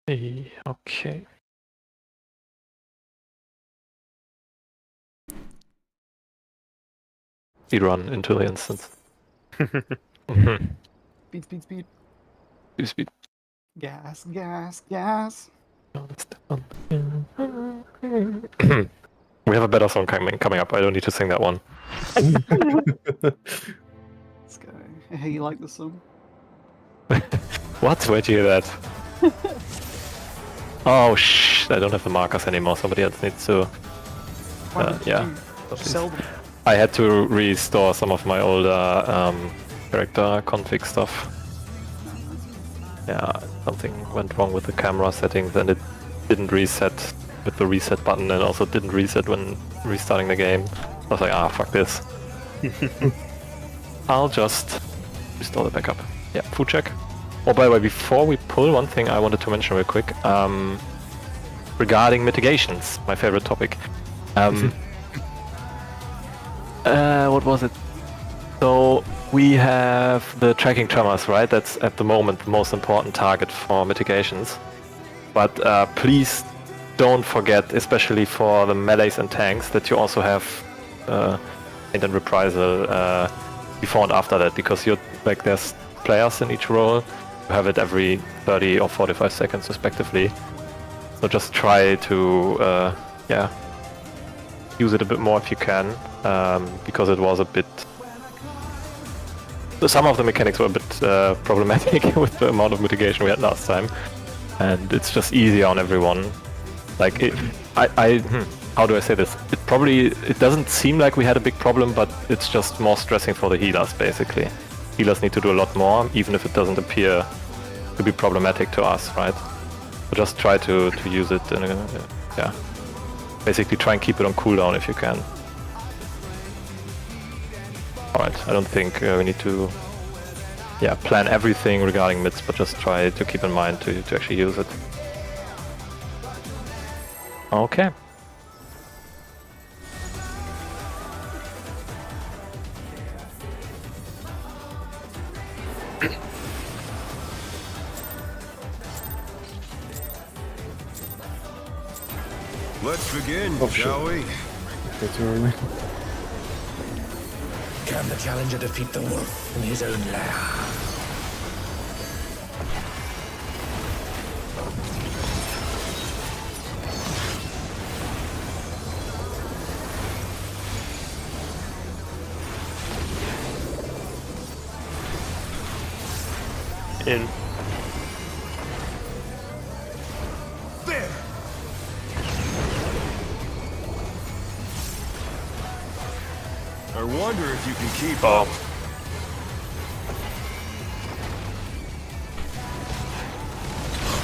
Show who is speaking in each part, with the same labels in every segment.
Speaker 1: Okay. Speed run into the instance.
Speaker 2: Speed, speed, speed.
Speaker 1: Speed.
Speaker 2: Gas, gas, gas.
Speaker 1: We have a better song coming up. I don't need to sing that one.
Speaker 2: This guy. Hey, you like this song?
Speaker 1: What? Where'd you hear that? Oh, I don't have the markers anymore. Somebody else needs to. Yeah.
Speaker 2: Sell them.
Speaker 1: I had to restore some of my older character config stuff. Yeah, something went wrong with the camera settings and it didn't reset with the reset button and also didn't reset when restarting the game. I was like, fuck this. I'll just restore the backup. Yeah, food check. Oh, by the way, before we pull, one thing I wanted to mention real quick. Regarding mitigations, my favorite topic. What was it? So we have the tracking tremors, right? That's at the moment the most important target for mitigations. But please don't forget, especially for the melees and tanks, that you also have feint and reprisal before and after that, because there's players in each role. You have it every 30 or 45 seconds respectively. So just try to use it a bit more if you can, because it was a bit... Some of the mechanics were a bit problematic with the amount of mitigation we had last time, and it's just easier on everyone. Like, how do I say this? It doesn't seem like we had a big problem, but it's just more stressing for the healers, basically. Healers need to do a lot more, even if it doesn't appear to be problematic to us, right? So just try to use it in a, basically try and keep it on cooldown if you can. Alright, I don't think we need to plan everything regarding mids, but just try to keep in mind to actually use it. Okay.
Speaker 3: Let's begin, shall we?
Speaker 4: That's early.
Speaker 5: Can the challenger defeat the wolf in his own lair?
Speaker 1: In.
Speaker 3: There! I wonder if you can keep up.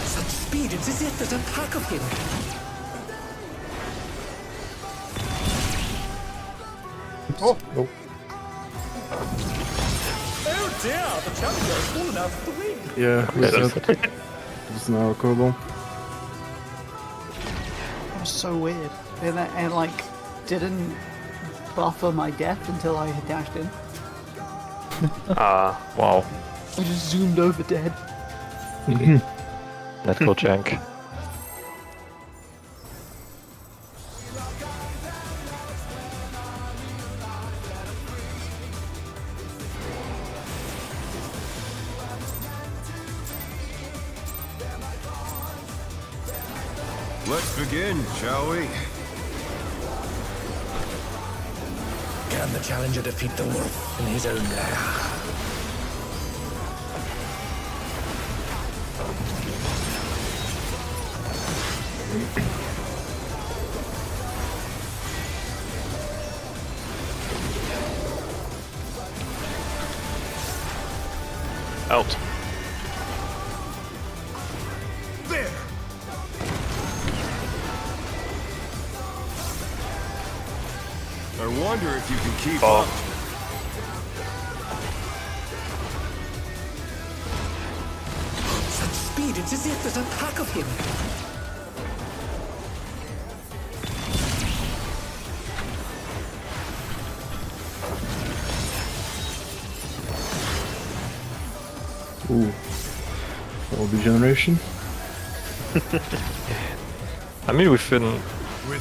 Speaker 5: Such speed, it's as if there's a pack of him.
Speaker 4: Oh.
Speaker 5: Oh dear, the challenger has fallen out of the wing.
Speaker 4: Yeah, it's now cool.
Speaker 2: That was so weird. And like, didn't buffer my death until I had dashed in.
Speaker 1: Wow.
Speaker 2: I just zoomed over dead.
Speaker 1: Let's go, jank.
Speaker 3: Let's begin, shall we?
Speaker 5: Can the challenger defeat the wolf in his own lair?
Speaker 1: Out.
Speaker 3: There! I wonder if you can keep up.
Speaker 5: Such speed, it's as if there's a pack of him.
Speaker 4: Ooh. All regeneration.
Speaker 1: I mean, we've been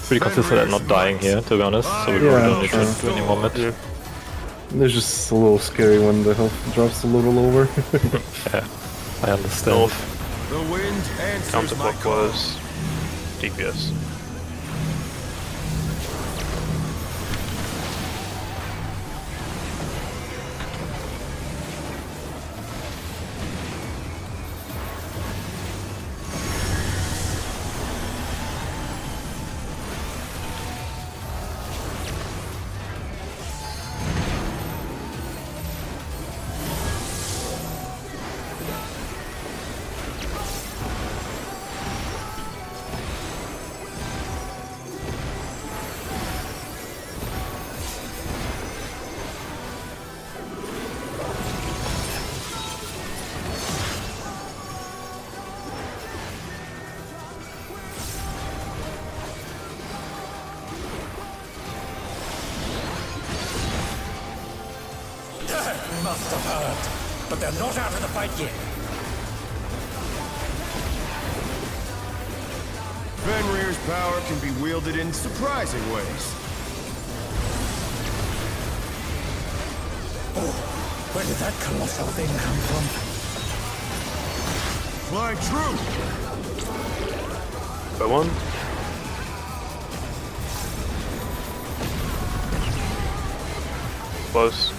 Speaker 1: pretty consistent at not dying here, to be honest, so we probably don't need to do any more mid.
Speaker 4: It's just a little scary when the health drops a little lower.
Speaker 1: Yeah, I understand.
Speaker 3: The wind answers my call.
Speaker 6: Counterclockwise. DPS.
Speaker 5: Must have heard, but they're not out of the fight yet.
Speaker 3: Fenrir's power can be wielded in surprising ways.
Speaker 5: Oh, where did that colossal thing come from?
Speaker 3: Flying true!
Speaker 6: Go on. Close.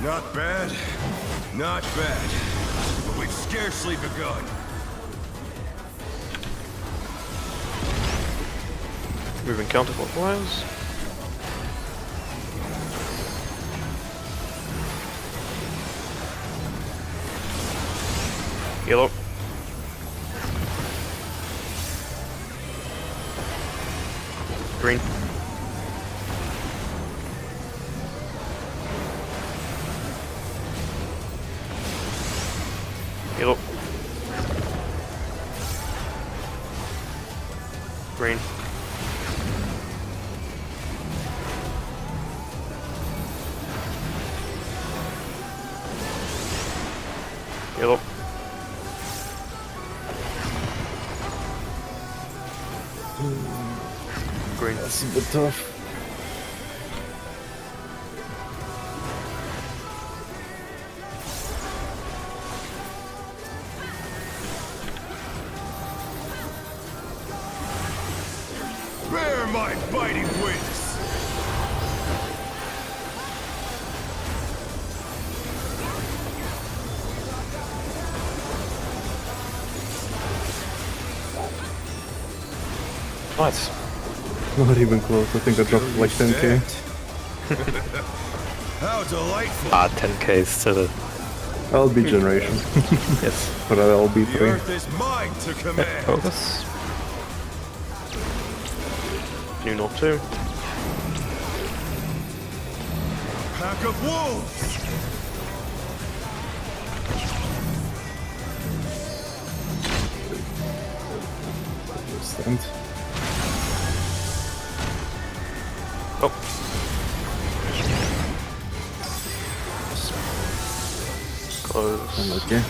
Speaker 3: Not bad. Not bad. But we've scarcely begun.
Speaker 6: Moving counterclockwise. Yellow. Green. Yellow. Green. Yellow. Green.
Speaker 4: That's a bit tough.
Speaker 3: Bear my biting wings!
Speaker 1: Nice.
Speaker 4: Not even close. I think I dropped like 10k.
Speaker 3: How delightful!
Speaker 1: 10k is still
Speaker 4: I'll be generation.
Speaker 1: yes.
Speaker 4: But I'll be
Speaker 3: The
Speaker 4: 3.
Speaker 3: earth is mine to command!
Speaker 1: Focus.
Speaker 6: New North 2.
Speaker 3: Pack of wolves!
Speaker 4: Stand.
Speaker 6: Oh. Close.
Speaker 4: Unlucky.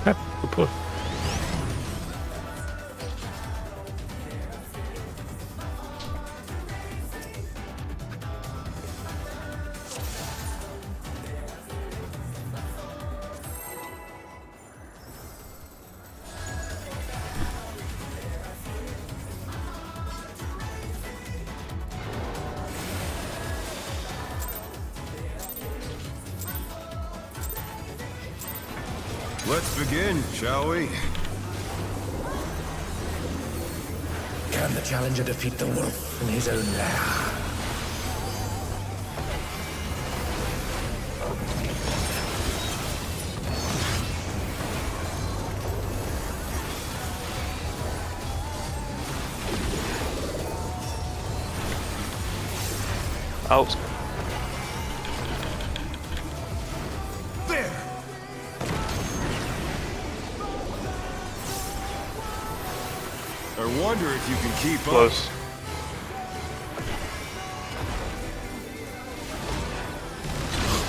Speaker 1: Yep, good pull.
Speaker 3: Let's begin, shall we?
Speaker 5: Can the challenger defeat the wolf in his own lair?
Speaker 6: Out.
Speaker 3: There! I wonder if you can keep up.
Speaker 6: Close.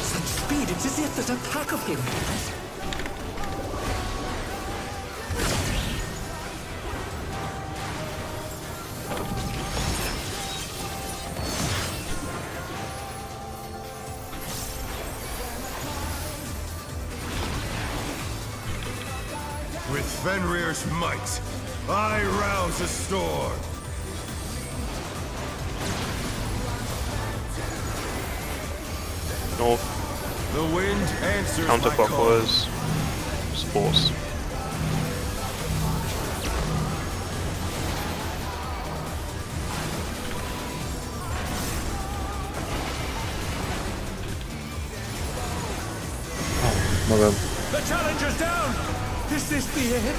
Speaker 5: Such speed, it's as if there's a pack of him.
Speaker 3: With Fenrir's might, I rouse a storm.
Speaker 6: North.
Speaker 3: The wind answers my call.
Speaker 6: Counterclockwise. Sports.
Speaker 4: My bad.
Speaker 5: The challenger's down! Is this the end?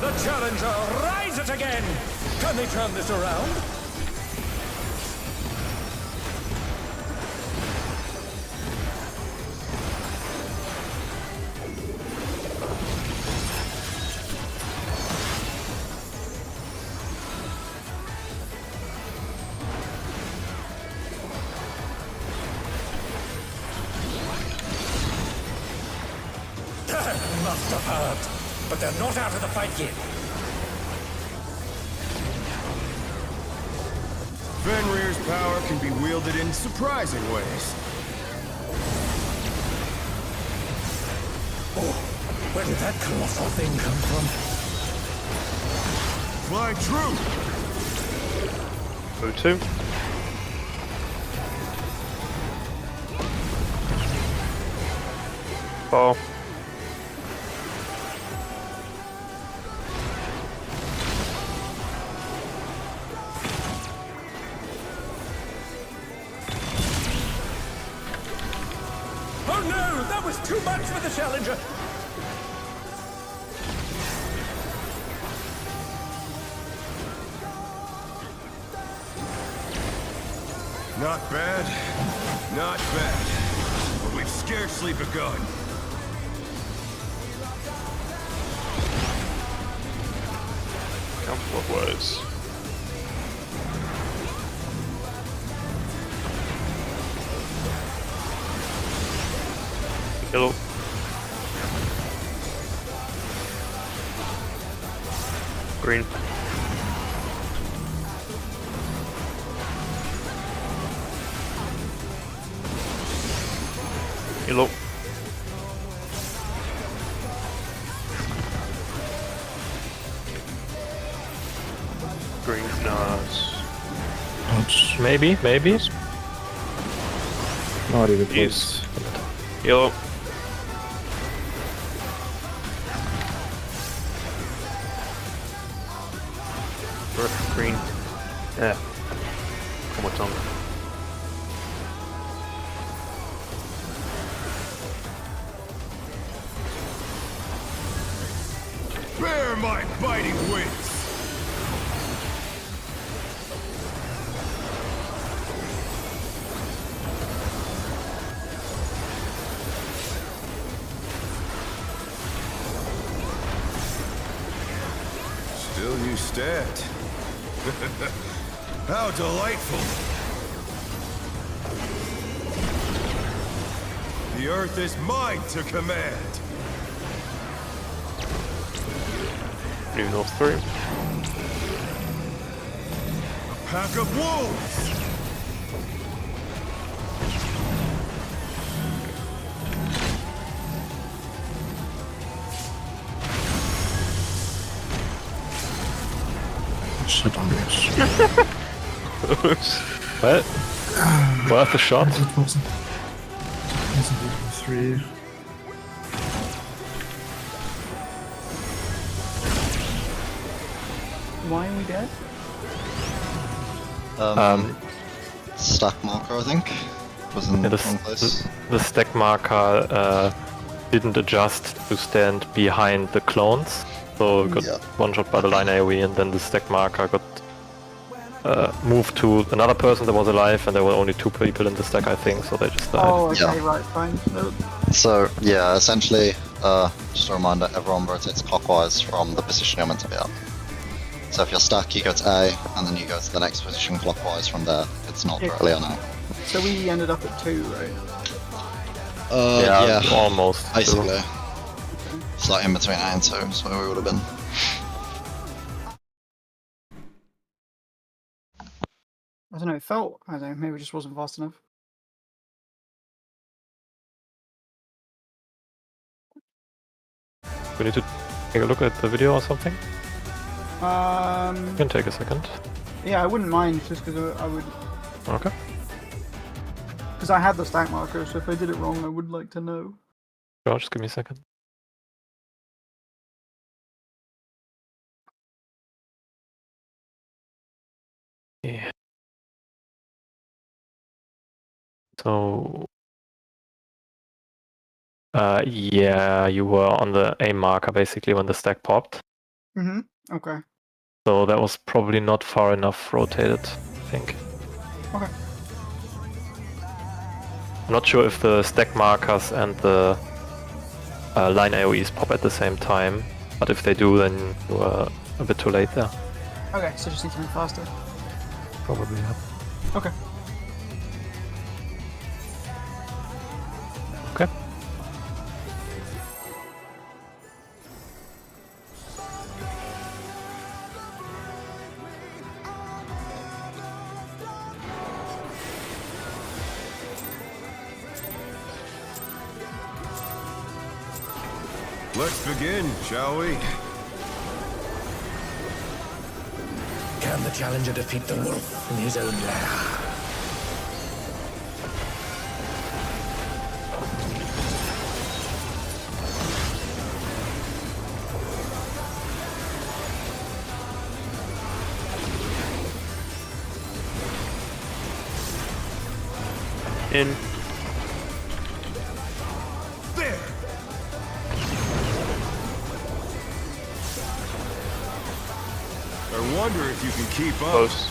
Speaker 5: The challenger rises again! Can they turn this around? Must have hurt, but they're not out of the fight yet.
Speaker 3: Fenrir's power can be wielded in surprising ways.
Speaker 5: Oh, where did that colossal thing come from?
Speaker 3: Fly true!
Speaker 6: O2. Ball.
Speaker 5: Oh no! That was too much for the challenger!
Speaker 3: Not bad, not bad. But we've scarcely begun.
Speaker 6: Counterclockwise. Yellow. Green. Yellow. Green. Nice.
Speaker 1: Maybe.
Speaker 4: Not even close.
Speaker 6: Yes. Yellow. Green. Yeah. One more time.
Speaker 3: Bear my biting wings! Still you stand. How delightful! The earth is mine to command!
Speaker 6: New North 3.
Speaker 3: A pack of wolves!
Speaker 4: Shit on this.
Speaker 1: What? Worth a shot?
Speaker 4: It wasn't 3.
Speaker 2: Why are we dead?
Speaker 7: Stack marker, I think, was in
Speaker 1: Yeah,
Speaker 7: the wrong place.
Speaker 1: the stack marker didn't adjust to stand behind the clones, so got one shot by the line AoE, and then the stack marker got moved to another person that was alive, and there were only 2 people in the stack, I think, so they just died.
Speaker 2: Oh, okay,
Speaker 7: Yeah.
Speaker 2: right, fine. No,
Speaker 7: So yeah, essentially, just a reminder, everyone rotates clockwise from the position you're meant to be at. So if you're stuck, you go to A, and then you go to the next position clockwise from there. It's not
Speaker 2: Yeah.
Speaker 7: directly on A.
Speaker 2: so we ended up at 2, right?
Speaker 7: Yeah,
Speaker 1: Almost.
Speaker 7: basically. It's like in between A and 2, is where we would have been.
Speaker 2: I don't know, it felt, I don't know, maybe it just wasn't fast enough.
Speaker 1: We need to take a look at the video or something? You can take a second.
Speaker 2: Yeah, I wouldn't mind, just because I would,
Speaker 1: Okay.
Speaker 2: because I had the stack marker, so if I did it wrong, I would like to know.
Speaker 1: Sure, just give me a second. Yeah. So, yeah, you were on the A marker basically when the stack popped.
Speaker 2: Mm-hmm, okay.
Speaker 1: So that was probably not far enough rotated, I think.
Speaker 2: Okay.
Speaker 1: I'm not sure if the stack markers and the line AoEs pop at the same time, but if they do, then you are a bit too late there.
Speaker 2: Okay, so just need to move faster.
Speaker 1: Probably, yeah.
Speaker 2: Okay.
Speaker 1: Okay.
Speaker 3: Let's begin, shall we?
Speaker 5: Can the challenger defeat the wolf in his own lair?
Speaker 6: In.
Speaker 3: There! I wonder if you can keep up.
Speaker 6: Close.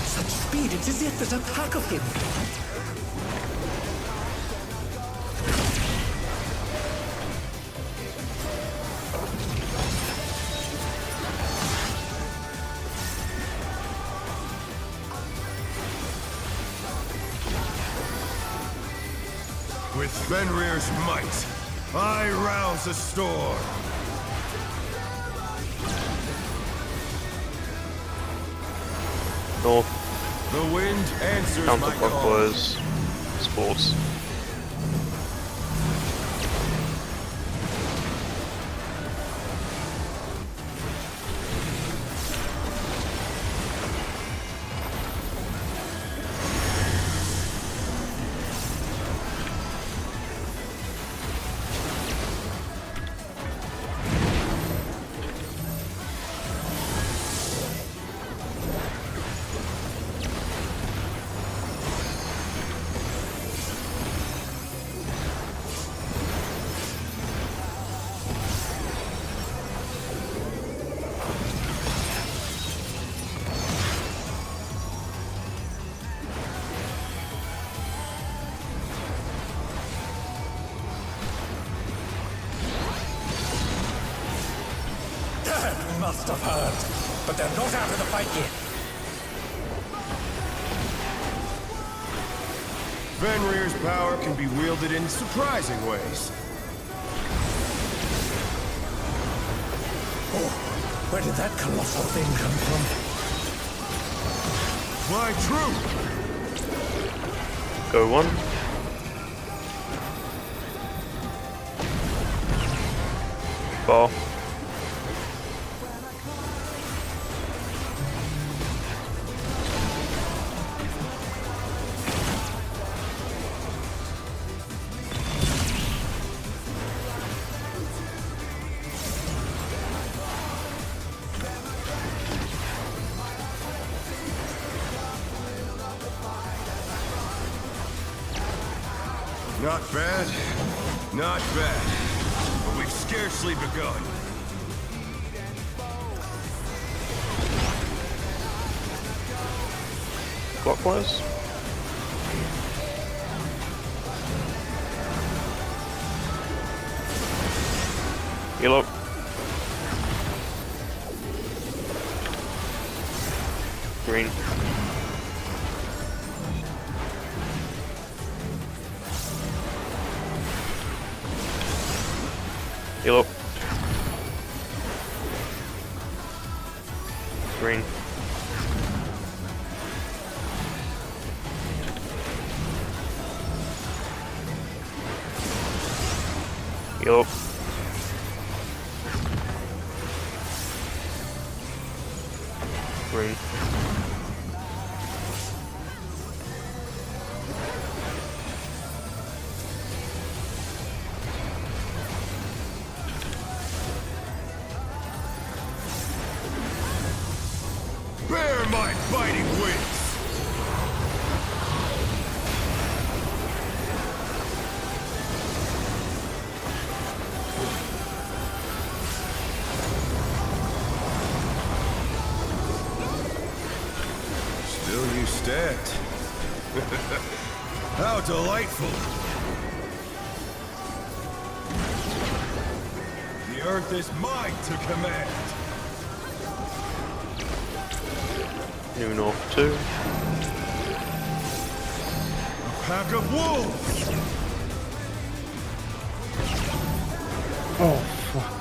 Speaker 5: Such speed, it's as if there's a pack of him.
Speaker 3: With Fenrir's might, I rouse the storm.
Speaker 6: North.
Speaker 3: The wind answers my call.
Speaker 6: Counterclockwise. Sports.
Speaker 5: Must have heard, but they're not out of the fight yet.
Speaker 3: Fenrir's power can be wielded in surprising ways.
Speaker 5: Oh, where did that colossal thing come from?
Speaker 3: My true!
Speaker 6: Go one. Bar.
Speaker 3: Not bad. Not bad. But we've scarcely begun.
Speaker 6: Clockwise. Yellow. Green. Yellow. Green. Yellow. Green.
Speaker 3: Bear my fighting wings! Still you stacked. How delightful! The earth is mine to command!
Speaker 6: New North 2.
Speaker 3: A pack of wolves!
Speaker 4: Oh, fuck.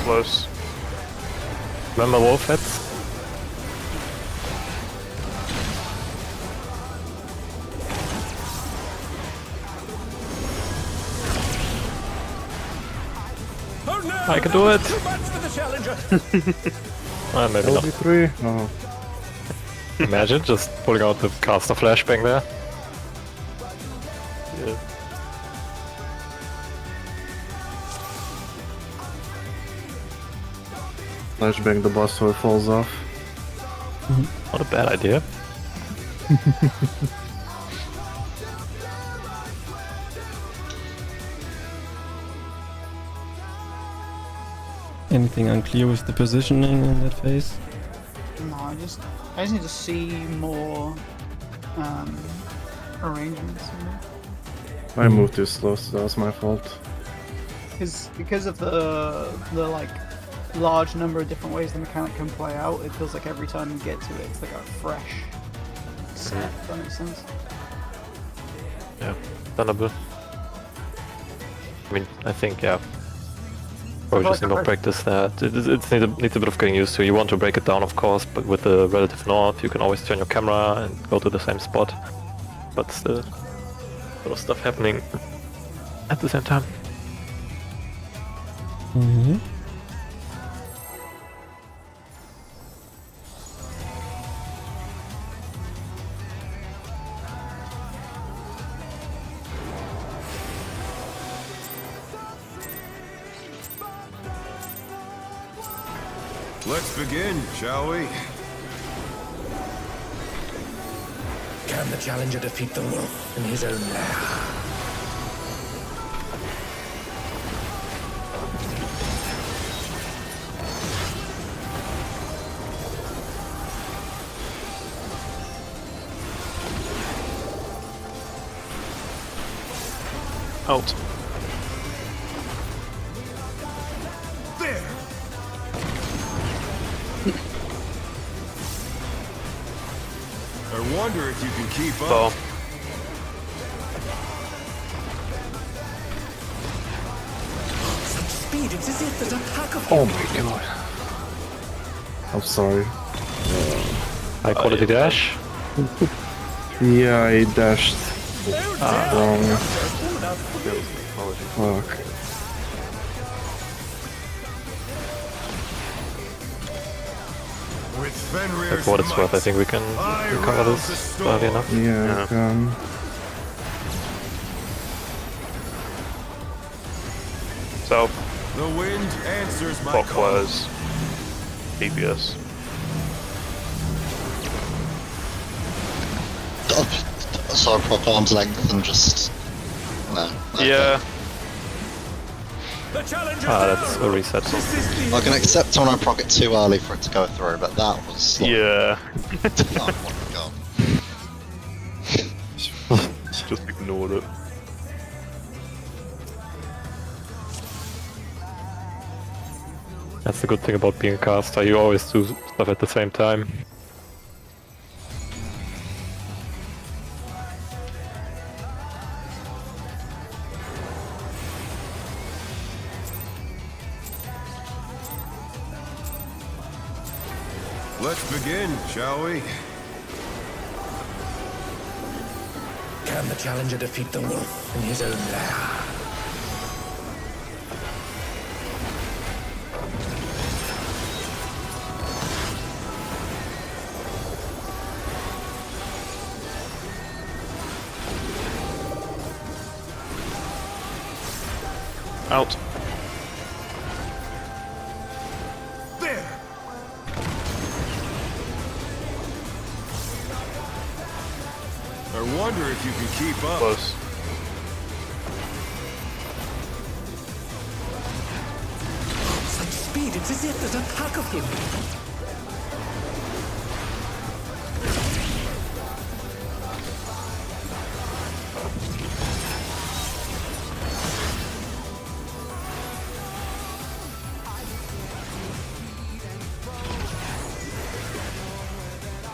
Speaker 6: Close.
Speaker 1: Remember wolf heads? I can do it! Maybe not.
Speaker 4: LB3? No.
Speaker 1: Imagine just pulling out the caster flashbang there.
Speaker 6: Yeah.
Speaker 4: Flashbang the boss so it falls off.
Speaker 1: Not a bad idea.
Speaker 8: Anything unclear with the positioning in that phase?
Speaker 2: No, I just need to see more arrangements.
Speaker 4: I moved too slow, so that was my fault.
Speaker 2: Because of the like large number of different ways the mechanic can play out, it feels like every time you get to it, it's like a fresh set. If that makes sense.
Speaker 1: Yeah, understandable. I mean, I think, yeah. Probably just need more practice that. It needs a bit of getting used to. You want to break it down, of course, but with the relative north, you can always turn your camera and go to the same spot. But still, a lot of stuff happening at the same time.
Speaker 8: Mm-hmm.
Speaker 3: Let's begin, shall we?
Speaker 5: Can the challenger defeat the wolf in his own lair?
Speaker 6: Out.
Speaker 3: There! I wonder if you can keep up.
Speaker 6: Ball.
Speaker 5: Such speed, it's as if there's a pack of
Speaker 4: Oh my god. I'm sorry.
Speaker 1: High quality dash.
Speaker 4: Yeah, I dashed wrong. Fuck.
Speaker 3: With Fenrir's
Speaker 1: For what it's worth, I think we can
Speaker 3: I
Speaker 1: recover
Speaker 3: rouse the
Speaker 1: this
Speaker 3: storm.
Speaker 1: early enough.
Speaker 4: Yeah, I can.
Speaker 6: South.
Speaker 3: The wind answers my
Speaker 6: Clockwise. DPS.
Speaker 7: So prop arm's length and just... No.
Speaker 6: Yeah.
Speaker 5: The challenge is
Speaker 1: That's a reset.
Speaker 7: I can accept when I proc it too early for it to go through, but that was... Like,
Speaker 6: Yeah.
Speaker 7: oh my god.
Speaker 6: Just ignored it.
Speaker 1: That's the good thing about being a caster, you always do stuff at the same time.
Speaker 3: Let's begin, shall we?
Speaker 5: Can the challenger defeat the wolf in his own lair?
Speaker 6: Out.
Speaker 3: There! I wonder if you can keep up.
Speaker 6: Close.
Speaker 5: Such speed, it's as if there's a pack of him.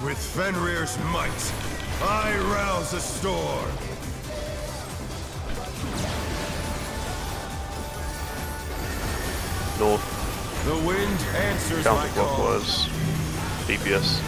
Speaker 3: With Fenrir's might, I rouse the storm.
Speaker 6: North.
Speaker 3: The wind answers my call.
Speaker 6: Counterclockwise. DPS.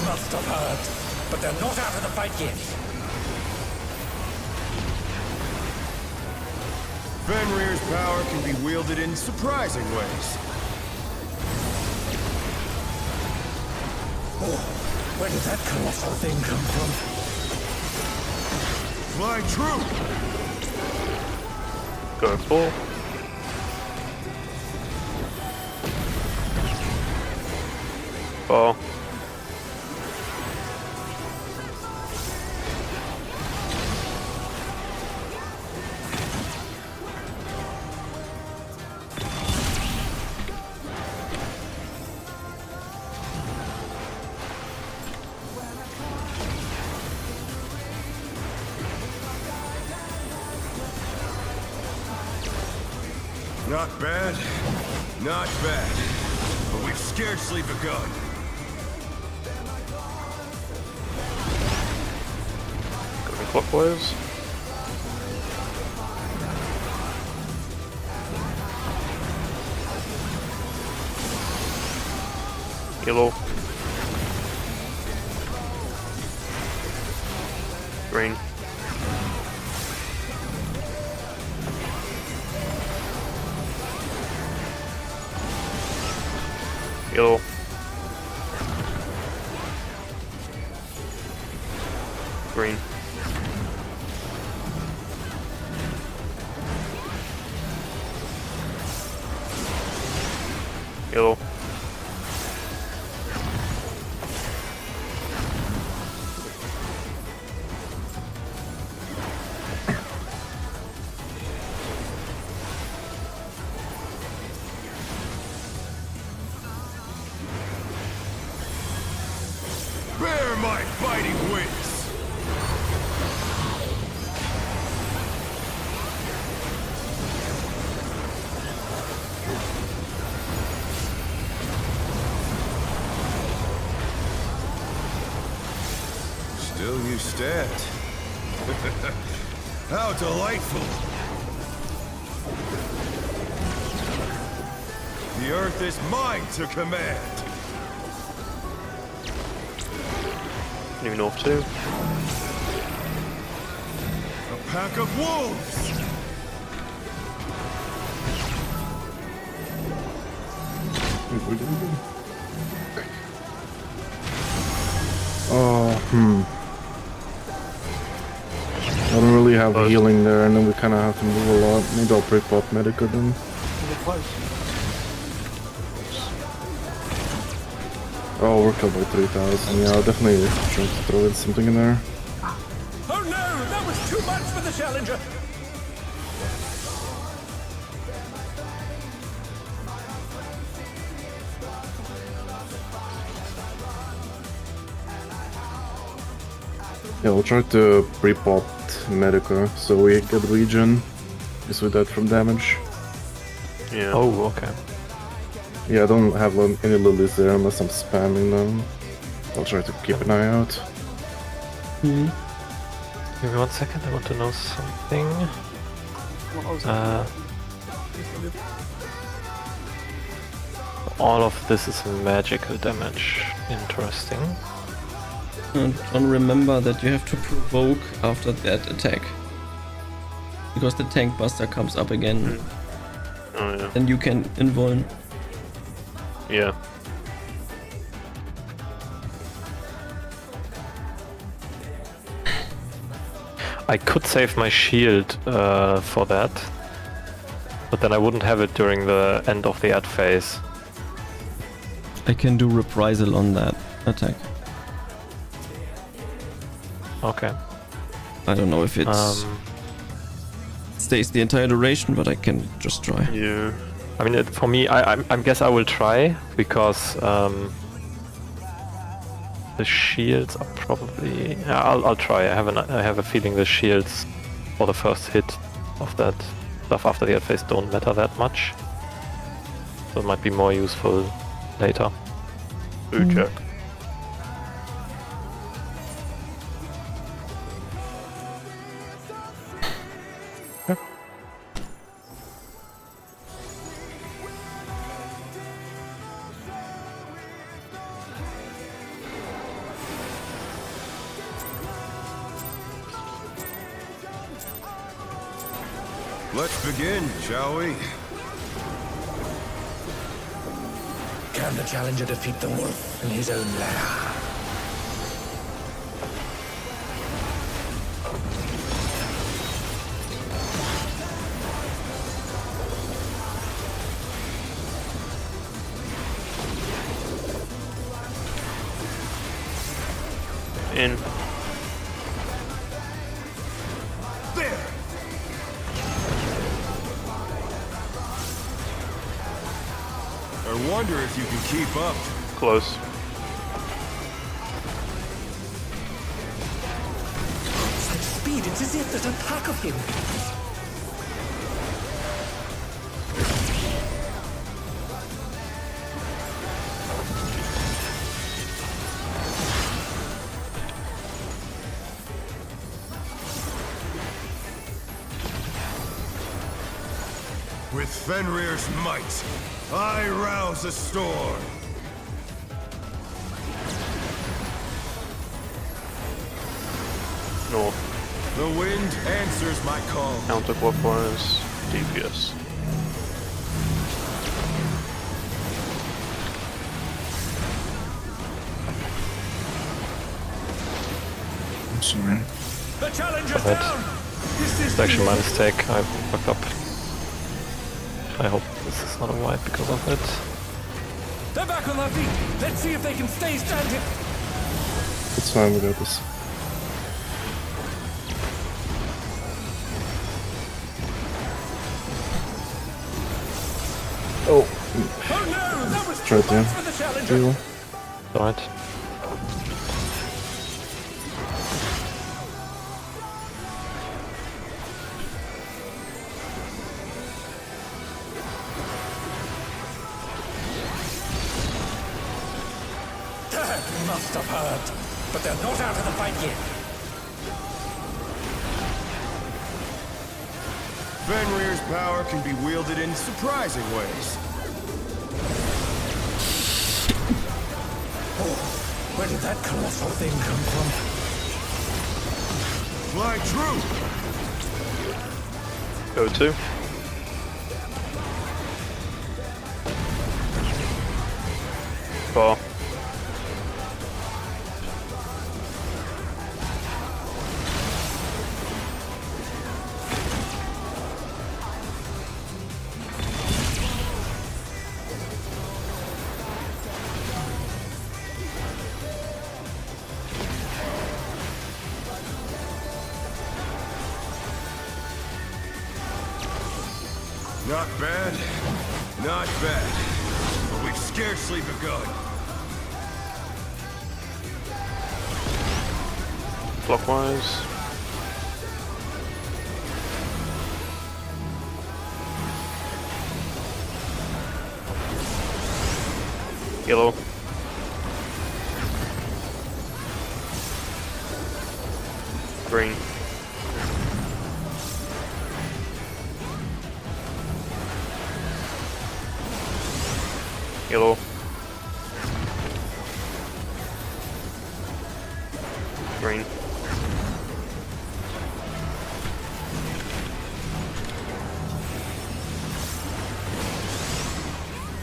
Speaker 5: Must have heard, but they're not out of the fight yet.
Speaker 3: Fenrir's power can be wielded in surprising ways.
Speaker 5: Oh, where did that colossal thing come from?
Speaker 3: Fly true!
Speaker 6: Go full. Ball.
Speaker 3: Not bad, not bad. But we've scarcely begun.
Speaker 6: Going clockwise. Yellow. Green. Yellow. Green. Yellow.
Speaker 3: Bear my fighting wings! Still you stand. How delightful! The earth is mine to command!
Speaker 6: New North 2.
Speaker 3: A pack of wolves!
Speaker 4: Oh, I don't really have healing there, and then we kind of have to move a lot. Maybe I'll break pop Medica then.
Speaker 2: Is it close?
Speaker 4: Oh, we're killed by 3,000. Yeah, I'll definitely try to throw in something in there.
Speaker 5: Oh no, that was too much for the challenger.
Speaker 4: Yeah, we'll try to pre-pop Medica so we get regen. Just with that from damage.
Speaker 6: Yeah.
Speaker 1: Oh, okay.
Speaker 4: Yeah, I don't have any lilies there unless I'm spamming them. I'll try to keep an eye out.
Speaker 1: Give me 1 second, I want to know something.
Speaker 2: What was
Speaker 1: All of this is magical damage. Interesting.
Speaker 8: And remember that you have to provoke after that attack. Because the tank buster comes up again.
Speaker 6: Oh yeah.
Speaker 8: Then you can invuln.
Speaker 6: Yeah.
Speaker 1: I could save my shield for that, but then I wouldn't have it during the end of the ad phase.
Speaker 8: I can do reprisal on that attack.
Speaker 1: Okay.
Speaker 8: I don't know if it stays the entire duration, but I can just try.
Speaker 6: Yeah.
Speaker 1: I mean, for me, I guess I will try, because the shields are probably... Yeah, I'll try. I have a feeling the shields for the first hit of that stuff after the ad phase don't matter that much. So it might be more useful later.
Speaker 6: Food check.
Speaker 3: Let's begin, shall we?
Speaker 5: Can the challenger defeat the wolf in his own lair?
Speaker 6: In.
Speaker 3: There! I wonder if you can keep up.
Speaker 6: Close.
Speaker 5: Such speed, it's as if there's a pack of him.
Speaker 3: With Fenrir's might, I rouse a storm.
Speaker 6: North.
Speaker 3: The wind answers my call.
Speaker 6: Counterclockwise. DPS.
Speaker 4: I'm sorry.
Speaker 5: The challenger's
Speaker 1: Right.
Speaker 5: down!
Speaker 1: It's actually my mistake. I fucked up. I hope this is not a wipe because of it.
Speaker 5: They're back on their feet! Let's see if they can stay standing!
Speaker 4: It's fine, we got this. Oh,
Speaker 5: Oh no! That was
Speaker 4: try
Speaker 5: too
Speaker 4: it there.
Speaker 5: much for the challenger!
Speaker 4: Deal.
Speaker 1: Right.
Speaker 5: Must have heard. But they're not out of the fight yet.
Speaker 3: Fenrir's power can be wielded in surprising ways.
Speaker 5: Where did that colossal thing come from?
Speaker 3: Fly true!
Speaker 6: Go to. Bar.
Speaker 3: Not bad, not bad. But we've scarcely begun.
Speaker 6: Clockwise. Yellow. Green. Yellow. Green.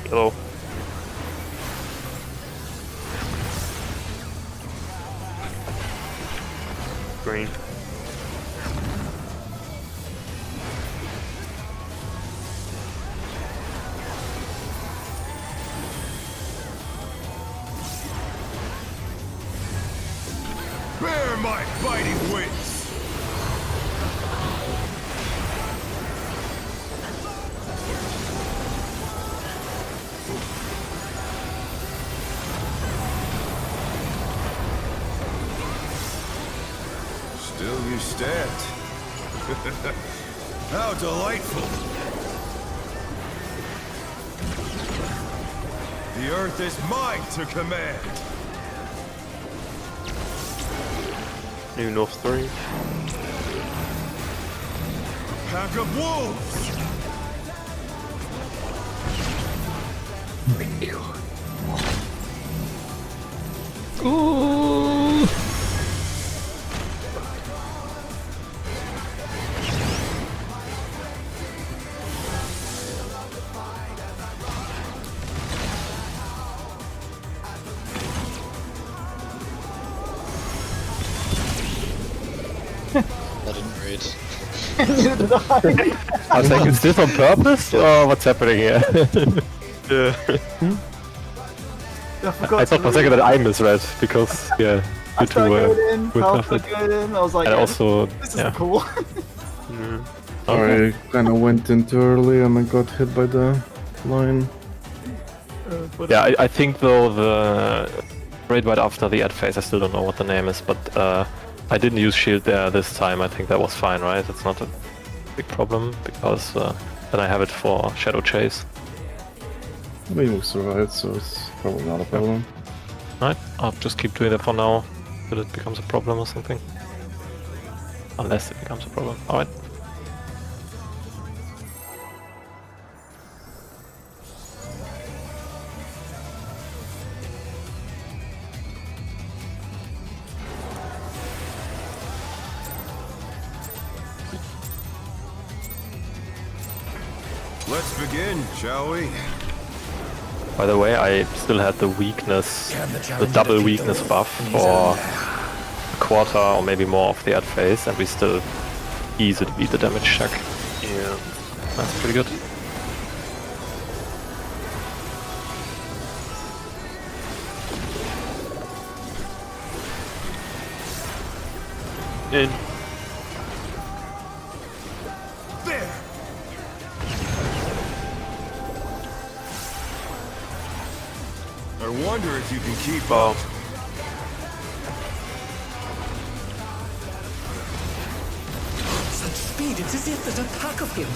Speaker 6: Yellow. Green.
Speaker 3: Bear my fighting wings! Still you stand. How delightful! The earth is mine to command!
Speaker 6: New North 3.
Speaker 3: Pack of wolves!
Speaker 8: Ooh.
Speaker 7: I didn't read.
Speaker 2: Neither did I.
Speaker 1: I was like, is this on purpose or what's happening here?
Speaker 6: Yeah.
Speaker 2: I forgot
Speaker 1: I thought for a second that I misread because yeah,
Speaker 2: I
Speaker 1: you two
Speaker 2: started
Speaker 1: were
Speaker 2: going in,
Speaker 1: with
Speaker 2: Falco
Speaker 1: nothing.
Speaker 2: going in, I was like,
Speaker 1: And
Speaker 2: yeah,
Speaker 1: also,
Speaker 2: this is
Speaker 1: yeah.
Speaker 2: cool.
Speaker 1: Okay.
Speaker 4: I kind of went in too early and I got hit by the line.
Speaker 1: Yeah, I think though the raid right after the ad phase, I still don't know what the name is, but I didn't use shield there this time. I think that was fine, right? It's not a big problem because then I have it for shadow chase.
Speaker 4: We will survive, so it's probably not a problem.
Speaker 1: Right, I'll just keep doing that for now till it becomes a problem or something. Unless it becomes a problem. Alright.
Speaker 3: Let's begin, shall we?
Speaker 1: By the way, I still had the weakness,
Speaker 5: Can the
Speaker 1: the
Speaker 5: challenger
Speaker 1: double
Speaker 5: defeat
Speaker 1: weakness
Speaker 5: the
Speaker 1: buff
Speaker 5: wolf in his own
Speaker 1: for
Speaker 5: lair?
Speaker 1: a quarter or maybe more of the ad phase, and we still easily beat the damage check.
Speaker 6: Yeah.
Speaker 1: That's pretty good.
Speaker 6: In.
Speaker 3: There! I wonder if you can keep up.
Speaker 5: Such speed, it's as if there's a pack of him.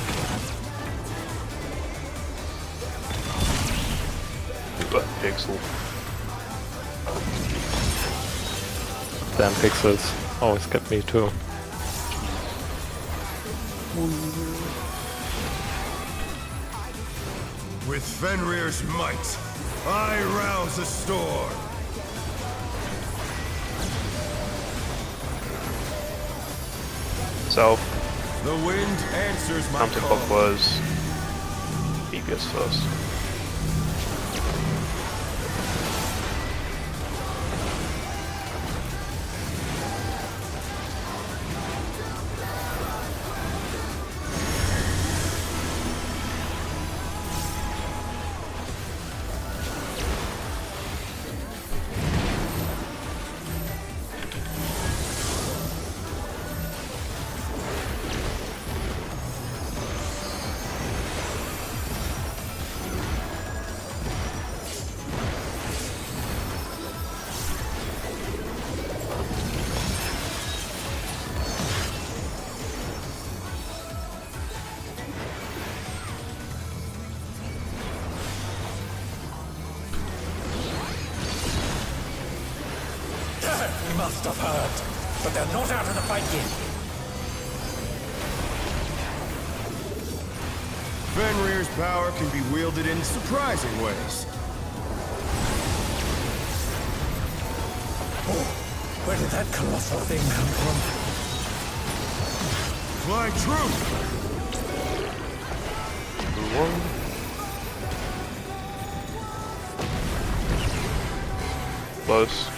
Speaker 6: Pixel.
Speaker 1: Damn pixels always get me too.
Speaker 3: With Fenrir's might, I rouse a storm.
Speaker 6: South,
Speaker 3: The wind answers my call.
Speaker 6: counterclockwise. He goes first.
Speaker 5: We must have heard, but they're not out of the fight yet.
Speaker 3: Fenrir's power can be wielded in surprising ways.
Speaker 5: Oh, where did that colossal thing come from?
Speaker 3: Fly true!
Speaker 6: One. Close.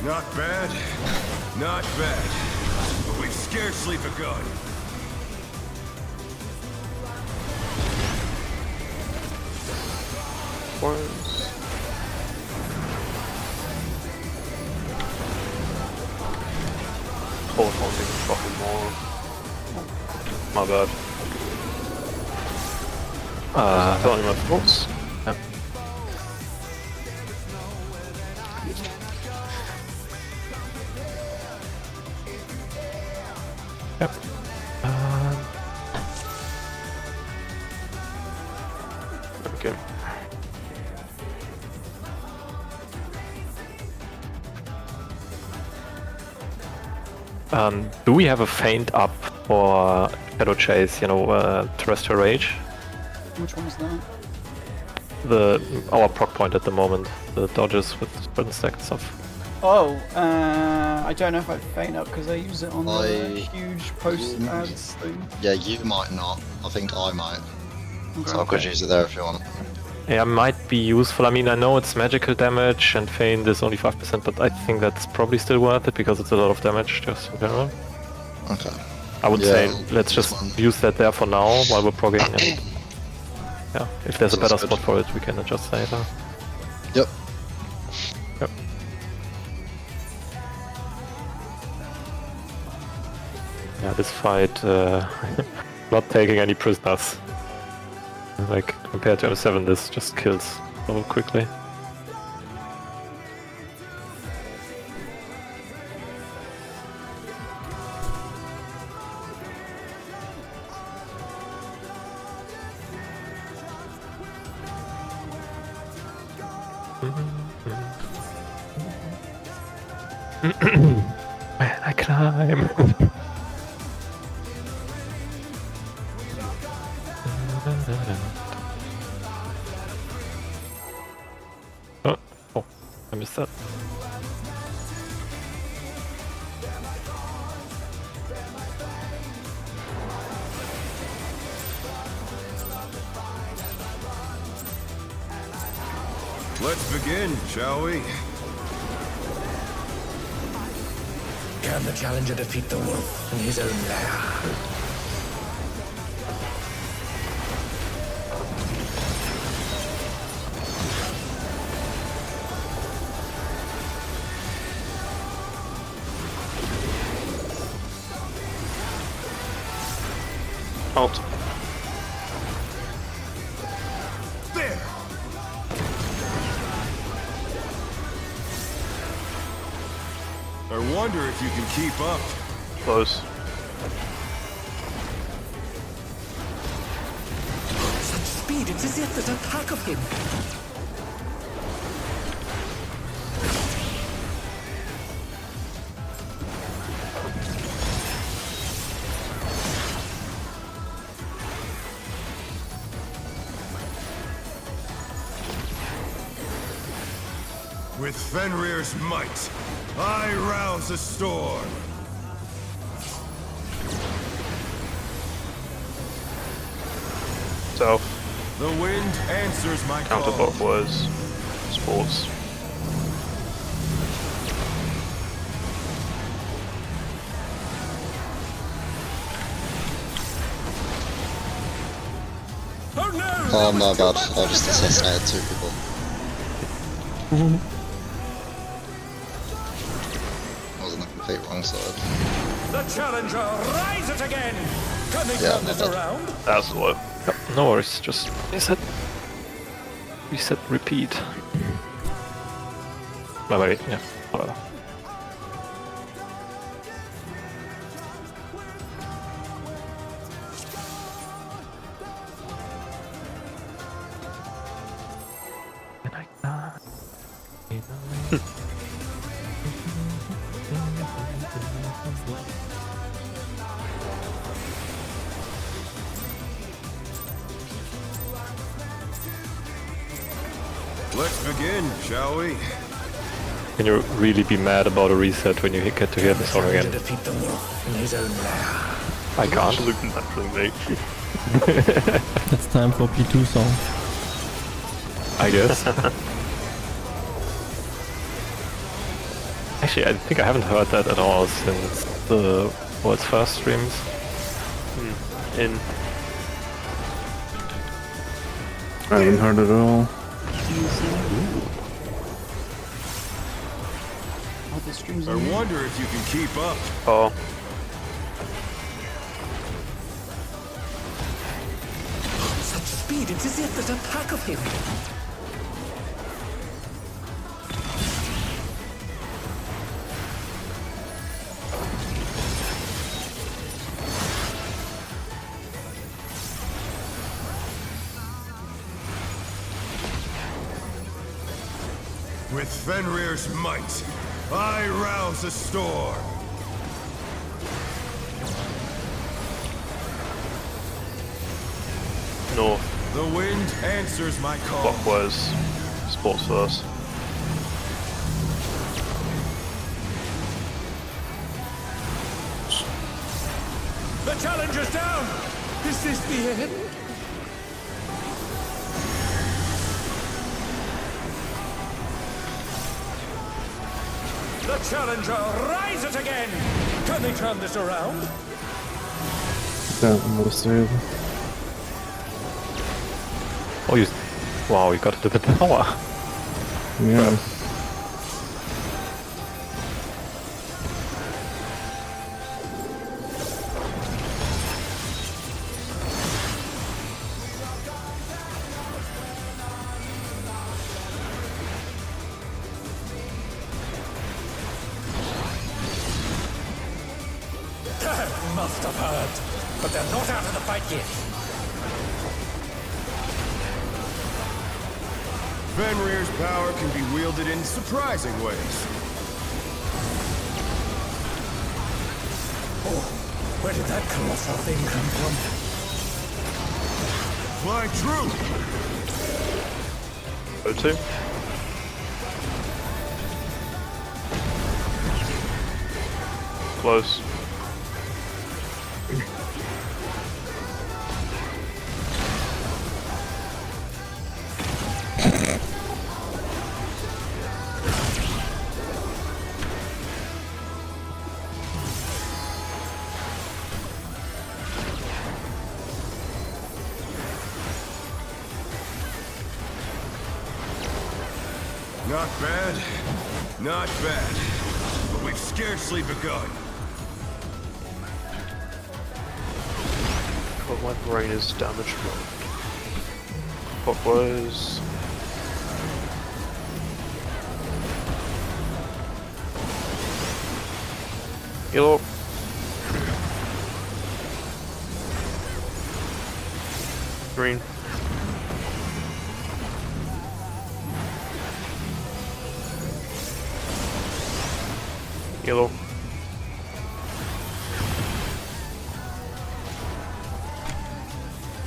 Speaker 3: Not bad, not bad. But we've scarcely begun.
Speaker 6: Close. Oh, I'll take a fucking more. My bad. Telling my thoughts.
Speaker 1: Yep. Yep.
Speaker 6: Okay.
Speaker 1: Do we have a feint up for Shadow Chase, you know, Terrestrial Rage?
Speaker 2: Which one is that?
Speaker 1: Our proc point at the moment, the dodges with sprint stack and stuff.
Speaker 2: Oh, I don't know if I feint up because I use it on the
Speaker 7: I-
Speaker 2: huge post ads thing.
Speaker 7: Yeah, you might not. I think I might.
Speaker 2: Okay.
Speaker 7: So I could use it there if you want.
Speaker 1: Yeah, might be useful. I mean, I know it's magical damage and feint is only 5%, but I think that's probably still worth it because it's a lot of damage just in general.
Speaker 7: Okay.
Speaker 1: I would
Speaker 7: Yeah,
Speaker 1: say let's
Speaker 7: this
Speaker 1: just
Speaker 7: one.
Speaker 1: use that there for now while we're progging. And yeah, if there's a
Speaker 7: Sounds
Speaker 1: better
Speaker 7: good.
Speaker 1: spot for it, we can adjust later.
Speaker 7: Yep.
Speaker 1: Yep. Yeah, this fight, not taking any prisoners. Like, compared to M7, this just kills so quickly. Man, I climb. Oh, I missed that.
Speaker 3: Let's begin, shall we?
Speaker 5: Can the challenger defeat the wolf in his own lair?
Speaker 6: Out.
Speaker 3: There! wonder if you can keep up.
Speaker 6: Close.
Speaker 5: Such speed, it's as if there's a pack of him.
Speaker 3: With Fenrir's might, I rouse a storm.
Speaker 6: South.
Speaker 3: The wind answers my call.
Speaker 6: Counterclockwise. Sports.
Speaker 7: Oh my god, I just assassinated 2 people. I was on the complete wrong side.
Speaker 5: The challenger rises again. Can they
Speaker 7: Yeah,
Speaker 5: turn this
Speaker 7: my bad.
Speaker 5: around?
Speaker 6: That's what.
Speaker 1: Yep, no worries, just reset, repeat. Wait, yeah, whatever.
Speaker 3: Let's begin, shall we?
Speaker 1: Can you really be mad about a reset when you get to hear the song
Speaker 5: To
Speaker 1: again?
Speaker 5: defeat the wolf in his own lair.
Speaker 1: I can't.
Speaker 6: Absolutely naturally, mate.
Speaker 8: It's time for P2 song.
Speaker 1: I guess. Actually, I think I haven't heard that at all since the world's first streams.
Speaker 6: In.
Speaker 4: I haven't heard it at all.
Speaker 2: Oh, the streams
Speaker 3: I wonder if you can keep up.
Speaker 6: Oh.
Speaker 5: Such speed, it's as if there's a pack of him.
Speaker 3: With Fenrir's might, I rouse a storm.
Speaker 6: North.
Speaker 3: The wind answers my call.
Speaker 6: Clockwise. Sports first.
Speaker 5: The challenger's down. Is this the end? The challenger rises again. Can they turn this around?
Speaker 4: Yeah, I'm gonna save.
Speaker 1: Oh, wow, you got it to the power.
Speaker 4: Yeah.
Speaker 5: Must have heard. But they're not out of the fight yet.
Speaker 3: Fenrir's power can be wielded in surprising ways.
Speaker 5: Oh, where did that colossal thing come from?
Speaker 3: Fly true!
Speaker 6: O2. Close.
Speaker 3: Not bad, not bad. But we've scarcely begun.
Speaker 6: But my brain is damaged. Clockwise. Yellow. Green. Yellow.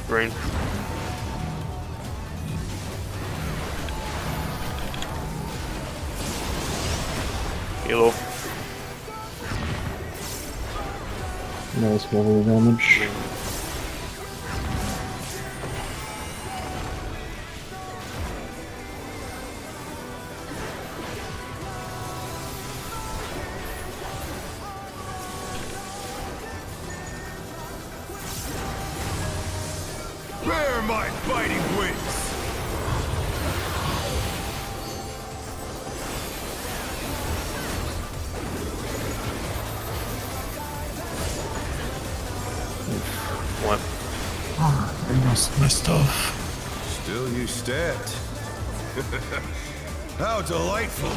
Speaker 6: Green. Yellow.
Speaker 4: Nice level damage.
Speaker 3: Bear my biting wings!
Speaker 6: One.
Speaker 4: I lost my stuff.
Speaker 3: Still you stabbed. How delightful!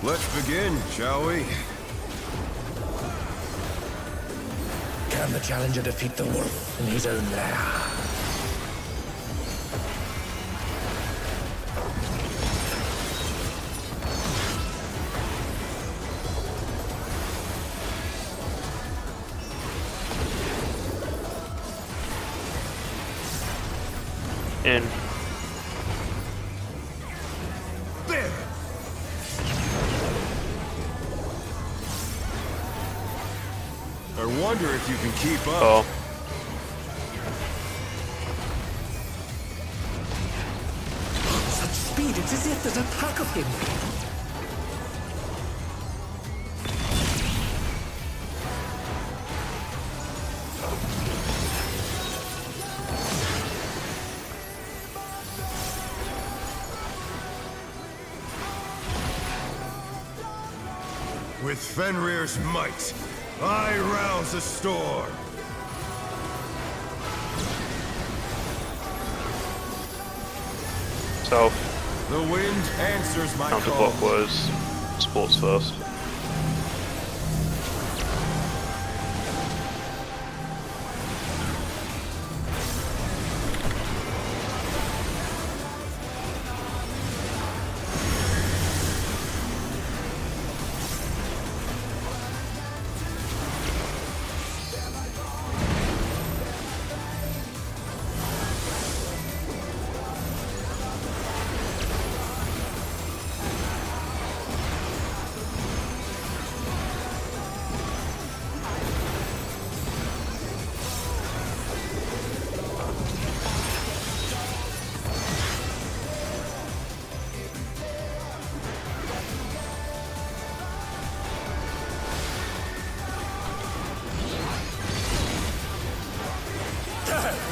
Speaker 3: Let's begin, shall we?
Speaker 5: Can the challenger defeat the wolf in his own lair?
Speaker 6: In.
Speaker 3: There! I wonder if you can keep up.
Speaker 6: Oh.
Speaker 5: Such speed, it's as if there's a pack of him.
Speaker 3: With Fenrir's might, I rouse a storm.
Speaker 6: South.
Speaker 3: The wind answers my call.
Speaker 6: Counterclockwise. Sports first.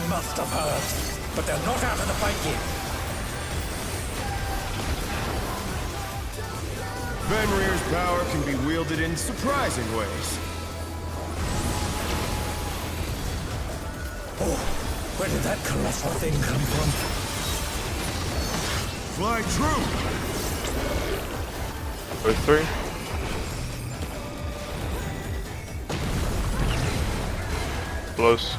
Speaker 5: Must have heard, but they're not out of the fight yet.
Speaker 3: Fenrir's power can be wielded in surprising ways.
Speaker 5: Oh, where did that colossal thing come from?
Speaker 3: Fly true!
Speaker 6: Both three. Close.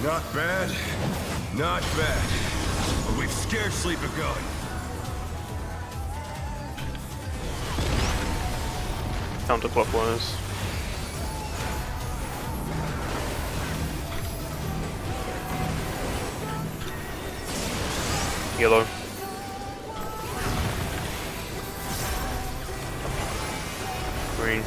Speaker 3: Not bad, not bad. But we've scarcely begun.
Speaker 6: Counterclockwise. Yellow. Green.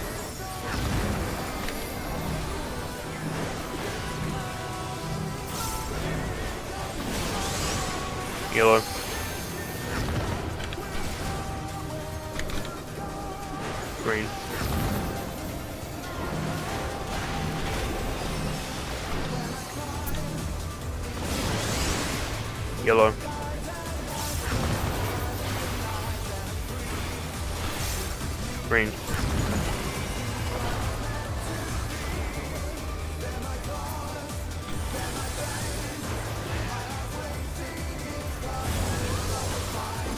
Speaker 6: Yellow. Green. Yellow. Green.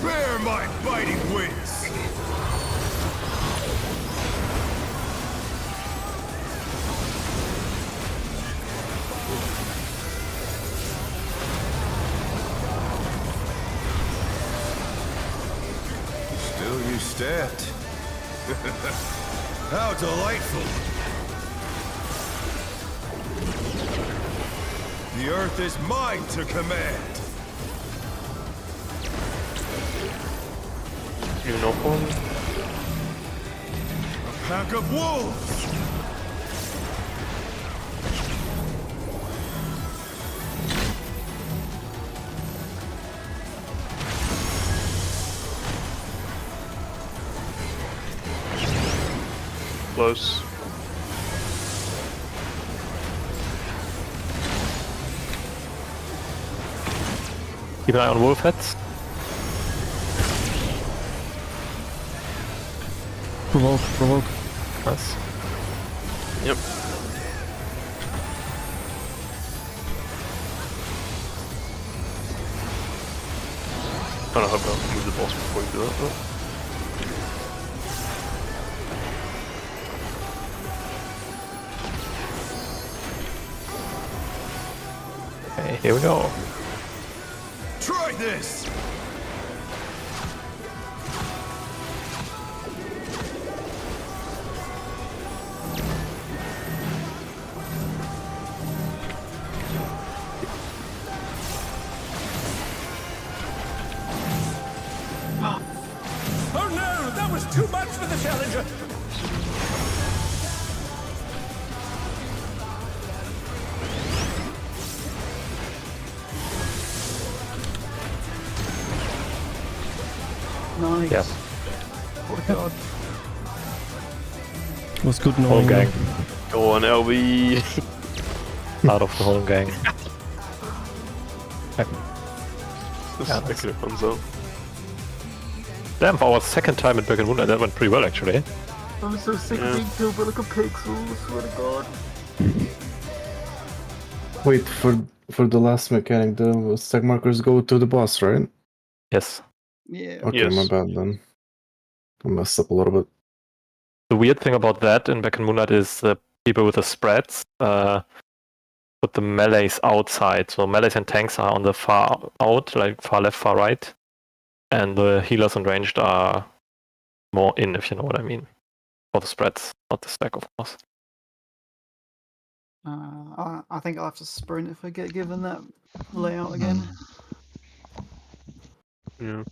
Speaker 3: Bear my biting wings! Still you stabbed. How delightful! The earth is mine to command!
Speaker 6: You know one.
Speaker 3: A pack of wolves!
Speaker 6: Close.
Speaker 1: Keep an eye on wolf heads.
Speaker 8: Provoke.
Speaker 1: Nice.
Speaker 6: Yep. I hope I'll move the boss before you do that though.
Speaker 1: Okay, here we go.
Speaker 3: Try this!
Speaker 5: Oh no! That was too much for the challenger!
Speaker 2: Nice.
Speaker 1: Yeah.
Speaker 2: Oh god.
Speaker 8: It was good
Speaker 1: Whole
Speaker 8: knowing
Speaker 1: gang.
Speaker 8: you.
Speaker 6: Go on, LB.
Speaker 1: Out of the whole gang.
Speaker 6: Just picking it thumbs up.
Speaker 1: Damn, for our second time in Bergen Moonlight, that went pretty well actually.
Speaker 2: I'm so sick
Speaker 6: Yeah.
Speaker 2: of being killed by like a pixel, I swear to god.
Speaker 4: Wait, for the last mechanic, the stack markers go to the boss, right?
Speaker 1: Yes.
Speaker 2: Yeah.
Speaker 4: Okay, my
Speaker 6: Yes.
Speaker 4: bad then. I messed up a little bit.
Speaker 1: The weird thing about that in Bergen Moonlight is the people with the spreads put the melees outside. So melees and tanks are on the far out, like far left, far right. And the healers and ranged are more in, if you know what I mean. For the spreads, not the stack, of course.
Speaker 2: I think I'll have to sprint if I get given that layout again.
Speaker 6: Yeah.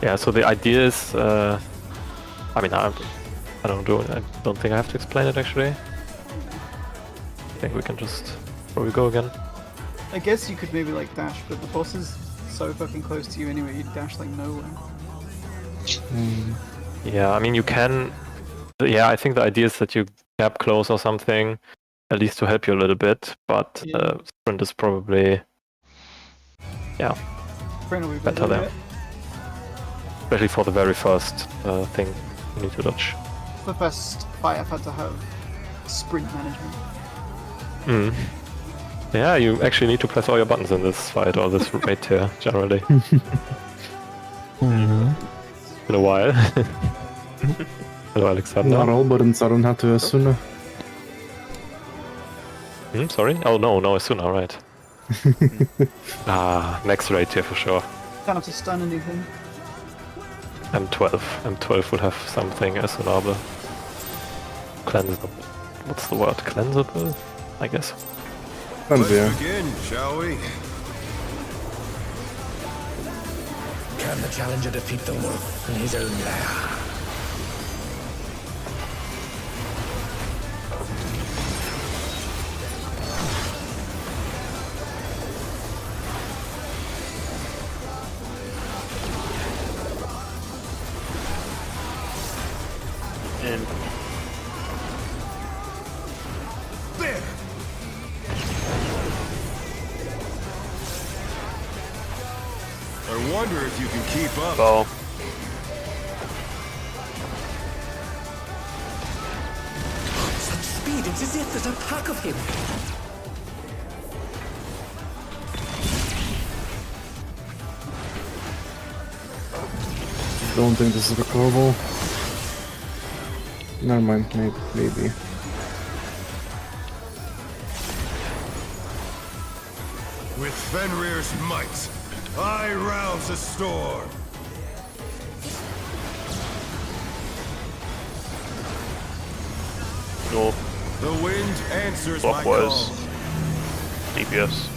Speaker 1: Yeah, so the idea is, I mean, I don't think I have to explain it actually. I think we can just probably go again.
Speaker 2: I guess you could maybe like dash, but the boss is so fucking close to you anyway, you'd dash like nowhere.
Speaker 1: Yeah, I mean, you can. Yeah, I think the idea is that you cap close or something, at least to help you a little bit. But
Speaker 2: Yeah.
Speaker 1: sprint is probably, yeah,
Speaker 2: Sprint will be
Speaker 1: better there.
Speaker 2: right?
Speaker 1: Especially for the very first thing you need to dodge.
Speaker 2: It's the first fight I've had to have sprint management.
Speaker 1: Mm. Yeah, you actually need to press all your buttons in this fight or this raid tier generally. In a while. Hello, Alexander.
Speaker 4: Not all buttons are on how to Asuna.
Speaker 1: Sorry? Oh no, Asuna, right. Next raid tier for sure.
Speaker 2: Don't have to stun anything.
Speaker 1: M12 would have something Asunable. Cleansable. What's the word? Cleansable? I guess.
Speaker 3: Let's
Speaker 4: Yeah.
Speaker 3: begin, shall we?
Speaker 5: Can the challenger defeat the wolf in his own lair?
Speaker 6: In.
Speaker 3: There! I wonder if you can keep up.
Speaker 6: Bow.
Speaker 5: Such speed, it's as if there's a pack of him.
Speaker 4: Don't think this is recoverable. Never mind, maybe.
Speaker 3: With Fenrir's might, I rouse a storm.
Speaker 6: North.
Speaker 3: The wind answers my
Speaker 6: Clockwise.
Speaker 3: call.
Speaker 6: DPS.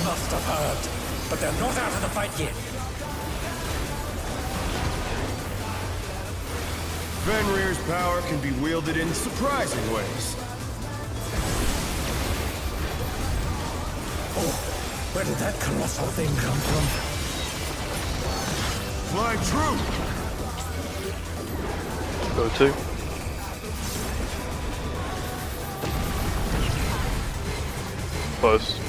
Speaker 5: Must have heard, but they're not out of the fight yet.
Speaker 3: Fenrir's power can be wielded in surprising ways.
Speaker 5: Oh, where did that colossal thing come from?
Speaker 3: Fly true!
Speaker 6: Go to. Close.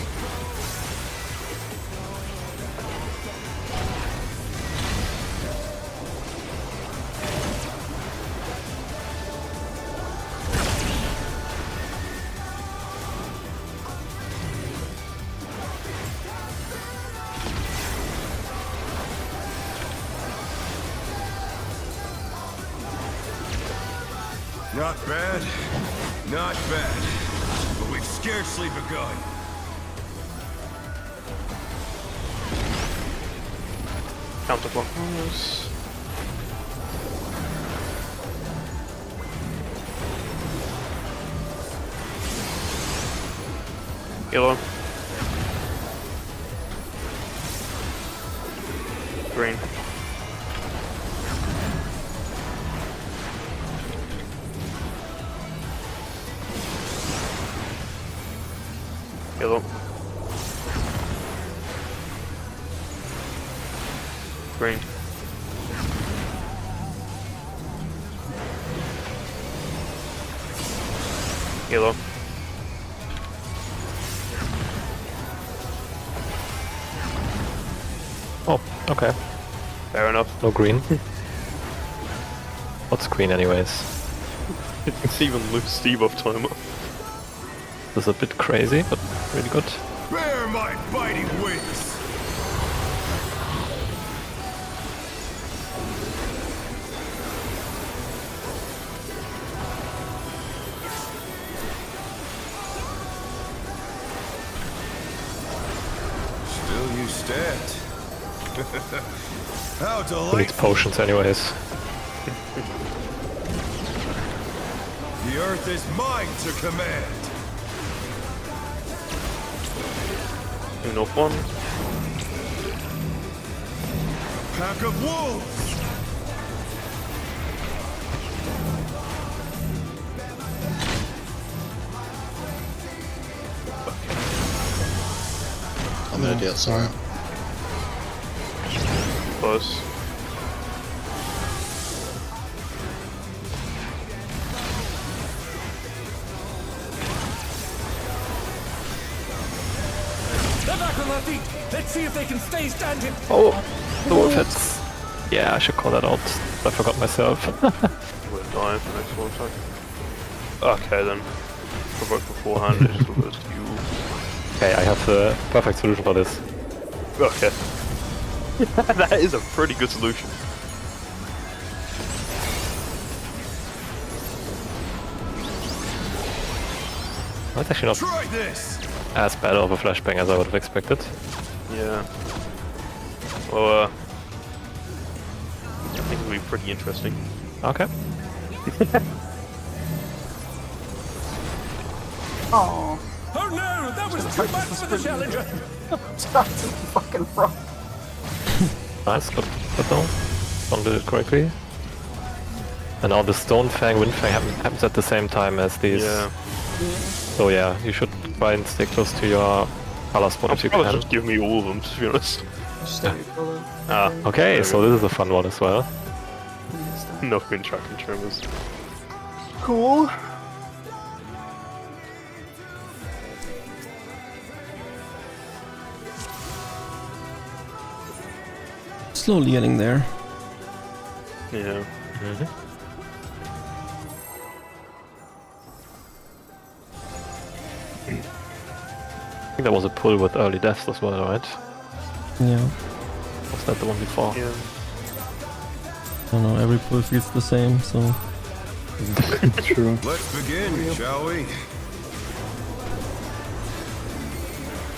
Speaker 3: Not bad, not bad. But we've scarcely begun.
Speaker 6: Counterclockwise. Yellow. Green. Yellow. Green. Yellow.
Speaker 1: Oh, okay.
Speaker 6: Fair enough.
Speaker 1: No green. What's green anyways?
Speaker 6: It's even lose debuff timer.
Speaker 1: This is a bit crazy, but really good.
Speaker 3: Bear my biting wings! Still you stand. How
Speaker 1: Who needs
Speaker 3: delightful!
Speaker 1: potions anyways?
Speaker 3: The earth is mine to command.
Speaker 6: North one.
Speaker 3: Pack of wolves!
Speaker 7: I'm an idiot, sorry.
Speaker 6: Close.
Speaker 5: her feet. Let's see if they can stay standing.
Speaker 1: Oh, the wolf hits. Yeah, I should call that out. I forgot myself.
Speaker 6: We're dying for the next one attack. Okay then. Provoke beforehand, it just goes to you.
Speaker 1: Okay, I have the perfect solution for this.
Speaker 6: Okay. That is a pretty good solution.
Speaker 1: That's actually not
Speaker 3: Try this!
Speaker 1: as bad of a flashbang as I would have expected.
Speaker 6: Yeah. Well, I think it'll be pretty interesting.
Speaker 1: Okay.
Speaker 2: Oh,
Speaker 5: Oh no, that was too much for the challenger.
Speaker 2: stuck to the fucking frog.
Speaker 1: Nice, good though. Stone did it correctly. And now the Stone Fang, Wind Fang happens at the same time as these.
Speaker 6: Yeah.
Speaker 1: So yeah, you should try and stay close to your color spot if you
Speaker 6: Probably
Speaker 1: can.
Speaker 6: just give me all of them, to be honest.
Speaker 2: Just stay color.
Speaker 6: Ah,
Speaker 1: Okay, so this is a fun one as well.
Speaker 6: Not been tracking trimmers.
Speaker 2: Cool.
Speaker 8: Slowly getting there.
Speaker 6: Yeah.
Speaker 1: I think that was a pull with early deaths as well, right?
Speaker 8: Yeah.
Speaker 1: Was that the one before?
Speaker 6: Yeah.
Speaker 8: I don't know, every pull feels the same, so...
Speaker 4: True.
Speaker 3: Let's begin, shall we?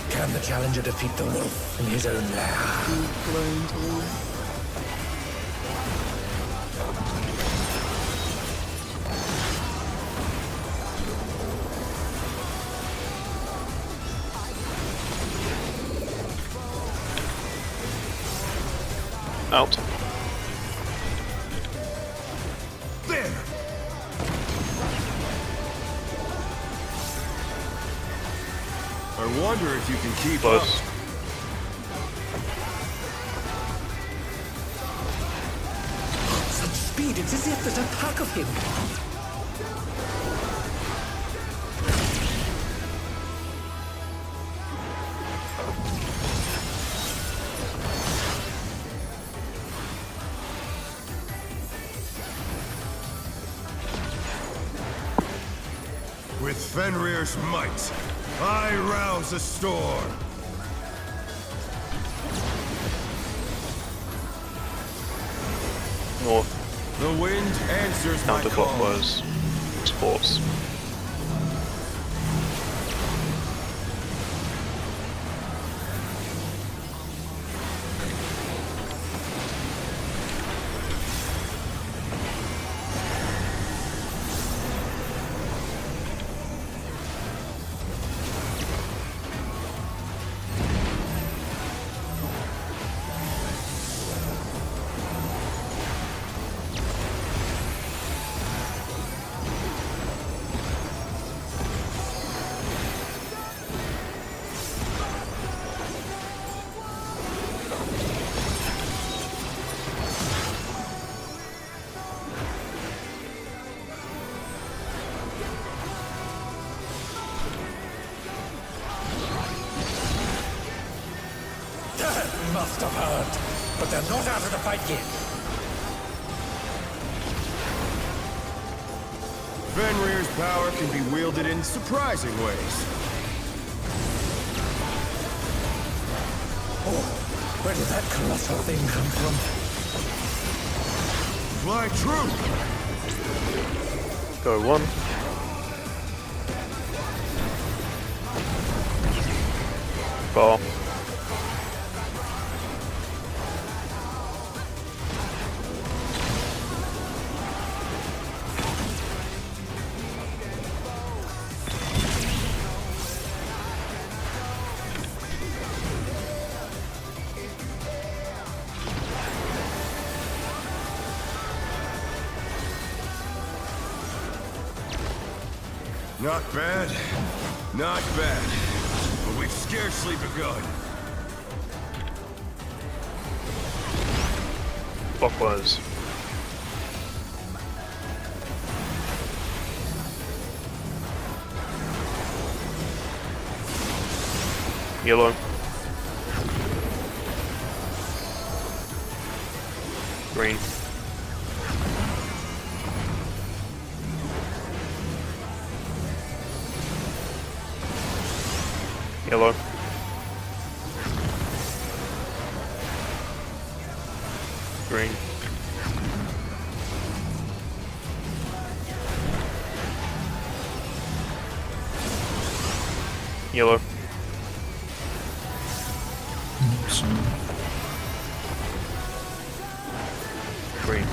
Speaker 5: Can the challenger defeat the wolf in his own lair?
Speaker 6: Out.
Speaker 3: There! I wonder if you can keep
Speaker 6: Close.
Speaker 3: up.
Speaker 5: Such speed, it's as if there's a pack of him.
Speaker 3: With Fenrir's might, I rouse a storm.
Speaker 6: North.
Speaker 3: The wind answers my call.
Speaker 6: Counterclockwise. Sports.
Speaker 5: Must have heard, but they're not out of the fight yet.
Speaker 3: Fenrir's power can be wielded in surprising ways.
Speaker 5: Oh, where did that colossal thing come from?
Speaker 3: Fly true!
Speaker 6: Go one. Bar.
Speaker 3: Not bad, not bad. But we've scarcely begun.
Speaker 6: Clockwise. Yellow. Green. Yellow. Green. Yellow. Green.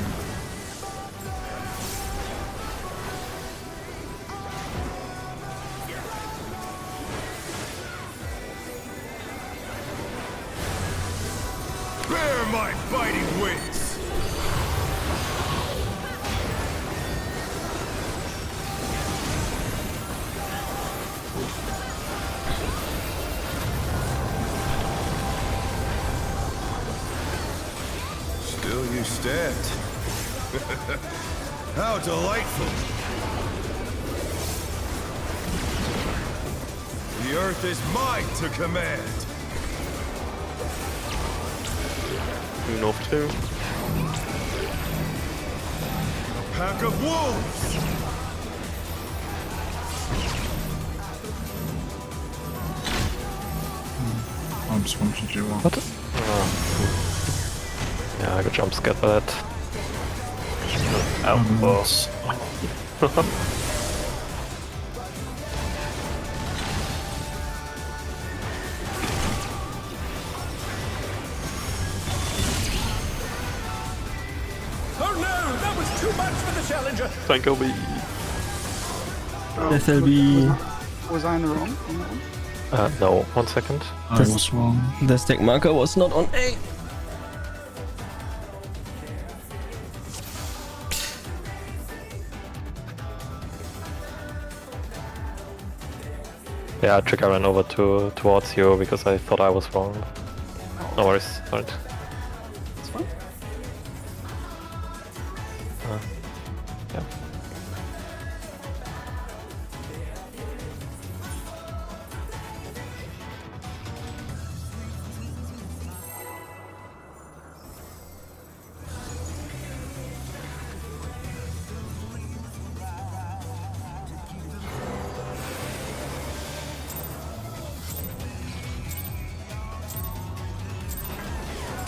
Speaker 3: Bear my biting wings! Still you stand. How delightful! The earth is mine to command!
Speaker 6: North 2.
Speaker 3: Pack of wolves!
Speaker 9: I'm just wanting to do one.
Speaker 1: What? Yeah, I got jump scared by that.
Speaker 6: Outboss.
Speaker 5: Oh no! That was too much for the challenger!
Speaker 6: Thank you, me.
Speaker 8: SLB.
Speaker 2: Was I in the wrong on that one?
Speaker 1: No, 1 second.
Speaker 9: I was wrong.
Speaker 8: The stack marker was not on A.
Speaker 1: Yeah, Trigger ran over towards you because I thought I was wrong. No worries, alright.
Speaker 2: It's fine.
Speaker 1: Yeah.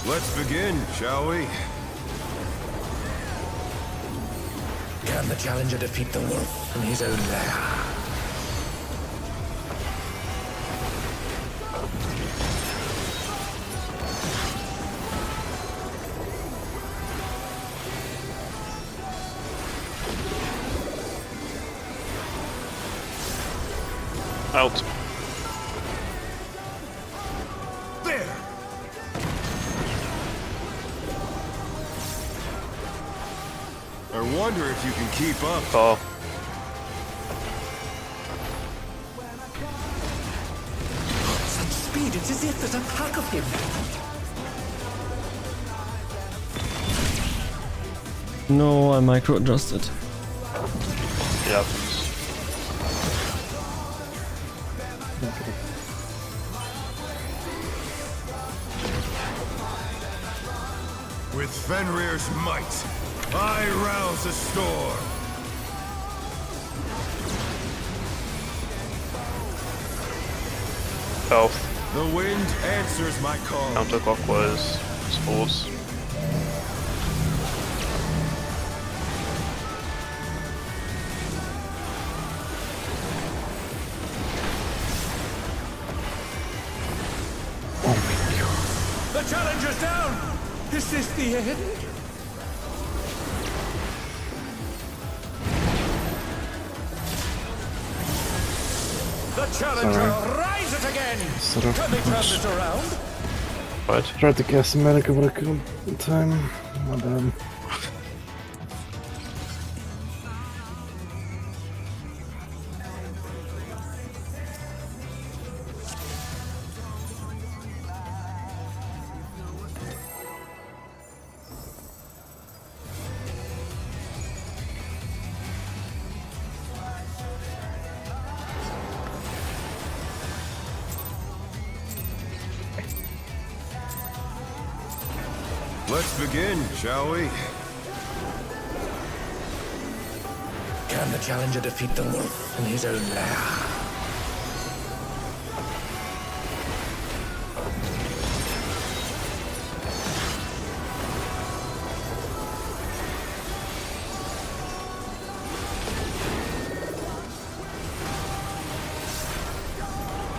Speaker 3: Let's begin, shall we?
Speaker 5: Can the challenger defeat the wolf in his own lair?
Speaker 6: Out.
Speaker 3: There! I wonder if you can keep up.
Speaker 6: Oh.
Speaker 5: Such speed, it's as if there's a pack of him.
Speaker 8: No, I micro adjusted.
Speaker 6: Yeah.
Speaker 3: With Fenrir's might, I rouse a storm.
Speaker 6: Health.
Speaker 3: The wind answers my call.
Speaker 6: Counterclockwise. Spores.
Speaker 5: The challenger's down! Is this the end? The challenger rises again! Can they turn this around?
Speaker 1: Right.
Speaker 4: Tried to cast a medic over the time. My bad.
Speaker 3: Let's begin, shall we?
Speaker 5: Can the challenger defeat the wolf in his own lair?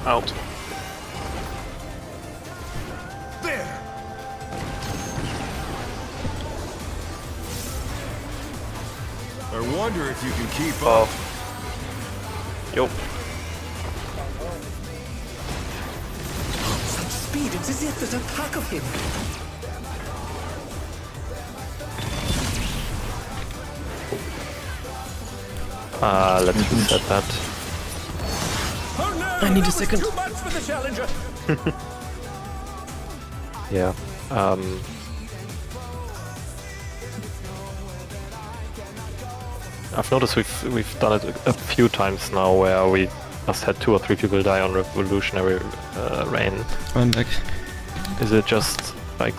Speaker 6: Out.
Speaker 3: There! I wonder if you can keep up.
Speaker 6: Yo.
Speaker 5: Such speed, it's as if there's a pack of him.
Speaker 1: Let's reset that.
Speaker 5: Oh no!
Speaker 8: I need a
Speaker 5: that was
Speaker 8: second.
Speaker 5: Too much for the challenger.
Speaker 1: Yeah. I've noticed we've done it a few times now where we just had 2 or 3 people die on revolutionary rain.
Speaker 8: I'm back.
Speaker 1: Is it just like?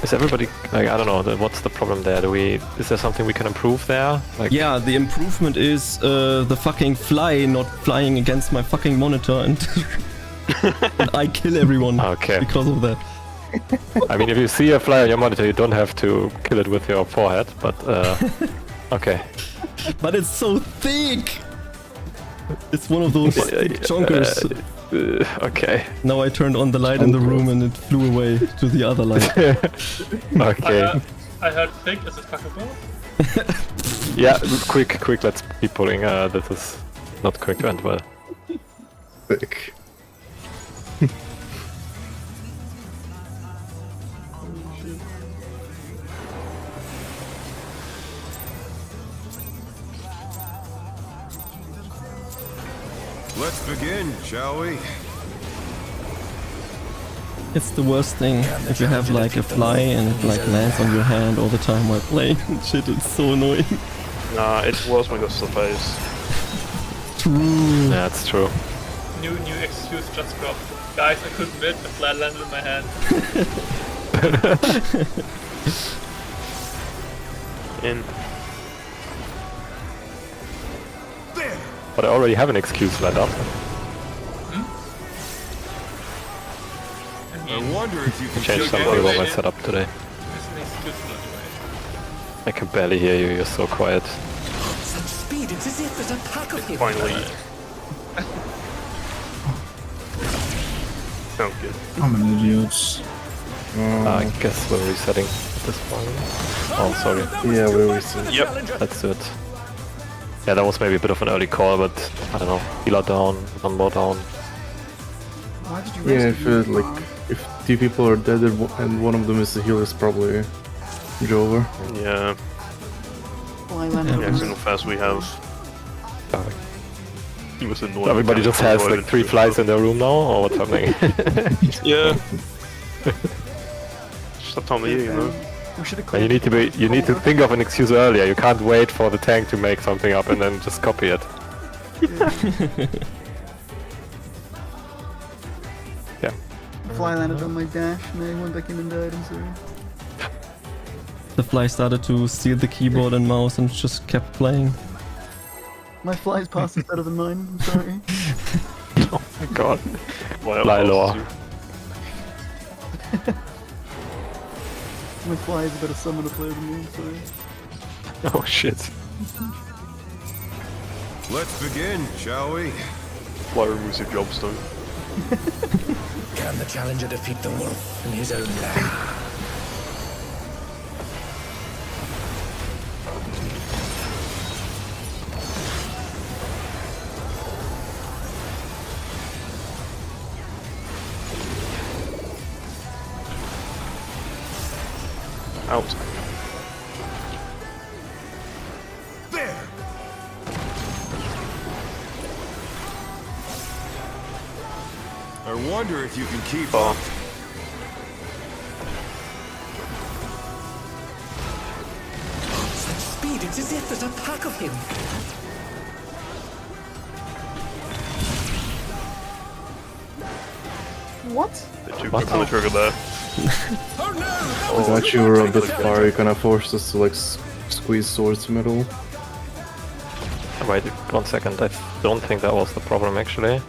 Speaker 1: Is everybody like, I don't know, what's the problem there? Is there something we can improve there? Like,
Speaker 8: Yeah, the improvement is the fucking fly not flying against my fucking monitor and, and I kill everyone
Speaker 1: Okay.
Speaker 8: because of that.
Speaker 1: I mean, if you see a fly on your monitor, you don't have to kill it with your forehead, but okay.
Speaker 8: But it's so thick! It's one of those chonkers.
Speaker 1: Okay.
Speaker 8: Now I turned on the light in the room and it flew away to the other light.
Speaker 1: Okay.
Speaker 10: I heard thick, is it fuckable?
Speaker 1: Yeah, quick, let's keep pulling. This is not going to end well.
Speaker 4: Thick.
Speaker 3: Let's begin, shall we?
Speaker 8: It's the worst thing if you have like a fly and it like lands on your hand all the time while playing. Shit, it's so annoying.
Speaker 6: Nah, it was my ghost face.
Speaker 8: True.
Speaker 1: Yeah, that's true.
Speaker 10: New excuse just dropped. Guys, I couldn't win, the fly landed in my hand.
Speaker 6: In.
Speaker 3: There!
Speaker 1: But I already have an excuse lined up.
Speaker 3: I wonder if you can
Speaker 1: Change
Speaker 3: take
Speaker 1: something
Speaker 3: it.
Speaker 1: about my setup today.
Speaker 10: It's an excuse anyway.
Speaker 1: I can barely hear you, you're so quiet.
Speaker 5: Such speed, it's as if there's a pack of him.
Speaker 6: Finally. Sounds good.
Speaker 9: I'm an idiot.
Speaker 1: I guess we're resetting at this point. Oh, sorry.
Speaker 4: Yeah, we're reset.
Speaker 6: Yep.
Speaker 1: Let's do it. Yeah, that was maybe a bit of an early call, but I don't know. Healer down, one more down.
Speaker 2: Why did you
Speaker 4: Yeah,
Speaker 2: rescue
Speaker 4: if
Speaker 2: me?
Speaker 4: like if 2 people are dead and one of them is a healer, it's probably Jover.
Speaker 6: Yeah.
Speaker 2: Fly landed
Speaker 6: Yeah,
Speaker 2: on
Speaker 6: because
Speaker 2: my-
Speaker 6: how fast we have. He was annoying.
Speaker 1: Everybody just has like 3 flies in their room now, or what's happening?
Speaker 6: Yeah. Just that time of year, you know.
Speaker 2: We should have
Speaker 1: And you need to think of an excuse earlier. You can't wait for the tank to make something up and then just copy it. Yeah.
Speaker 2: Fly landed on my dash and I went back in and died, I'm sorry.
Speaker 8: The fly started to steal the keyboard and mouse and just kept playing.
Speaker 2: My fly's pass is better than mine, I'm sorry.
Speaker 1: Oh my god.
Speaker 6: Why
Speaker 1: Fly lore.
Speaker 2: My fly is a better summoner player than me, I'm sorry.
Speaker 1: Oh shit.
Speaker 3: Let's begin, shall we?
Speaker 6: Fly removes your jobstone.
Speaker 5: Can the challenger defeat the wolf in his own lair?
Speaker 6: Out.
Speaker 3: There! I wonder if you can keep up.
Speaker 5: Such speed, it's as if there's a pack of him.
Speaker 2: What?
Speaker 6: Bit too quick on the trigger there.
Speaker 3: Oh,
Speaker 4: Got you were a bit far, you kinda forced us to like squeeze swords middle.
Speaker 1: Wait 1 second, I don't think that was the problem actually.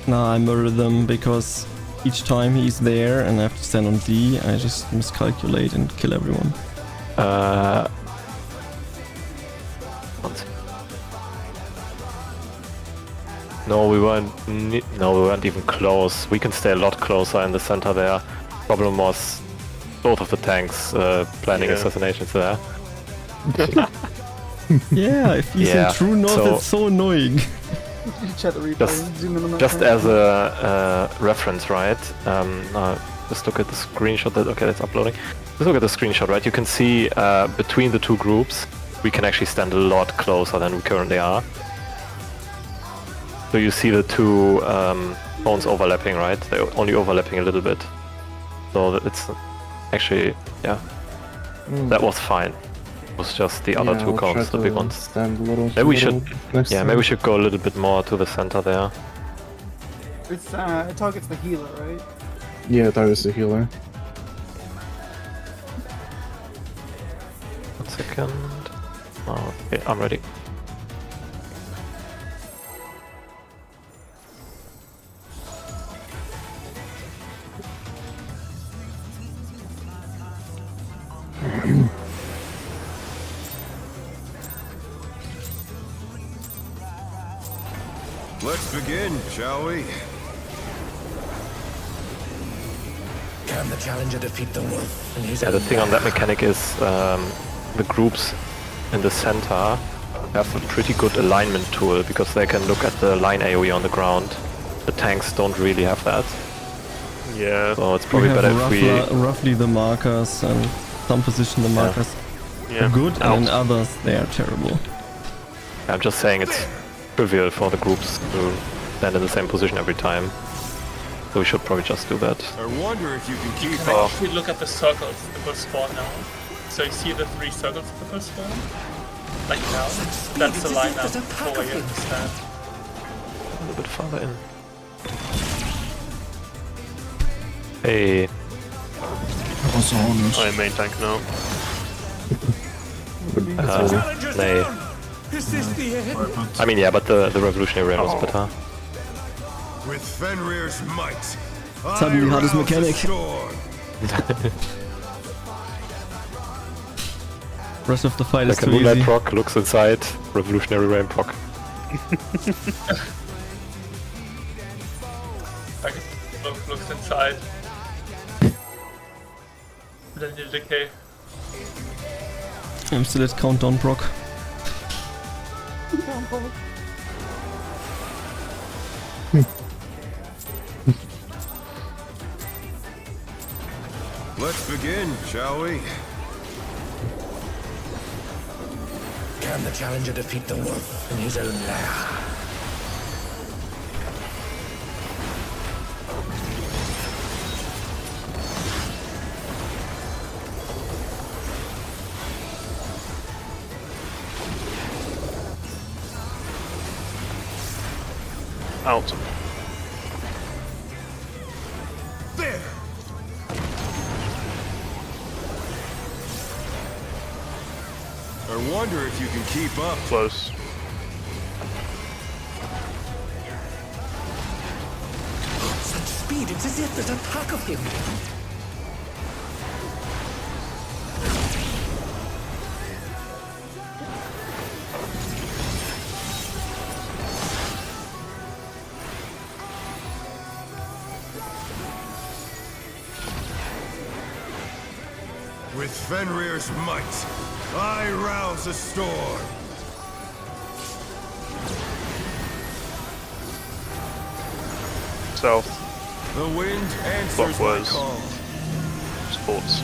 Speaker 8: Nah, I murder them because each time he's there and I have to stand on D, I just miscalculate and kill everyone.
Speaker 1: One sec. No, we weren't. No, we weren't even close. We can stay a lot closer in the center there. Problem was both of the tanks planning assassinations there.
Speaker 8: Yeah, if he's in true north, it's so annoying.
Speaker 2: Check the replay. Zoom in on that
Speaker 1: Just
Speaker 2: tank.
Speaker 1: as a reference, right? Just look at the screenshot. That's uploading. Just look at the screenshot, right? You can see between the two groups, we can actually stand a lot closer than we currently are. So you see the two phones overlapping, right? They're only overlapping a little bit. So it's actually, yeah, that was fine. It was just the other two cones, the big ones.
Speaker 4: Stand a little
Speaker 1: Maybe we should,
Speaker 4: next
Speaker 1: yeah,
Speaker 4: time.
Speaker 1: maybe we should go a little bit more to the center there.
Speaker 2: It's it targets the healer, right?
Speaker 4: Yeah, targets the healer.
Speaker 1: 1 second. Oh, okay, I'm ready.
Speaker 3: Let's begin, shall we?
Speaker 5: Can the challenger defeat the wolf in his
Speaker 1: Yeah, the thing on that mechanic is the groups in the center have a pretty good alignment tool because they can look at the line AoE on the ground. The tanks don't really have that.
Speaker 6: Yeah.
Speaker 1: So it's probably better if we...
Speaker 8: roughly the markers and some position the markers are good and in others they are terrible.
Speaker 1: I'm just saying it's trivial for the groups to stand in the same position every time. So we should probably just do that.
Speaker 3: I wonder if you can keep
Speaker 10: Can
Speaker 3: up.
Speaker 10: actually look at the circles that will spawn now. So you see the 3 circles that will spawn? Like now? That's the line now for where you stand.
Speaker 1: A little bit farther in. Hey.
Speaker 9: What's the honors?
Speaker 6: I am main tank now.
Speaker 1: Nay.
Speaker 5: Is this the end?
Speaker 1: I mean, yeah, but the Revolutionary Ram was better.
Speaker 3: With Fenrir's might,
Speaker 8: Suddenly
Speaker 3: I
Speaker 8: hardest
Speaker 3: rouse the
Speaker 8: mechanic.
Speaker 3: storm.
Speaker 8: Rest of the fight is
Speaker 1: Like a
Speaker 8: too
Speaker 1: Moonlight
Speaker 8: easy.
Speaker 1: proc looks inside, Revolutionary Ram proc.
Speaker 10: Like, looks inside. Then you decay.
Speaker 8: I'm still at countdown proc.
Speaker 3: Let's begin, shall we?
Speaker 5: Can the challenger defeat the wolf in his own lair?
Speaker 6: Out.
Speaker 3: There! I wonder if you can keep up.
Speaker 6: Close.
Speaker 5: Such speed, it's as if there's a pack of him.
Speaker 3: With Fenrir's might, I rouse a storm.
Speaker 6: South.
Speaker 3: The wind answers my
Speaker 6: Clockwise.
Speaker 3: call.
Speaker 6: Sports.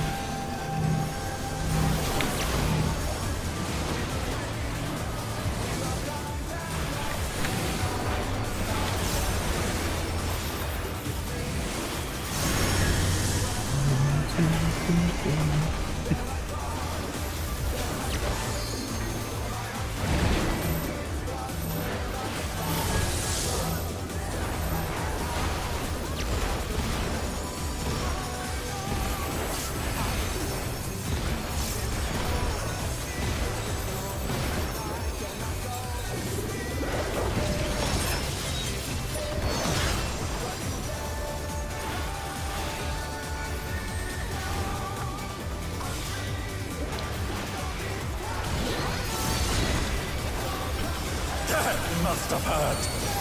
Speaker 5: Must have heard,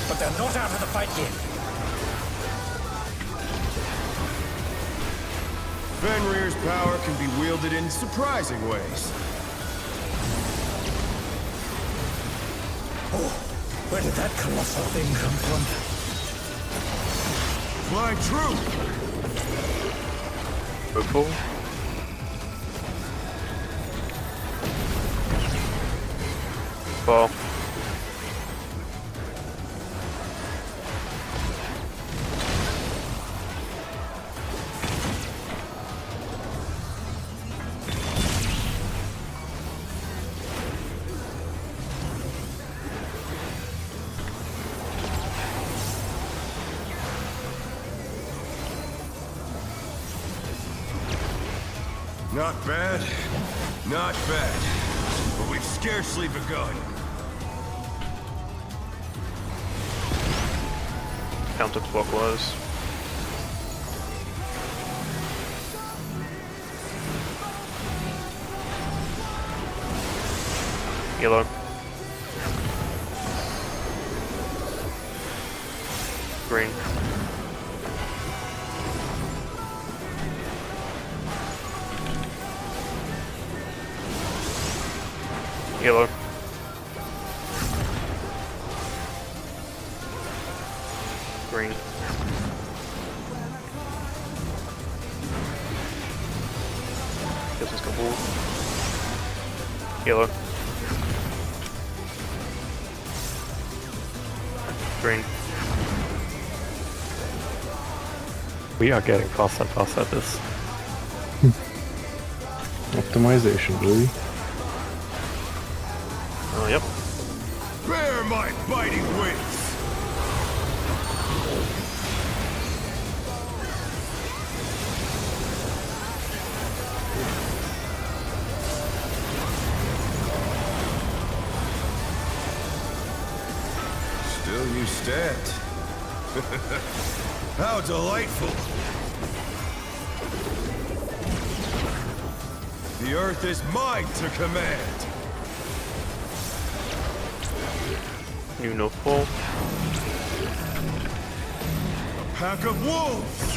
Speaker 5: but they're not out of the fight yet.
Speaker 3: Fenrir's power can be wielded in surprising ways.
Speaker 5: Oh, where did that colossal thing come from?
Speaker 3: Fly true!
Speaker 6: Hopeful. Fall.
Speaker 3: Not bad, not bad. But we've scarcely begun.
Speaker 6: Counterclockwise. Yellow. Green. Yellow. Green. Guess it's couple. Yellow. Green.
Speaker 1: We are getting faster and faster at this.
Speaker 4: Optimization, really.
Speaker 6: Oh, yep.
Speaker 3: Bear my biting wings! Still you stand. How delightful! The earth is mine to command!
Speaker 6: New no fall.
Speaker 3: A pack of wolves!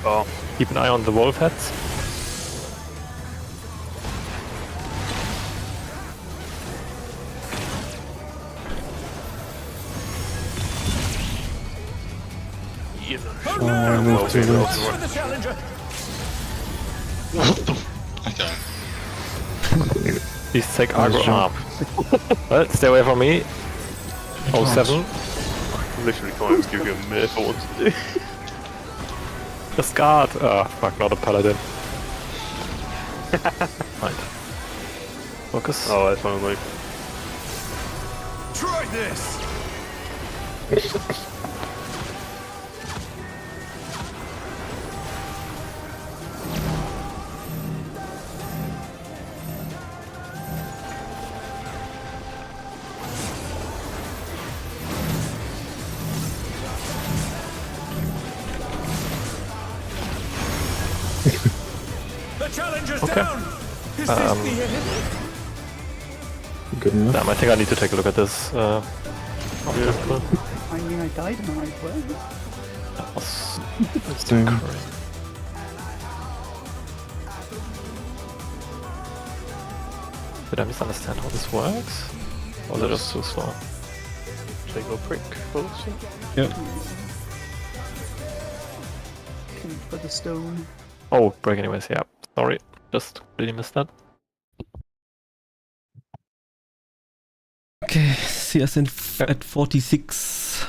Speaker 6: Oh,
Speaker 1: Keep an eye on the wolf heads.
Speaker 6: you know.
Speaker 4: Oh, I moved too late.
Speaker 5: For the challenger.
Speaker 7: Okay.
Speaker 1: Please take aggro arm. Well, stay away from me. 07.
Speaker 6: Literally can't even give you a minute for what to do.
Speaker 1: Just guard. Ah, fuck, not a paladin. Right. Focus.
Speaker 6: Oh, I finally.
Speaker 3: Try this!
Speaker 5: The challenger's
Speaker 1: Okay.
Speaker 5: down. Is this the end?
Speaker 4: Good enough.
Speaker 1: Damn, I think I need to take a look at this. Obstacle.
Speaker 2: I mean, I died in the right place.
Speaker 1: That was
Speaker 4: Same.
Speaker 1: crazy. Did I misunderstand how this works? Or was it just too slow?
Speaker 6: Take a prick.
Speaker 8: Yep.
Speaker 2: For the stone.
Speaker 1: Oh, break anyways, yeah. Sorry, just really missed that.
Speaker 8: Okay, see us at 46.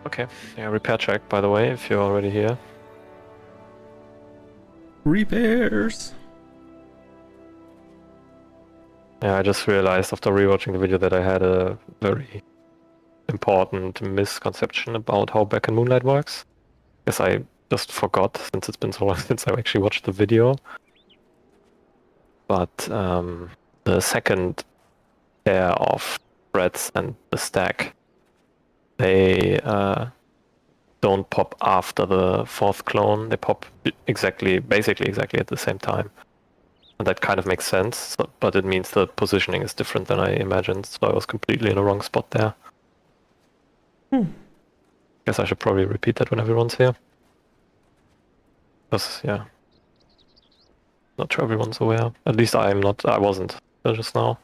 Speaker 1: Okay. Yeah, repair check, by the way, if you're already here.
Speaker 8: Repairs.
Speaker 1: Yeah, I just realized after rewatching the video that I had a very important misconception about how Back in Moonlight works. Guess I just forgot since it's been so long since I actually watched the video. But the second pair of threads and the stack, they don't pop after the fourth clone. They pop basically exactly at the same time. And that kind of makes sense, but it means the positioning is different than I imagined, so I was completely in the wrong spot there. Guess I should probably repeat that when everyone's here. Because, yeah. Not sure everyone's aware. At least I wasn't just now.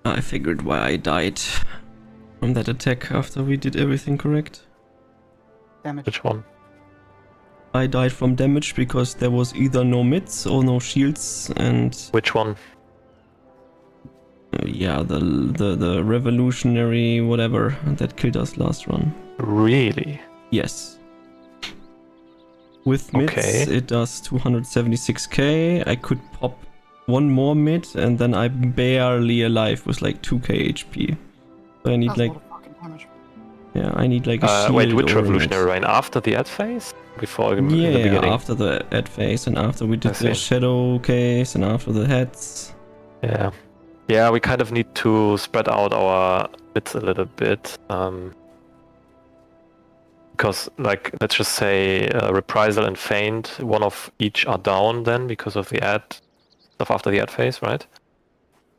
Speaker 8: I figured why I died from that attack after we did everything correct.
Speaker 2: Damage.
Speaker 1: Which one?
Speaker 8: I died from damage because there was either no mids or no shields, and
Speaker 1: Which one?
Speaker 8: yeah, the revolutionary whatever that killed us last run.
Speaker 1: Really?
Speaker 8: Yes. With mids,
Speaker 1: Okay.
Speaker 8: it does 276k. I could pop one more mid, and then I'm barely alive with like 2k HP. So I need
Speaker 2: That's
Speaker 8: like,
Speaker 2: a lot of fucking damage.
Speaker 8: yeah, I need like a shield.
Speaker 1: Wait, which
Speaker 8: or a
Speaker 1: revolutionary
Speaker 8: mid.
Speaker 1: rain? After the ad phase? Before in the
Speaker 8: Yeah,
Speaker 1: beginning?
Speaker 8: after the ad phase, and after we did
Speaker 1: I see.
Speaker 8: the shadow case, and after the heads.
Speaker 1: Yeah. Yeah, we kind of need to spread out our bits a little bit. Because, like, let's just say Reprisal and Feint, one of each are down then because of the ad stuff after the ad phase, right?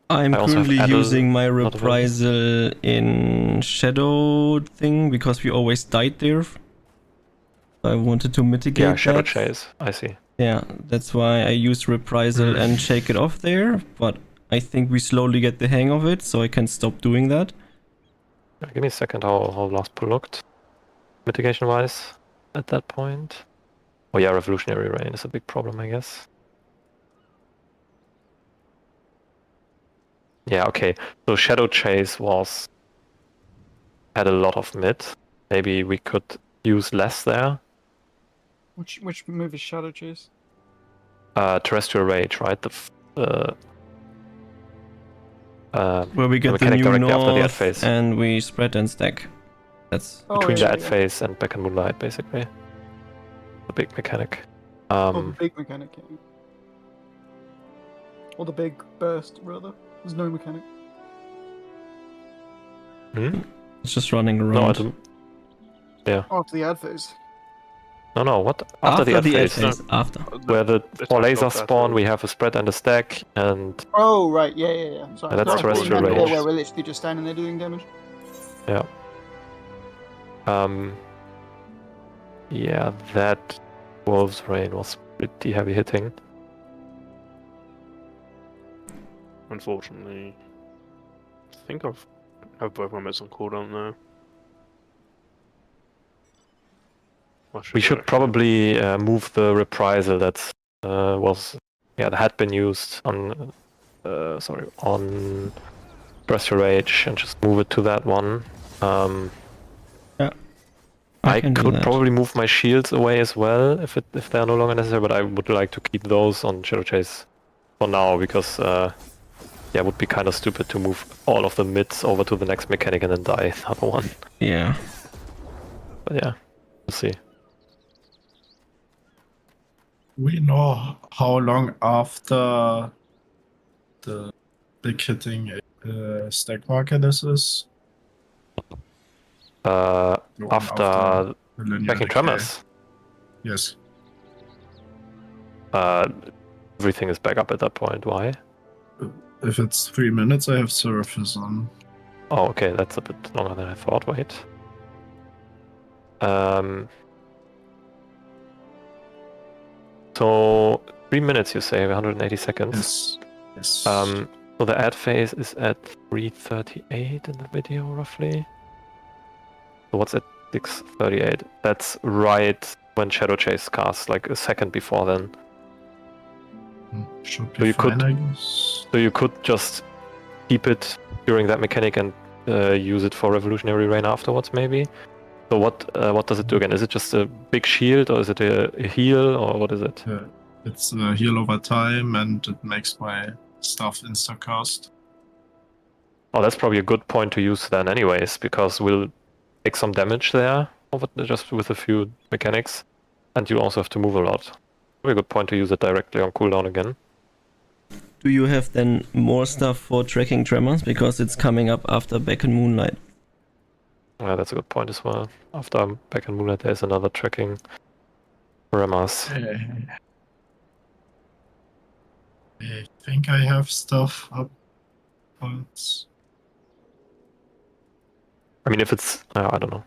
Speaker 8: I'm
Speaker 1: I also have
Speaker 8: currently
Speaker 1: Adel,
Speaker 8: using my
Speaker 1: not available.
Speaker 8: reprisal in shadow thing because we always died there. I wanted to mitigate
Speaker 1: Yeah, Shadow
Speaker 8: that.
Speaker 1: Chase, I see.
Speaker 8: Yeah, that's why I use reprisal and shake it off there, but I think we slowly get the hang of it, so I can stop doing that.
Speaker 1: Give me a second how last pull looked, mitigation-wise, at that point. Oh yeah, Revolutionary Rain is a big problem, I guess. Yeah, okay. So Shadow Chase had a lot of mid. Maybe we could use less there.
Speaker 2: Which move is Shadow Chase?
Speaker 1: Terrestrial Rage, right?
Speaker 8: Where we get the
Speaker 1: mechanic
Speaker 8: new
Speaker 1: directly after the ad
Speaker 8: north
Speaker 1: phase.
Speaker 8: and we spread and stack. That's
Speaker 1: Between
Speaker 2: yeah,
Speaker 1: the ad
Speaker 2: yeah.
Speaker 1: phase and Back in Moonlight, basically. The big mechanic.
Speaker 2: The big mechanic. Yeah. Or the big burst, rather. There's no mechanic.
Speaker 8: it's just running
Speaker 1: No,
Speaker 8: around.
Speaker 2: After the ad phase.
Speaker 1: No, what? After the ad phase.
Speaker 8: After.
Speaker 1: Where the
Speaker 6: It's
Speaker 1: four
Speaker 6: not
Speaker 1: lasers
Speaker 6: that
Speaker 1: spawn,
Speaker 6: phase.
Speaker 1: we have a spread and a stack, and
Speaker 2: Oh, right, yeah. Sorry.
Speaker 1: That's
Speaker 2: Sorry,
Speaker 1: Terrestrial
Speaker 2: where
Speaker 1: Rage.
Speaker 2: we're literally just standing there doing damage.
Speaker 1: yeah. Yeah, that Wolf's Rain was pretty heavy hitting.
Speaker 6: Unfortunately, I think I have both my mids on cooldown now.
Speaker 1: We should probably move the reprisal that had been used on on Terrestrial Rage and just move it to that one. I
Speaker 8: can do
Speaker 1: could
Speaker 8: that.
Speaker 1: probably move my shields away as well if they are no longer necessary, but I would like to keep those on Shadow Chase for now because it would be kind of stupid to move all of the mids over to the next mechanic and then die the other one.
Speaker 8: Yeah.
Speaker 1: But yeah, we'll see.
Speaker 9: We know how long after the big hitting stack marker this is. The one
Speaker 1: After
Speaker 9: the linear
Speaker 1: checking
Speaker 9: decay.
Speaker 1: tremors,
Speaker 9: Yes.
Speaker 1: everything is back up at that point. Why?
Speaker 9: If it's 3 minutes, I have surface on.
Speaker 1: Oh, okay, that's a bit longer than I thought. Wait. So 3 minutes, you say, 180 seconds.
Speaker 9: Yes.
Speaker 1: So the ad phase is at 3:38 in the video, roughly. So what's at 6:38? That's right when Shadow Chase casts, like a second before then.
Speaker 9: Should
Speaker 1: So
Speaker 9: be
Speaker 1: you
Speaker 9: fine,
Speaker 1: could-
Speaker 9: I guess.
Speaker 1: So you could just keep it during that mechanic and use it for Revolutionary Rain afterwards, maybe. So what does it do again? Is it just a big shield, or is it a heal, or what is it?
Speaker 9: It's a heal over time, and it makes my stuff insta-cast.
Speaker 1: Oh, that's probably a good point to use then, anyways, because we'll take some damage there just with a few mechanics, and you also have to move a lot. Very good point to use it directly on cooldown again.
Speaker 8: Do you have then more stuff for tracking tremors? Because it's coming up after Back in Moonlight.
Speaker 1: Yeah, that's a good point as well. After Back in Moonlight, there's another tracking tremors.
Speaker 9: I think I have stuff up, but
Speaker 1: I mean, if it's... I don't know.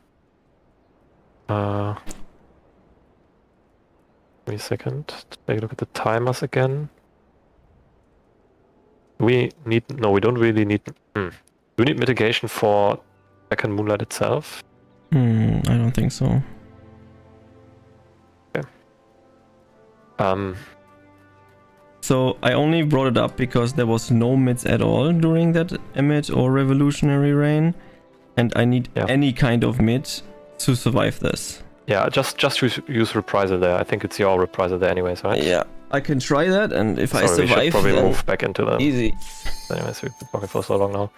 Speaker 1: Give me a second. Take a look at the timers again. We don't really need... Do we need mitigation for Back in Moonlight itself?
Speaker 8: I don't think so.
Speaker 1: Okay.
Speaker 8: So I only brought it up because there was no mids at all during that M8 or Revolutionary Rain, and I need any kind of mid to survive this.
Speaker 1: Yeah, just use Reprisal there. I think it's your Reprisal there anyways, right?
Speaker 8: Yeah, I can try that, and if I
Speaker 1: Sorry, we should
Speaker 8: survive,
Speaker 1: probably
Speaker 8: then
Speaker 1: move back into the...
Speaker 8: easy.
Speaker 1: Anyways, we've been talking for so long now.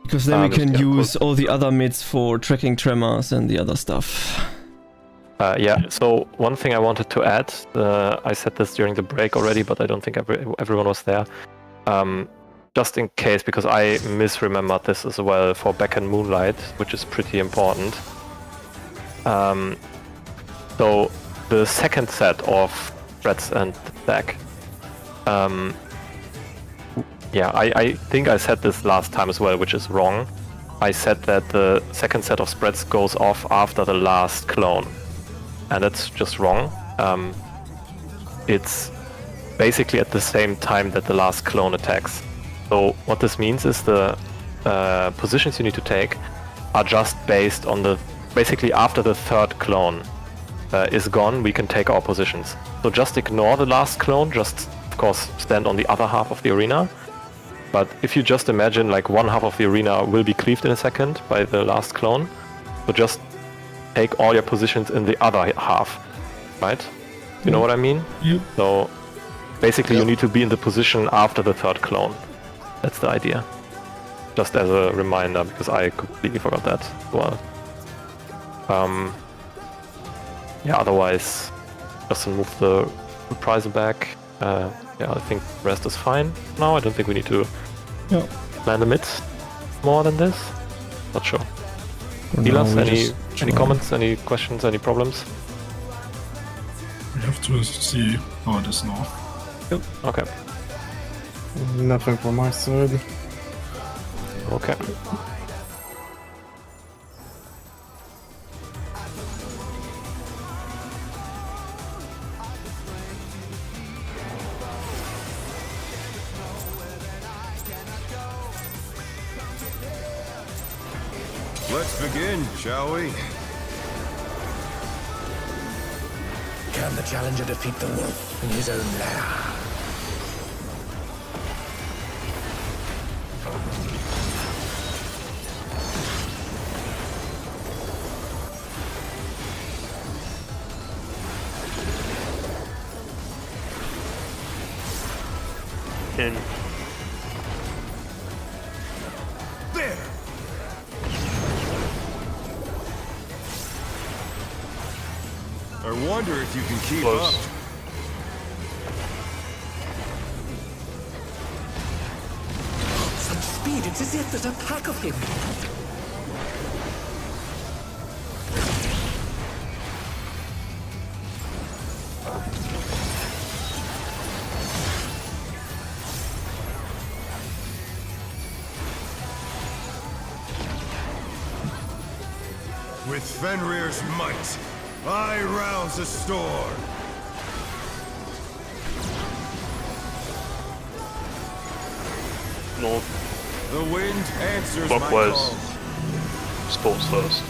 Speaker 8: Because then we can
Speaker 1: yeah,
Speaker 8: use all the other mids for tracking tremors and the other stuff.
Speaker 1: Yeah, so one thing I wanted to add, I said this during the break already, but I don't think everyone was there. Just in case, because I misremembered this as well for Back in Moonlight, which is pretty important. So the second set of threats and stack. Yeah, I think I said this last time as well, which is wrong. I said that the second set of spreads goes off after the last clone. And that's just wrong. It's basically at the same time that the last clone attacks. So what this means is the positions you need to take are just based on the... Basically after the third clone is gone, we can take our positions. So just ignore the last clone, just of course stand on the other half of the arena. But if you just imagine like one half of the arena will be cleaved in a second by the last clone, so just take all your positions in the other half, right? You know what I mean?
Speaker 9: Yep.
Speaker 1: So basically you need to be in the position after the third clone. That's the idea. Just as a reminder, because I completely forgot that as well. Yeah, otherwise just move the Reprisal back. Yeah, I think the rest is fine now. I don't think we need to plan the mids more than this. Not sure. Healers, any comments, any questions, any problems?
Speaker 9: we have to see how it is now.
Speaker 1: Yep. Okay.
Speaker 4: Nothing from my side.
Speaker 1: Okay.
Speaker 3: Let's begin, shall we?
Speaker 5: Can the challenger defeat the wolf in his own lair?
Speaker 6: In.
Speaker 3: There! I wonder if you can keep
Speaker 6: Close.
Speaker 3: up.
Speaker 5: Such speed, it's as if there's a pack of him.
Speaker 3: With Fenrir's might, I rouse a storm.
Speaker 6: North.
Speaker 3: The wind answers my
Speaker 6: Clockwise.
Speaker 3: call.
Speaker 6: Sports first.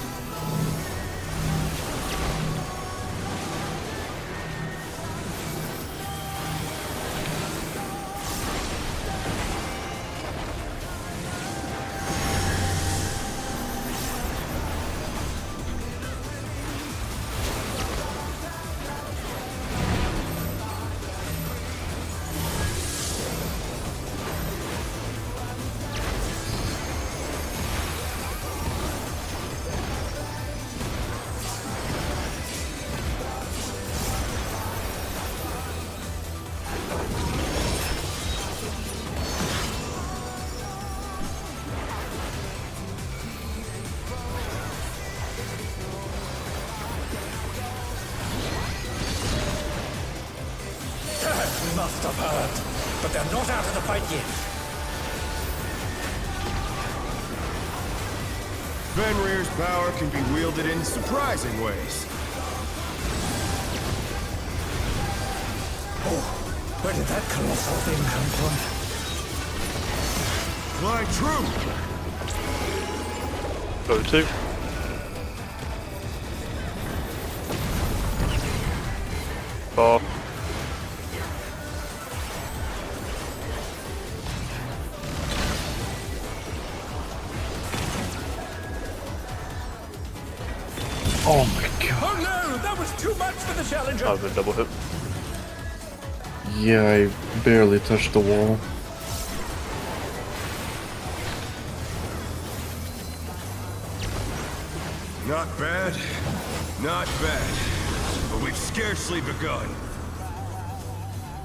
Speaker 5: Must have heard, but they're not out of the fight yet.
Speaker 3: Fenrir's power can be wielded in surprising ways.
Speaker 5: Oh, where did that colossal thing come from?
Speaker 3: Fly true!
Speaker 6: Go to. Bar.
Speaker 4: Oh my god.
Speaker 5: Oh no, that was too much for the challenger.
Speaker 6: I've been double hit.
Speaker 4: Yeah, I barely touched the wall.
Speaker 3: Not bad, not bad. But we've scarcely begun.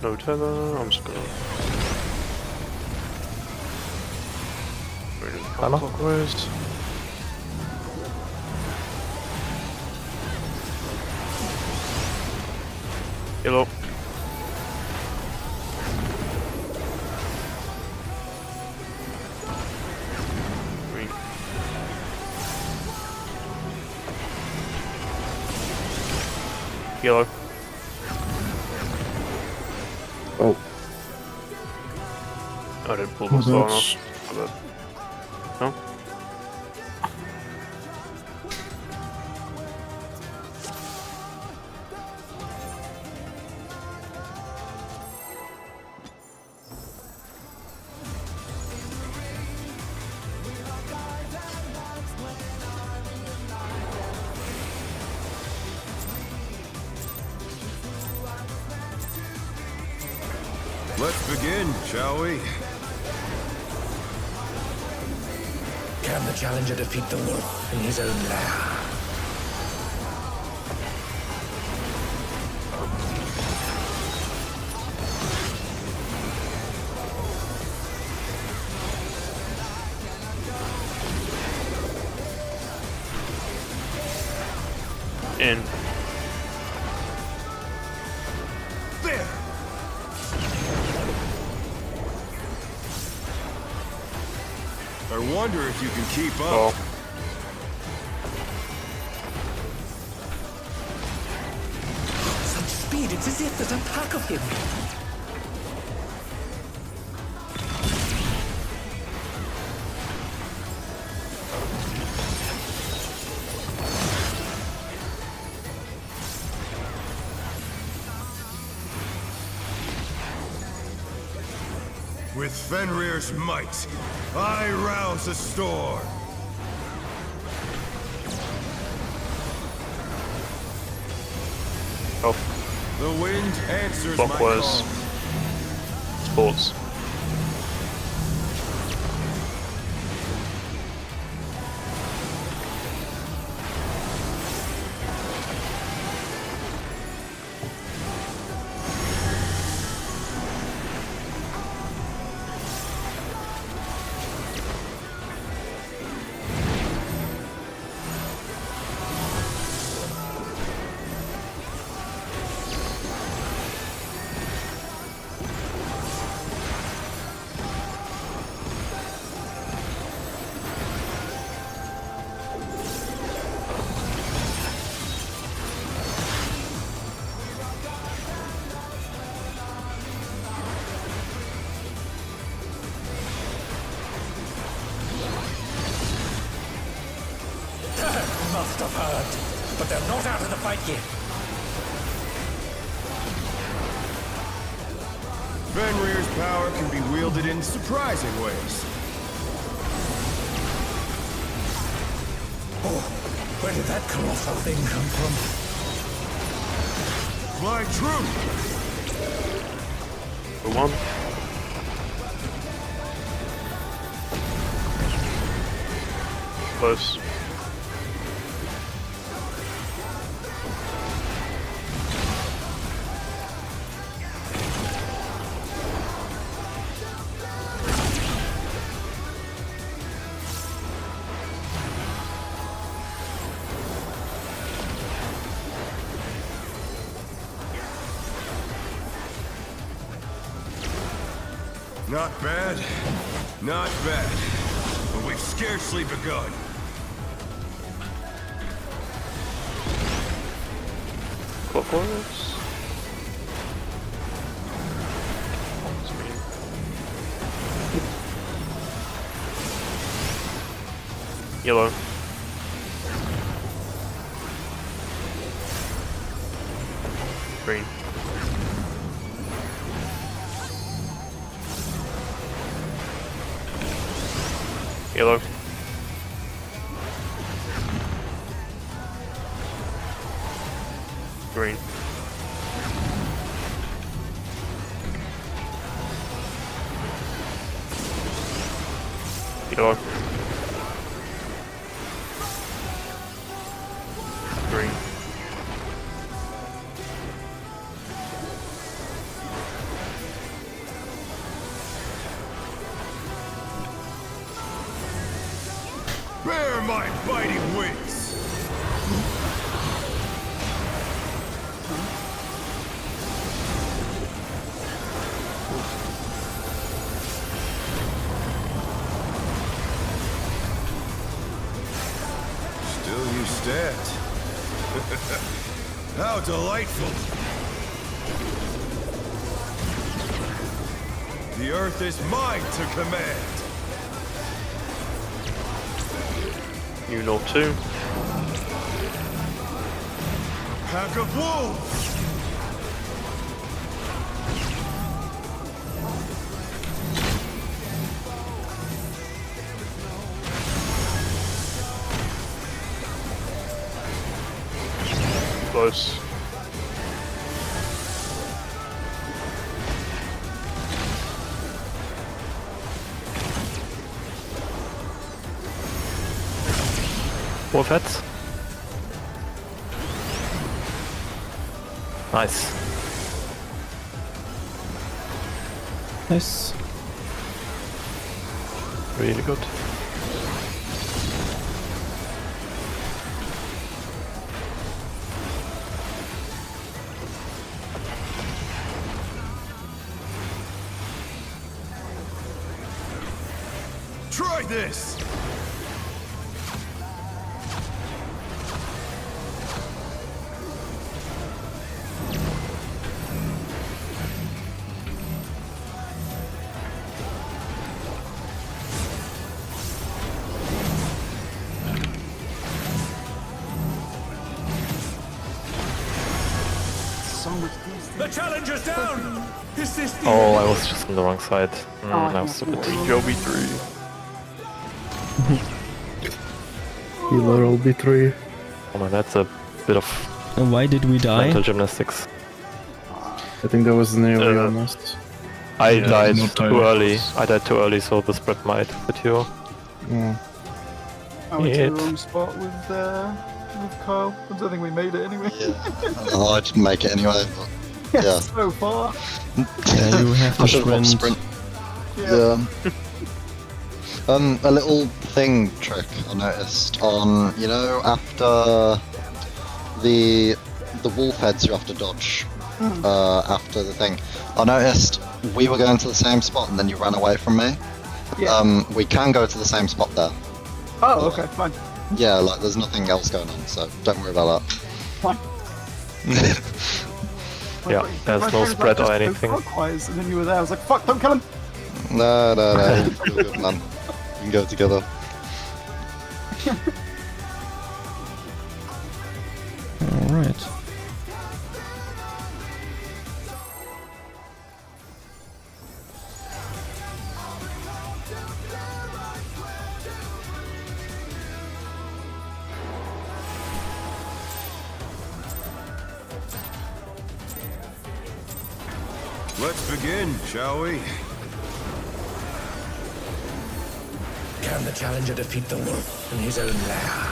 Speaker 6: No tether, I'm just gonna... Clockwise. Yellow. Green. Yellow.
Speaker 4: Oh.
Speaker 6: I didn't pull my star
Speaker 4: that's-
Speaker 6: enough. No?
Speaker 3: Let's begin, shall we?
Speaker 5: Can the challenger defeat the wolf in his own lair?
Speaker 6: In.
Speaker 3: There! I wonder if you can keep up.
Speaker 6: Oh.
Speaker 5: Such speed, it's as if there's a pack of him.
Speaker 3: With Fenrir's might, I rouse a storm.
Speaker 6: Oh.
Speaker 3: The wind answers my
Speaker 6: Clockwise.
Speaker 3: call.
Speaker 6: Sports.
Speaker 5: Must have heard, but they're not out of the fight yet.
Speaker 3: Fenrir's power can be wielded in surprising ways.
Speaker 5: Oh, where did that colossal thing come from?
Speaker 3: Fly true!
Speaker 6: For one. Close.
Speaker 3: Not bad. Not bad. But we've scarcely begun.
Speaker 6: Clockwise. Yellow. Green. Yellow. Green. Yellow. Green.
Speaker 3: Bear my biting wings! Still you stand. How delightful! The earth is mine to command!
Speaker 6: You know too.
Speaker 3: Pack of wolves!
Speaker 6: Close.
Speaker 1: Wolf heads. Nice.
Speaker 8: Nice.
Speaker 1: Really good.
Speaker 3: Try this!
Speaker 2: So much distance.
Speaker 5: The challenger's down! Is this the
Speaker 1: Oh, I was just on the wrong side.
Speaker 2: Oh,
Speaker 1: I was stupid.
Speaker 6: Joby 3.
Speaker 4: Healer LB3.
Speaker 1: Oh man, that's a bit of
Speaker 8: And why did we die?
Speaker 1: mental gymnastics.
Speaker 4: I think that was nearly almost.
Speaker 1: I died
Speaker 9: not
Speaker 1: too
Speaker 9: tired.
Speaker 1: early. I died too early, so the spread might hit you.
Speaker 4: Yeah.
Speaker 2: I went to
Speaker 1: Shit.
Speaker 2: the wrong spot with Kyle. I don't think we made it anyway.
Speaker 7: Yeah. Oh, I didn't make it anyway, but yeah.
Speaker 2: So far.
Speaker 8: Yeah, you have
Speaker 7: I
Speaker 8: to
Speaker 7: should have
Speaker 8: sprint.
Speaker 7: sprint. Yeah. A little thing trick I noticed on, you know, after the wolf heads you have to dodge after the thing. I noticed we were going to the same spot and then you ran away from me.
Speaker 2: Yeah.
Speaker 7: We can go to the same spot there.
Speaker 2: Oh, okay, fine.
Speaker 7: Yeah, like there's nothing else going on, so don't worry about that.
Speaker 2: Fine.
Speaker 1: Yeah, there's no spread or
Speaker 2: Just go
Speaker 1: anything.
Speaker 2: clockwise, and then you were there. I was like, fuck, don't kill him!
Speaker 7: No, you're good, man. We can go together.
Speaker 8: Alright.
Speaker 3: Let's begin, shall we?
Speaker 5: Can the challenger defeat the wolf in his own lair?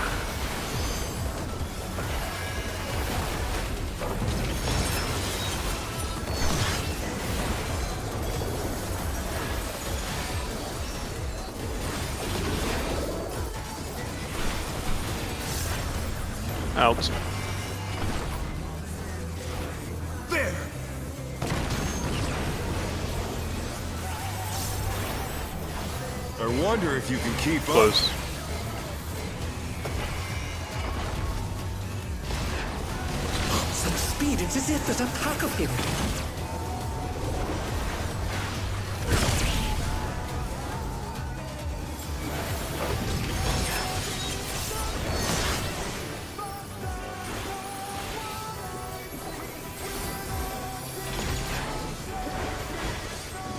Speaker 6: Out.
Speaker 3: There! I wonder if you can keep up.
Speaker 6: Close.
Speaker 11: Such speed, it's as if there's a pack of him.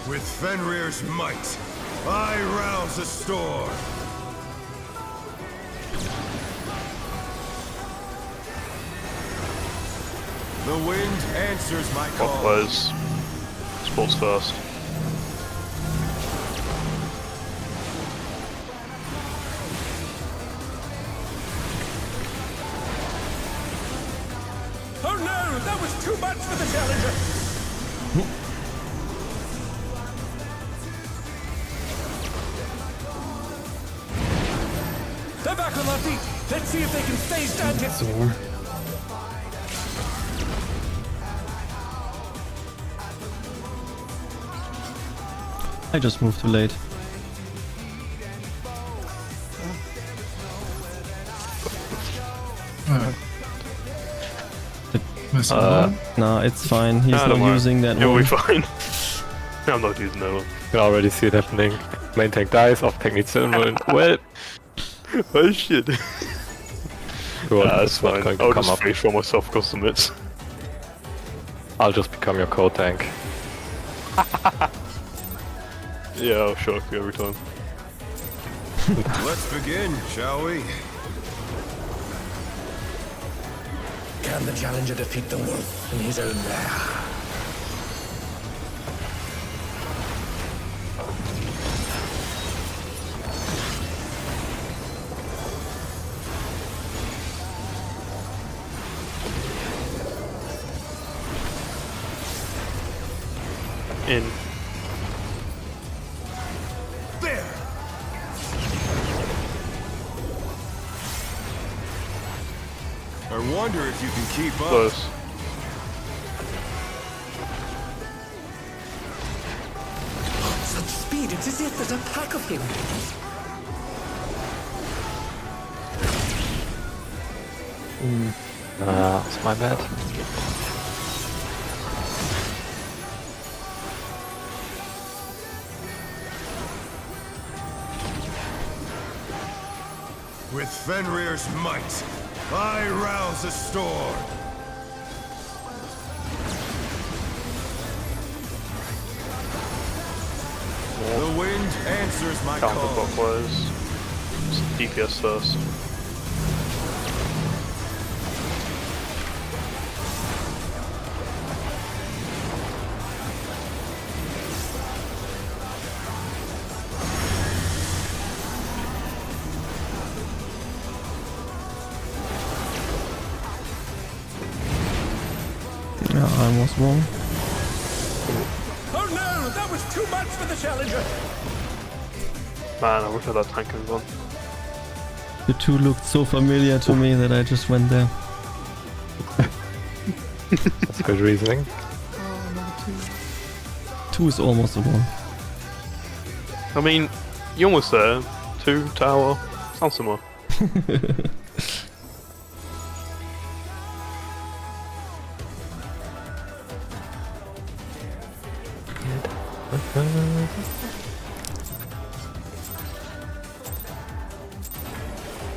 Speaker 3: With Fenrir's might, I rouse a storm. The wind answers my call.
Speaker 6: Close. Sports first.
Speaker 5: Oh no, that was too much for the challenger. They're back on their feet. Let's see if they can stay standing.
Speaker 8: I just moved too late. Nah, it's fine. He's not using that one.
Speaker 6: You'll be fine. I'm not using that one.
Speaker 1: You can already see it happening. Main tank dies, off tank needs to invuln. Well,
Speaker 6: oh shit.
Speaker 1: that's
Speaker 6: fine.
Speaker 1: going to
Speaker 6: I'll
Speaker 1: come
Speaker 6: just
Speaker 1: up.
Speaker 6: free for myself custom hits.
Speaker 1: I'll just become your co tank.
Speaker 6: Yeah, I'll shock you every time.
Speaker 3: Let's begin, shall we?
Speaker 11: Can the challenger defeat the wolf in his own lair?
Speaker 6: In.
Speaker 3: There! I wonder if you can keep up.
Speaker 6: Close.
Speaker 11: Such speed, it's as if there's a pack of him.
Speaker 1: That's my bad.
Speaker 3: With Fenrir's might, I rouse a storm. The wind answers my call.
Speaker 6: Counterclockwise. DPS first.
Speaker 8: Yeah, I was wrong.
Speaker 5: Oh no, that was too much for the challenger.
Speaker 6: Man, I wish I had that tank in one.
Speaker 8: The two looked so familiar to me that I just went there.
Speaker 1: That's good reasoning.
Speaker 8: Two is almost a one.
Speaker 6: I mean, you're almost there. 2, tower, sounds similar.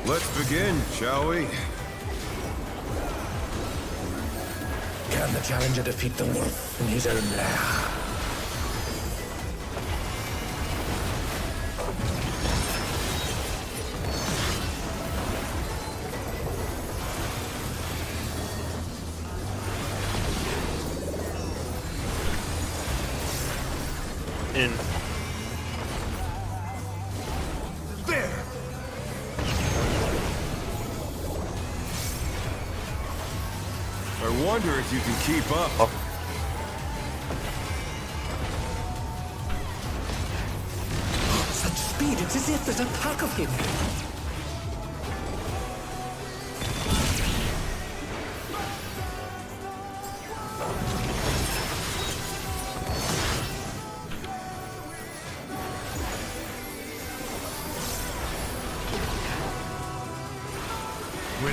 Speaker 3: Let's begin, shall we?
Speaker 11: Can the challenger defeat the wolf in his own lair?
Speaker 6: In.
Speaker 3: There! I wonder if you can keep up.
Speaker 11: Such speed, it's as if there's a pack of him.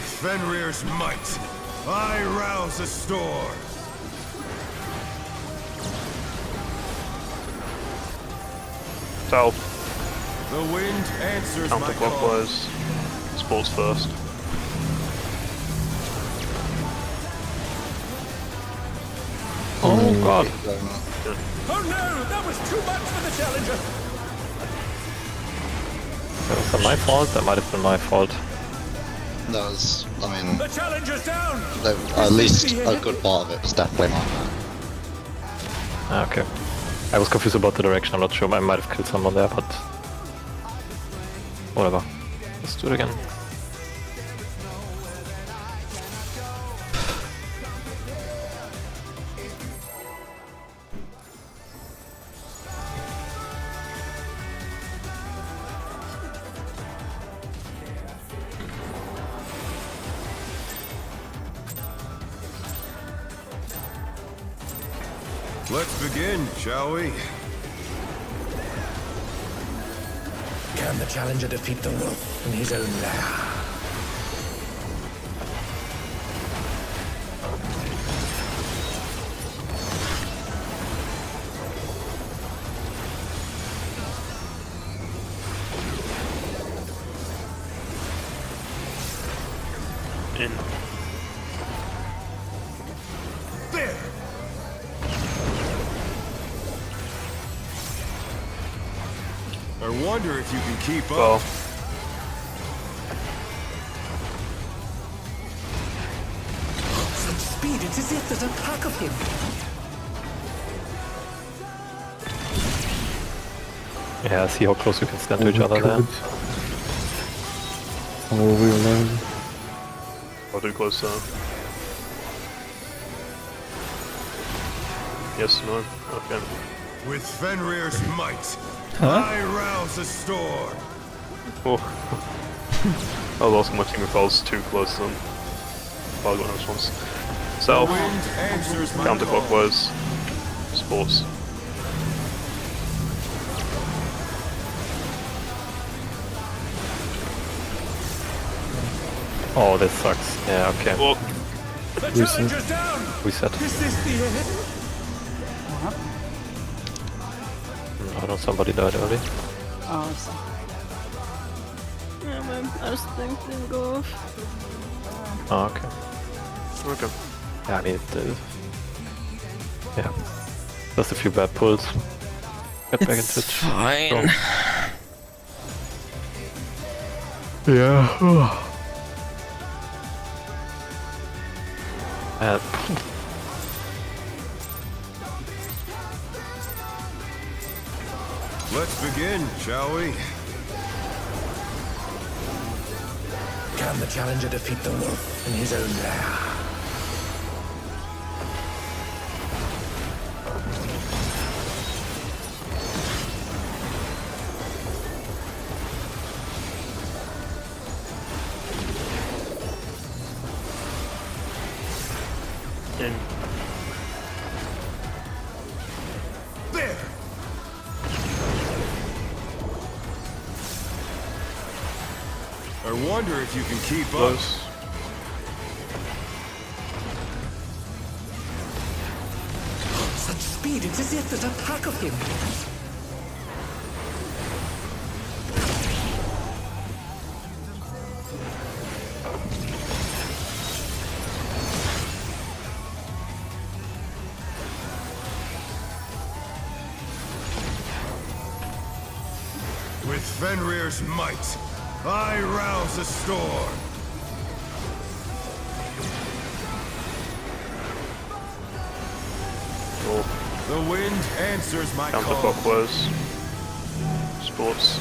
Speaker 3: With Fenrir's might, I rouse a storm.
Speaker 6: South.
Speaker 3: The wind answers my call.
Speaker 6: Counterclockwise. Sports first.
Speaker 1: Oh god.
Speaker 5: Oh no! That was too much for the challenger!
Speaker 1: Was that my fault? That might have been my fault.
Speaker 7: That was, I mean,
Speaker 5: The challenger's down!
Speaker 7: at least a good part of it was definitely mine.
Speaker 1: Ah, okay. I was confused about the direction, I'm not sure. I might have killed someone there, but... whatever. Let's do it again.
Speaker 3: Let's begin, shall we?
Speaker 11: Can the challenger defeat the wolf in his own lair?
Speaker 6: In.
Speaker 3: There! I wonder if you can keep
Speaker 6: Well.
Speaker 3: up.
Speaker 11: Such speed, it's as if there's a pack of him.
Speaker 1: Yeah, see how close we can stand to each other there.
Speaker 4: Oh, real line.
Speaker 6: I'll do close down. Yes, no, okay.
Speaker 3: With Fenrir's might, I rouse a storm.
Speaker 6: Oh. I lost my team if I was too close to them. Well, I got no response. South.
Speaker 3: The wind answers my
Speaker 6: Counterclockwise. Sports.
Speaker 1: Oh, this sucks. Yeah, okay.
Speaker 6: Oh.
Speaker 5: The challenger's down!
Speaker 1: Reset.
Speaker 5: Is this the end?
Speaker 1: I know somebody died early.
Speaker 2: Oh, I see.
Speaker 12: Ja, mein Ausdruck didn't go off.
Speaker 1: Oh, okay.
Speaker 6: Okay.
Speaker 1: Yeah, I mean, yeah. Just a few bad pulls. Get back into it.
Speaker 8: Fine.
Speaker 1: Yeah.
Speaker 3: Let's begin, shall we?
Speaker 11: Can the challenger defeat the wolf in his own lair?
Speaker 6: In.
Speaker 3: There! I wonder if you can keep up.
Speaker 6: Close.
Speaker 11: Such speed, it's as if there's a pack of him.
Speaker 3: With Fenrir's might, I rouse a storm.
Speaker 6: Oh.
Speaker 3: The wind answers my call.
Speaker 6: Counterclockwise. Sports.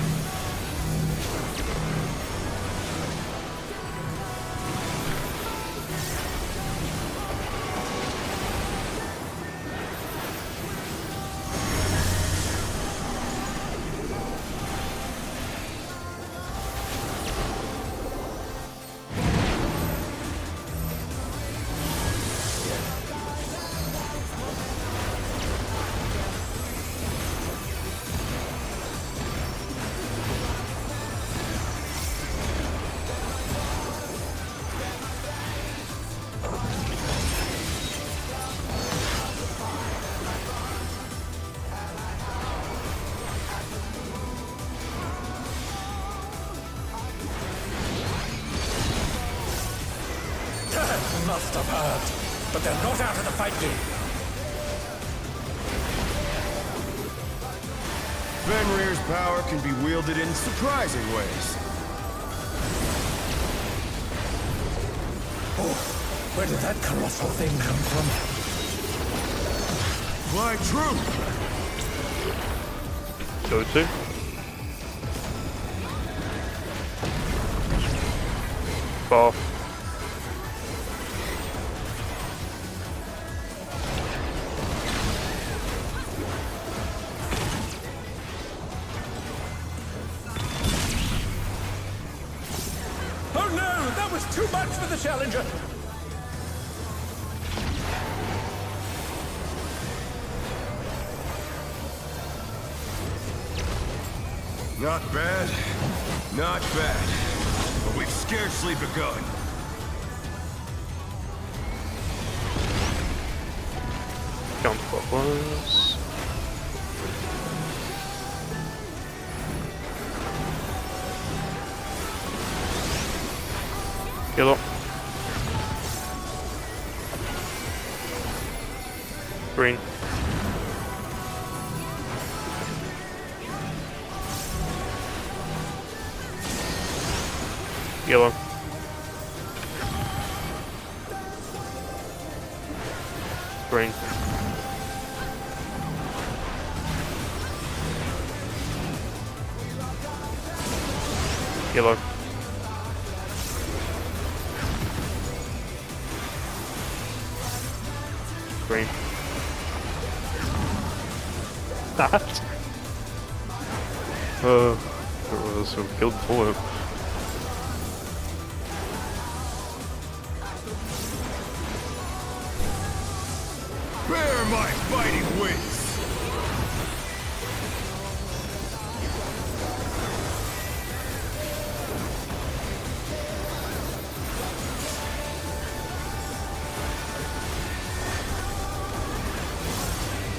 Speaker 11: must have heard, but they're not out of the fight yet.
Speaker 3: Fenrir's power can be wielded in surprising ways.
Speaker 11: Oh, where did that colossal thing come from?
Speaker 3: Fly true!
Speaker 6: Go to. Bar.
Speaker 11: Oh no, that was too much for the Challenger!
Speaker 3: Not bad, not bad. But we've scarcely begun.
Speaker 6: Counterclockwise. Yellow. Green. Yellow. Green. Yellow. Green. That? There was a killed for him.
Speaker 3: Bear my fighting wings!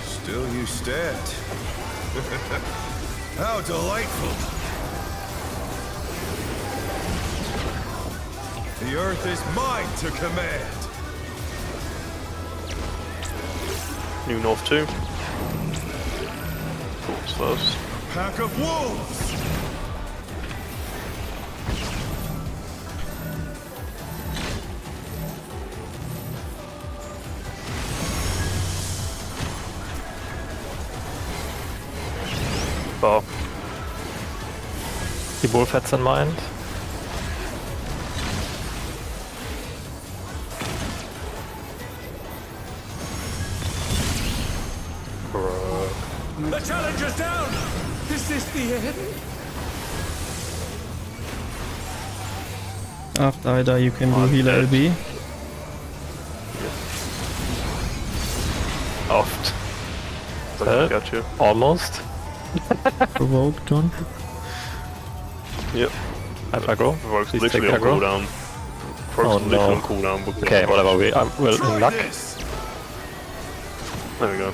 Speaker 3: Still you stand. How delightful! The earth is mine to command!
Speaker 6: New North 2. Thoughts first.
Speaker 3: Pack of wolves!
Speaker 6: Bar.
Speaker 1: Die wolf hat's in mind.
Speaker 11: The Challenger's down! Is this the end?
Speaker 8: After I die, you can do healer LB.
Speaker 1: Oft.
Speaker 6: Got you.
Speaker 1: Almost.
Speaker 8: Provoked one.
Speaker 6: Yep.
Speaker 1: Have aggro.
Speaker 6: Provokes
Speaker 1: Please
Speaker 6: literally
Speaker 1: take
Speaker 6: on
Speaker 1: aggro.
Speaker 6: cooldown. Provokes literally on cooldown. Because
Speaker 1: Okay, whatever. We're in luck.
Speaker 6: There we go.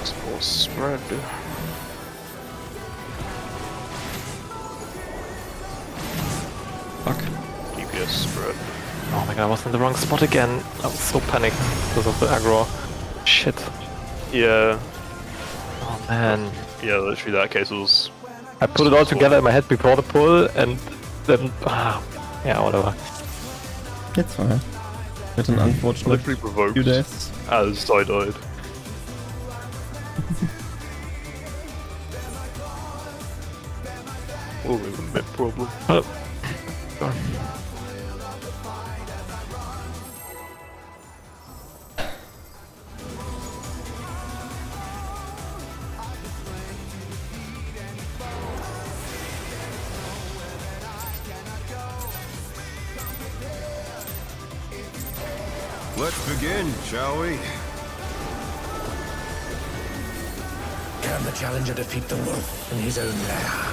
Speaker 6: Score spread.
Speaker 8: Fuck.
Speaker 6: DPS spread.
Speaker 1: Oh my god, I was in the wrong spot again. I was so panicked because of the aggro. Shit.
Speaker 6: Yeah.
Speaker 1: Oh man.
Speaker 6: Yeah, literally that case was...
Speaker 1: I put it all together in my head before the pull and then... yeah, whatever.
Speaker 8: It's fine. With an unfortunate
Speaker 6: Literally provoked
Speaker 8: few deaths.
Speaker 6: as I died. Oh, we have a mid problem.
Speaker 3: Let's begin, shall we?
Speaker 11: Can the Challenger defeat the wolf in his own lair?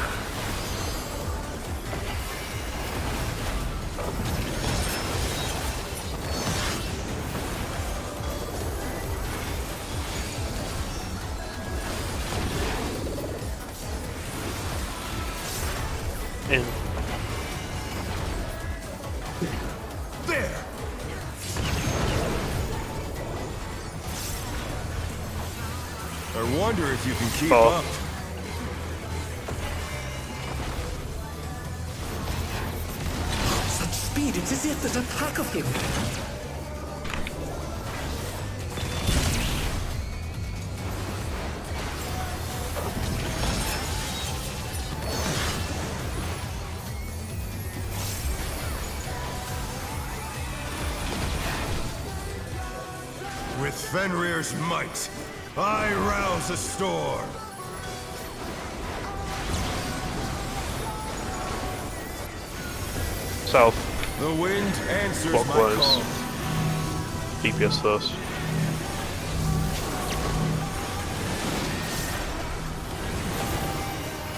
Speaker 3: wonder if you can keep
Speaker 6: Oh.
Speaker 3: up.
Speaker 11: Such speed, it's as if there's a pack of him.
Speaker 3: With Fenrir's might, I rouse a storm.
Speaker 6: South.
Speaker 3: The wind answers my
Speaker 6: Clockwise.
Speaker 3: call.
Speaker 6: DPS first.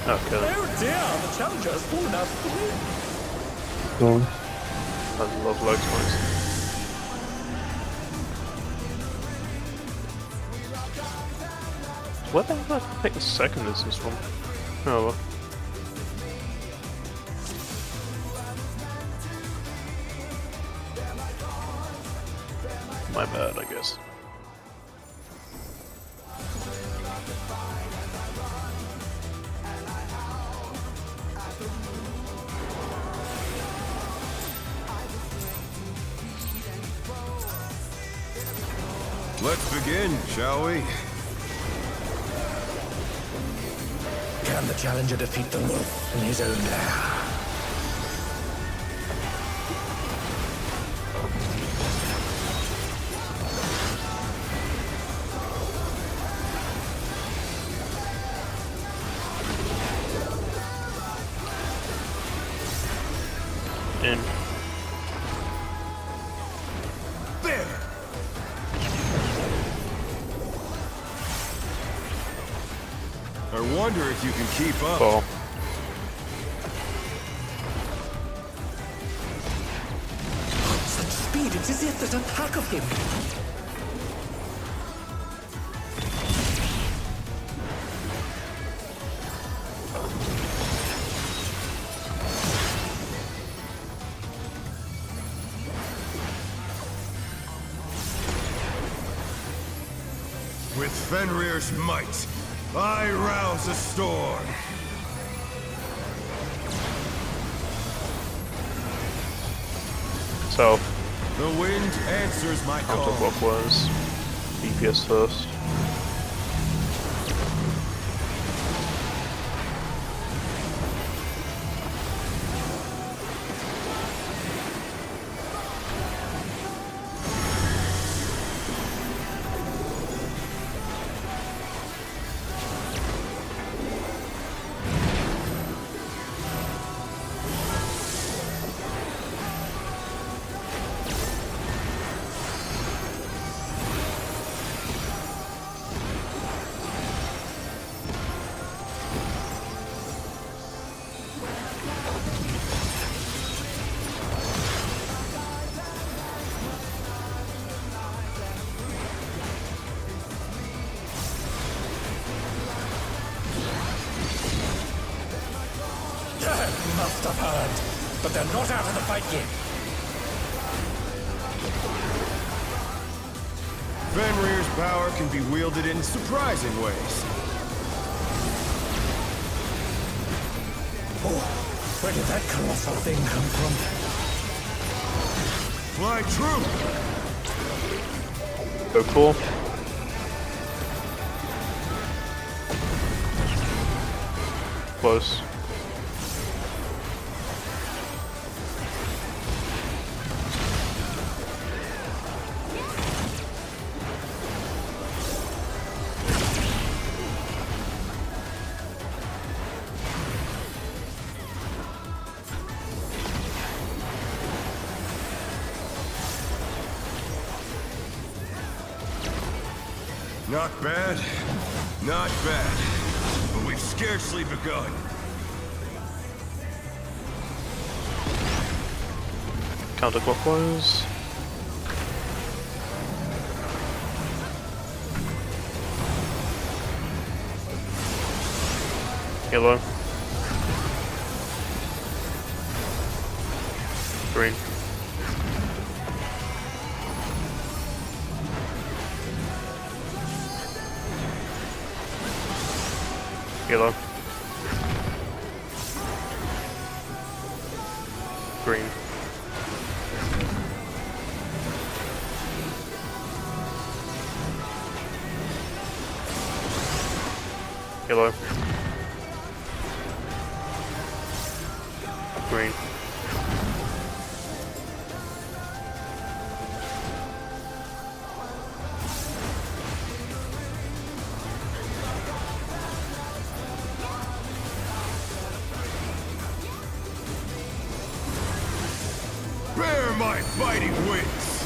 Speaker 6: Okay. Then.
Speaker 11: Oh dear, the challenger's fallen out of the wind.
Speaker 4: Go.
Speaker 6: I love low points. Where the hell did I take the second instance from? Oh well. My bad, I guess.
Speaker 3: Let's begin, shall we?
Speaker 11: Can the challenger defeat the wolf in his own lair?
Speaker 6: In.
Speaker 3: There! I wonder if you can keep up.
Speaker 6: Oh.
Speaker 11: Such speed, it's as if there's a pack of him.
Speaker 3: With Fenrir's might, I rouse a storm.
Speaker 6: South.
Speaker 3: The wind answers my call.
Speaker 6: Counterclockwise. DPS first.
Speaker 11: Must have heard, but they're not out of the fight yet.
Speaker 3: Fenrir's power can be wielded in surprising ways.
Speaker 11: Oh, where did that colossal thing come from?
Speaker 3: Fly true!
Speaker 6: Go for. Close.
Speaker 3: Not bad, not bad, but we've scarcely begun.
Speaker 6: Counterclockwise. Yellow. Green. Yellow. Green. Yellow. Green.
Speaker 3: Bear my fighting wings!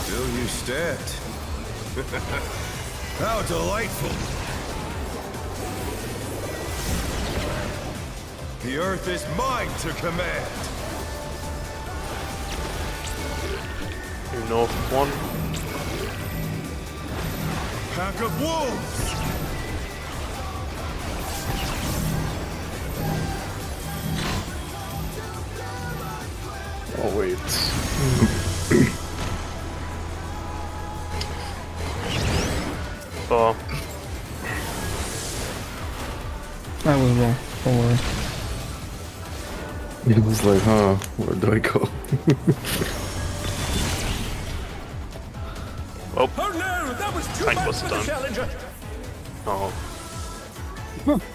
Speaker 3: Still you stabbed. How delightful! The earth is mine to command!
Speaker 6: North 1.
Speaker 3: Pack of wolves!
Speaker 4: Oh wait.
Speaker 6: Bar.
Speaker 8: I was wrong. Don't worry.
Speaker 4: It was like, huh, where do I go?
Speaker 6: Oh,
Speaker 5: Oh no, that was too
Speaker 6: Tank
Speaker 5: much
Speaker 6: was
Speaker 5: for the
Speaker 6: done.
Speaker 5: challenger.
Speaker 6: Oh.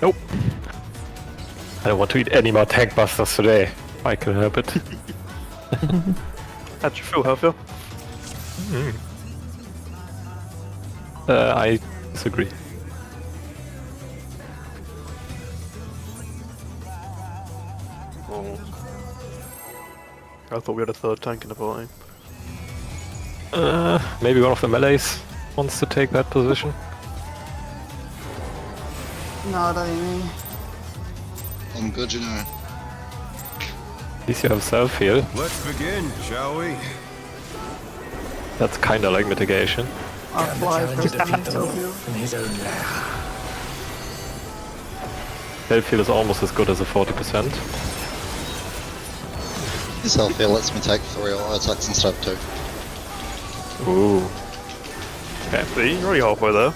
Speaker 1: Nope. I don't want to eat any more tank busters today. I can help it.
Speaker 6: How'd you feel, Healthier?
Speaker 1: I disagree.
Speaker 6: Oh. I thought we had a third tank in the party.
Speaker 1: Maybe one of the melees wants to take that position.
Speaker 2: No, that ain't me.
Speaker 7: I'm good, you know.
Speaker 1: At least you have self-heal.
Speaker 3: Let's begin, shall we?
Speaker 1: That's kinda like mitigation.
Speaker 2: I'll
Speaker 11: Can the
Speaker 2: fly
Speaker 11: challenger
Speaker 2: first
Speaker 11: defeat
Speaker 2: and
Speaker 11: the
Speaker 2: self-heal.
Speaker 11: wolf in his own lair?
Speaker 1: Self-heal is almost as good as a 40%.
Speaker 7: This self-heal lets me take 3 auto attacks instead of 2.
Speaker 1: Ooh.
Speaker 6: Okay, see, you're already halfway there.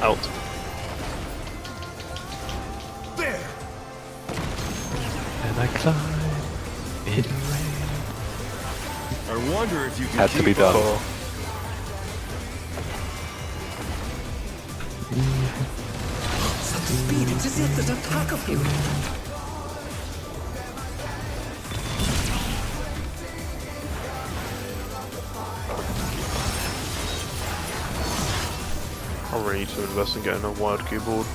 Speaker 6: Out.
Speaker 3: There!
Speaker 1: And I climb in the rain.
Speaker 3: I wonder if you can
Speaker 1: Had to
Speaker 3: keep
Speaker 1: be done.
Speaker 3: up.
Speaker 11: Such speed, it's as if there's a pack of you.
Speaker 6: I really need to invest in getting a wired keyboard.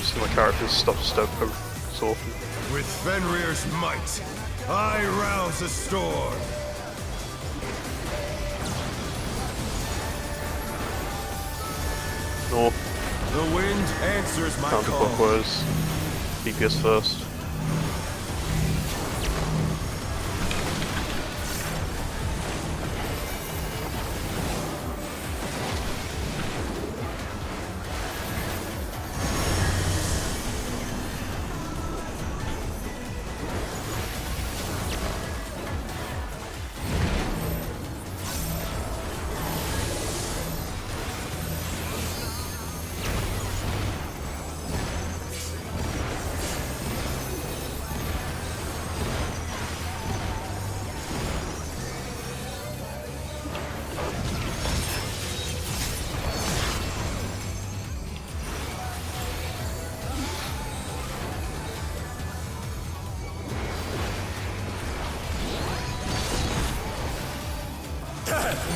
Speaker 6: See my character's stuff step so often.
Speaker 3: With Fenrir's might, I rouse a storm.
Speaker 6: North,
Speaker 3: The wind answers my call.
Speaker 6: counterclockwise, DPS first.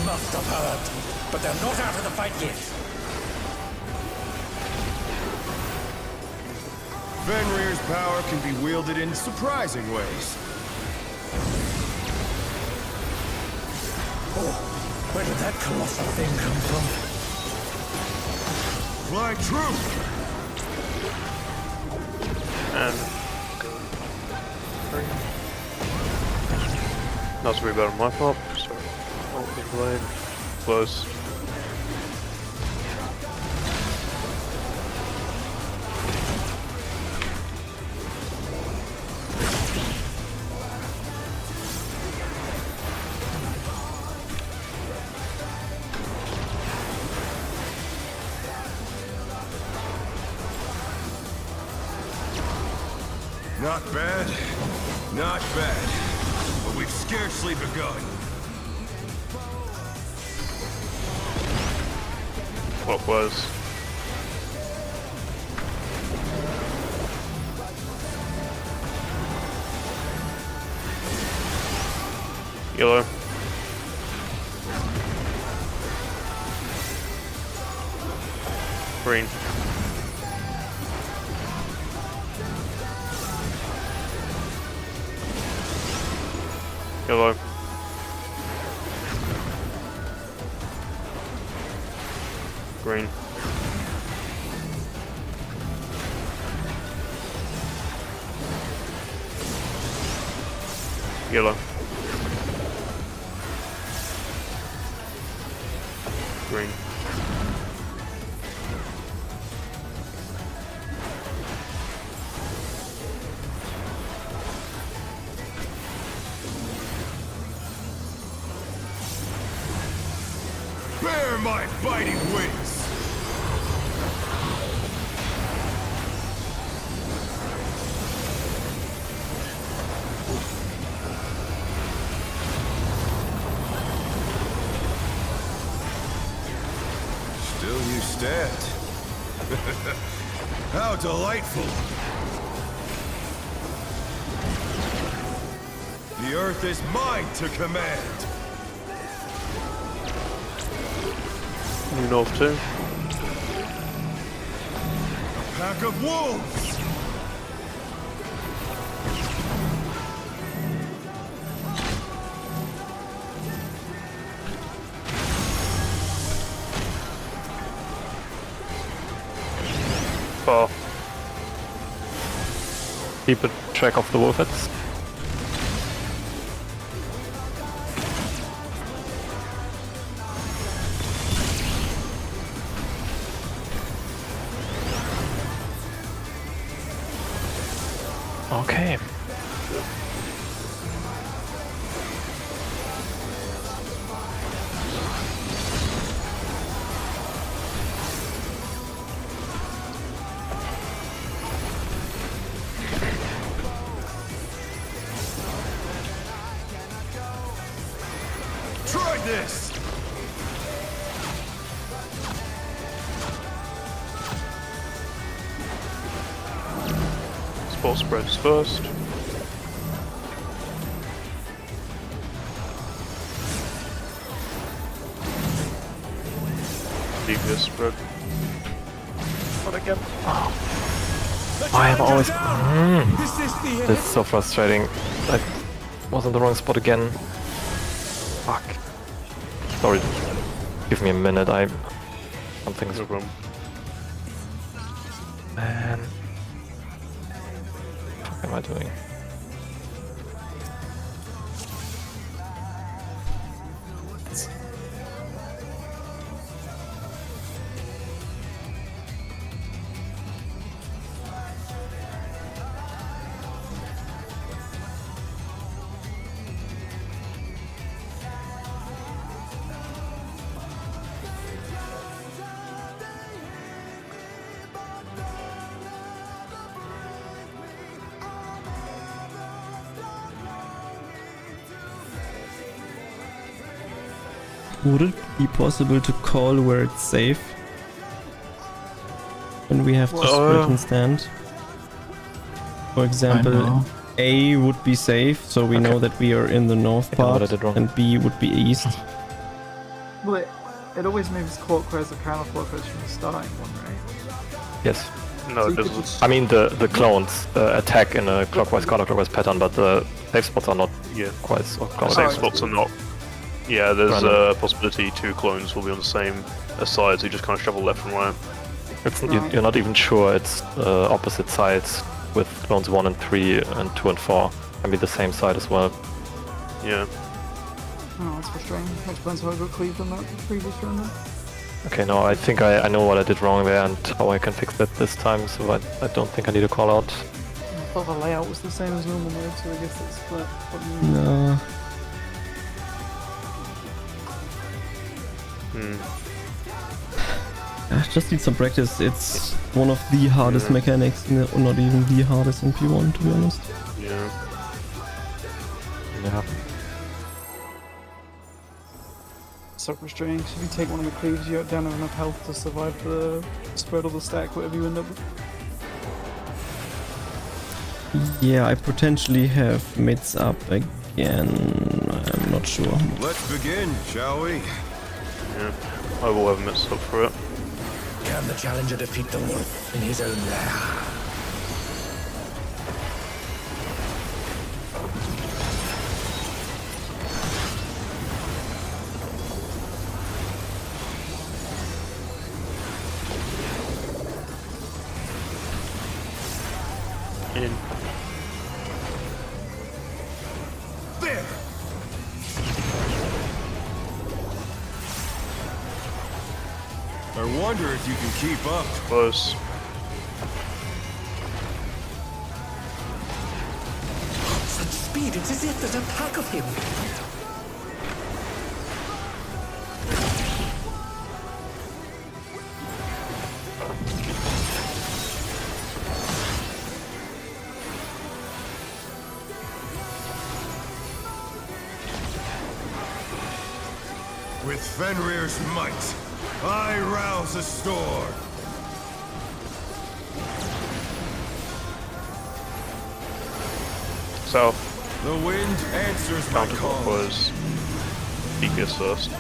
Speaker 11: Must have heard, but they're not out of the fight yet.
Speaker 3: Fenrir's power can be wielded in surprising ways.
Speaker 11: Oh, where did that colossal thing come from?
Speaker 3: Fly true!
Speaker 6: And that's really bad on my part. So, blade close.
Speaker 3: Not bad. Not bad. But we've scarcely begun.
Speaker 6: Clockwise. Yellow. Green. Yellow. Green. Yellow. Green.
Speaker 3: Bear my biting wings! Still you stand. How delightful! The earth is mine to command!
Speaker 6: New north 2.
Speaker 3: A pack of wolves!
Speaker 6: Far.
Speaker 1: Keep a track of the wolfheads. Okay.
Speaker 3: Try this!
Speaker 6: Spot spreads first. Devious spread.
Speaker 1: What again? Oh. I am always... This is so frustrating. I was in the wrong spot again. Fuck. Sorry. Give me a minute. Something's wrong. Man. What am I doing?
Speaker 8: Would it be possible to call where it's safe? When we have to sprint and stand? For example, A would be safe, so we know that we are in the north part, and B would be east.
Speaker 2: Well, it always moves clockwise or counterclockwise from the starting one, right?
Speaker 1: Yes.
Speaker 6: No, it doesn't.
Speaker 1: I mean the clones attack in a clockwise, counterclockwise pattern, but the safe spots are not quite so clockwise.
Speaker 6: Safe spots are not. Yeah, there's a possibility 2 clones will be on the same side, so you just kind of shuffle left and right.
Speaker 1: It's, you're not even sure it's opposite sides with clones 1 and 3 and 2 and 4. Can be the same side as well.
Speaker 6: Yeah.
Speaker 2: Oh, that's frustrating. That explains why I got cleaved on that previous round then.
Speaker 1: Okay, no, I think I know what I did wrong there and how I can fix that this time, so I don't think I need to call out.
Speaker 2: I thought the layout was the same as normal mode, so I guess it's split.
Speaker 8: No. I just need some practice. It's one of the hardest mechanics, or not even the hardest in P1, to be honest.
Speaker 6: Yeah.
Speaker 1: Yeah.
Speaker 2: So frustrating. If you take one of the cleaves, you don't have enough health to survive the spread of the stack, whatever you end up with.
Speaker 8: Yeah, I potentially have mids up again. I'm not sure.
Speaker 3: Let's begin, shall we?
Speaker 6: Yeah. I will have mixed up for it.
Speaker 11: Can the challenger defeat the wolf in his own lair?
Speaker 6: In.
Speaker 3: There! I wonder if you can keep up.
Speaker 6: Close.
Speaker 11: Such speed, it's as if there's a pack of him.
Speaker 3: With Fenrir's might, I rouse the storm.
Speaker 6: South.
Speaker 3: The wind answers my call.
Speaker 6: Counterclockwise. He gets first.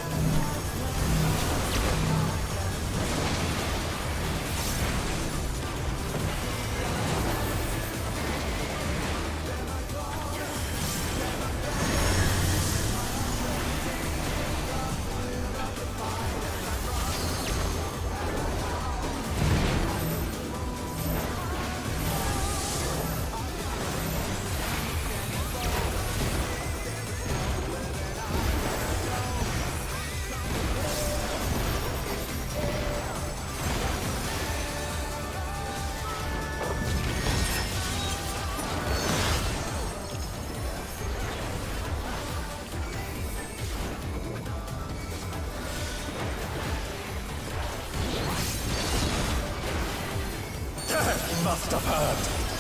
Speaker 11: Must have heard,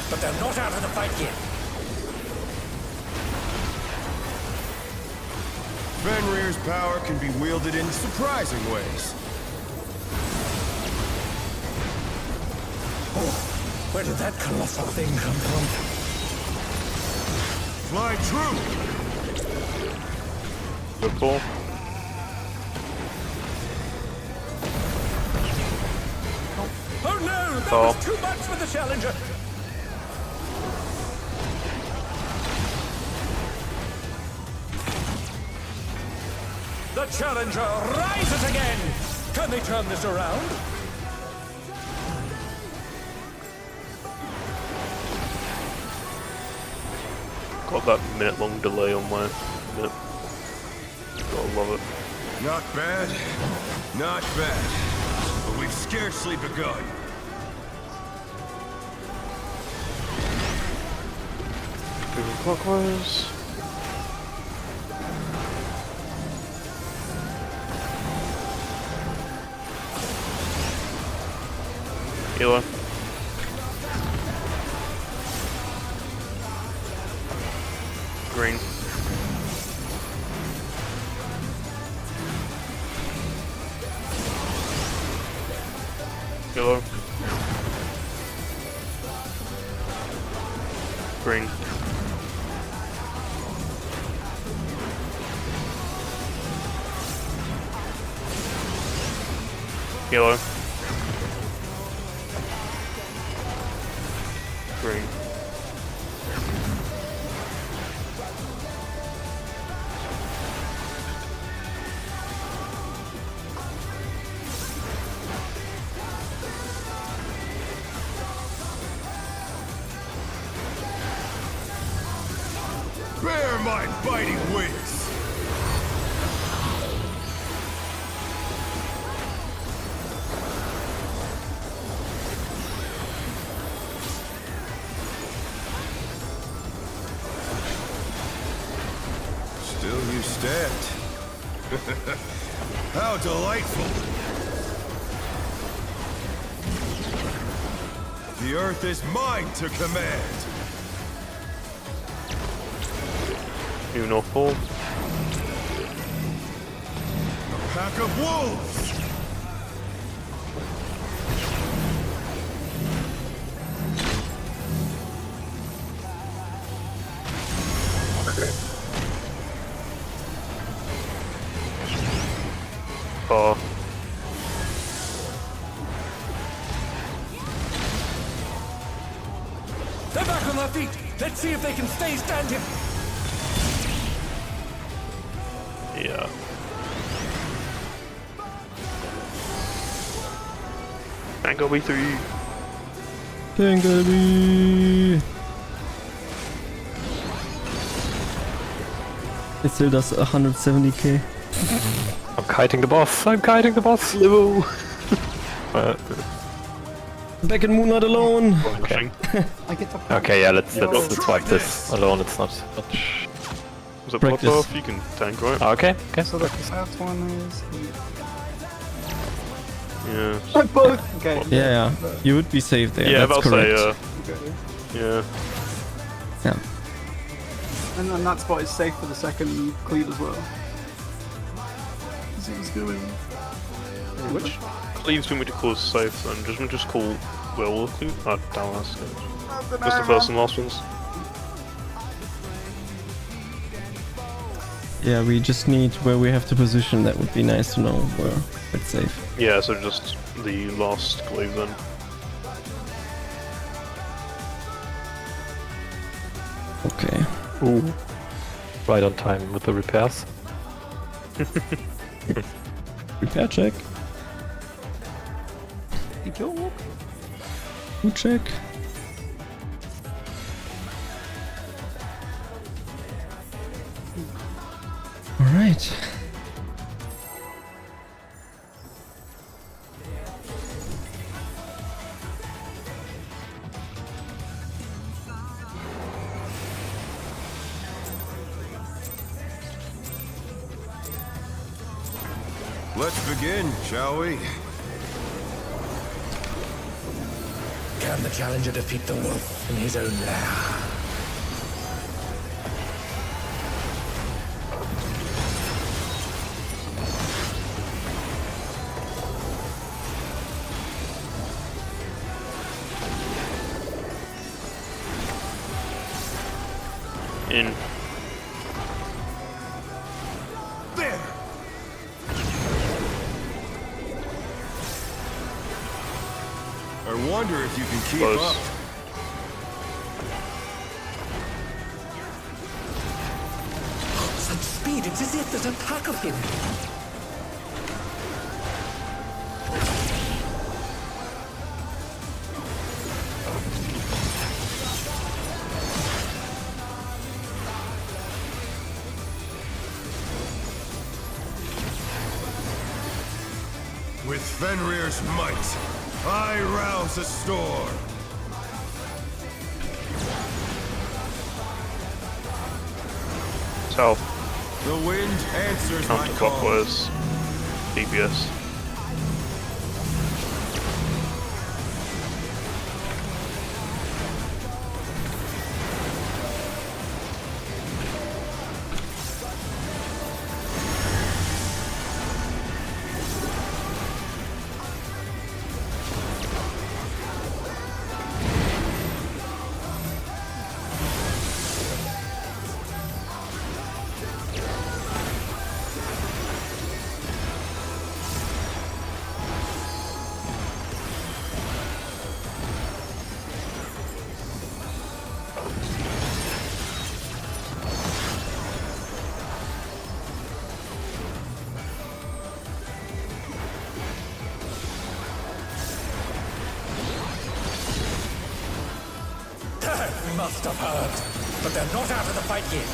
Speaker 11: but they're not out of the fight yet.
Speaker 3: Fenrir's power can be wielded in surprising ways.
Speaker 11: Oh, where did that colossal thing come from?
Speaker 3: Fly true!
Speaker 6: Good ball.
Speaker 11: Oh no, that was too much for the challenger.
Speaker 5: The challenger rises again! Can they turn this around?
Speaker 6: Got that minute-long delay on my minute. Gotta love it.
Speaker 3: Not bad, not bad. But we've scarcely begun.
Speaker 6: Moving clockwise. Healer. Green. Yellow. Green. Yellow. Green.
Speaker 3: Bear my biting wings! Still you stand. How delightful! The earth is mine to command.
Speaker 6: New North Pole.
Speaker 3: A pack of wolves.
Speaker 6: Oh.
Speaker 11: They're back on their feet. Let's see if they can stay standing.
Speaker 6: Yeah. Tango B3.
Speaker 8: Tango B. It still does 170k.
Speaker 1: I'm kiting the boss. I'm kiting the boss.
Speaker 6: Livo.
Speaker 8: Back in Moonlight alone.
Speaker 6: Okay.
Speaker 2: I get the
Speaker 1: Okay, yeah, let's wipe this alone. It's not much.
Speaker 6: Was it
Speaker 8: Practice.
Speaker 6: block off? You can tank, right?
Speaker 1: Okay, okay.
Speaker 2: So the last one is
Speaker 6: Yeah.
Speaker 2: both. Okay.
Speaker 8: Yeah, you would be safe there.
Speaker 6: Yeah,
Speaker 8: that's
Speaker 6: I'll
Speaker 8: correct.
Speaker 6: say,
Speaker 2: Okay.
Speaker 6: yeah.
Speaker 8: Yeah.
Speaker 2: And then that spot is safe for the second cleave as well. As it was going.
Speaker 6: Which cleaves do we to cause safe then? Doesn't it just call Will cleave? Oh, damn, that's good. Just the first and last ones.
Speaker 8: Yeah, we just need where we have to position. That would be nice to know where it's safe.
Speaker 6: Yeah, so just the last cleave then.
Speaker 8: Okay.
Speaker 1: Ooh. Right on time with the repairs.
Speaker 8: Repair check. Food check. All right.
Speaker 3: Let's begin, shall we?
Speaker 11: Can the challenger defeat the wolf in his own lair?
Speaker 6: In.
Speaker 3: There! I wonder if you can keep
Speaker 6: Close.
Speaker 3: up.
Speaker 11: Such speed, it's as if there's a pack of him.
Speaker 3: With Fenrir's might, I rouse a storm.
Speaker 6: South.
Speaker 3: The wind answers my call.
Speaker 6: Counterclockwise. DPS.
Speaker 11: We must have heard, but they're not out of the fight yet.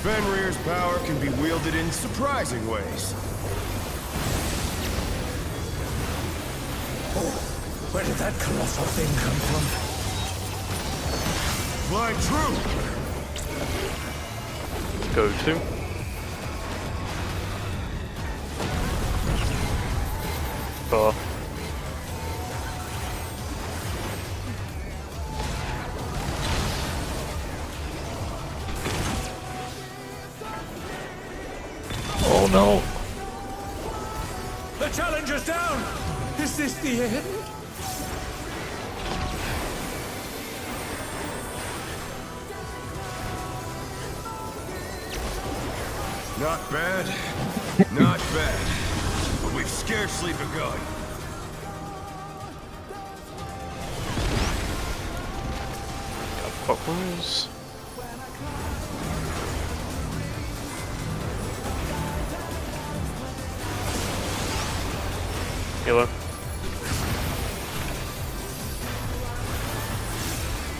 Speaker 3: Fenrir's power can be wielded in surprising ways.
Speaker 11: Oh, where did that colossal thing come from?
Speaker 3: Fly true!
Speaker 6: Go to. Bar.
Speaker 1: Oh no!
Speaker 5: The challenger's down! Is this the end?
Speaker 3: Not bad. Not bad. But we've scarcely begun.
Speaker 6: Clockwise. Yellow.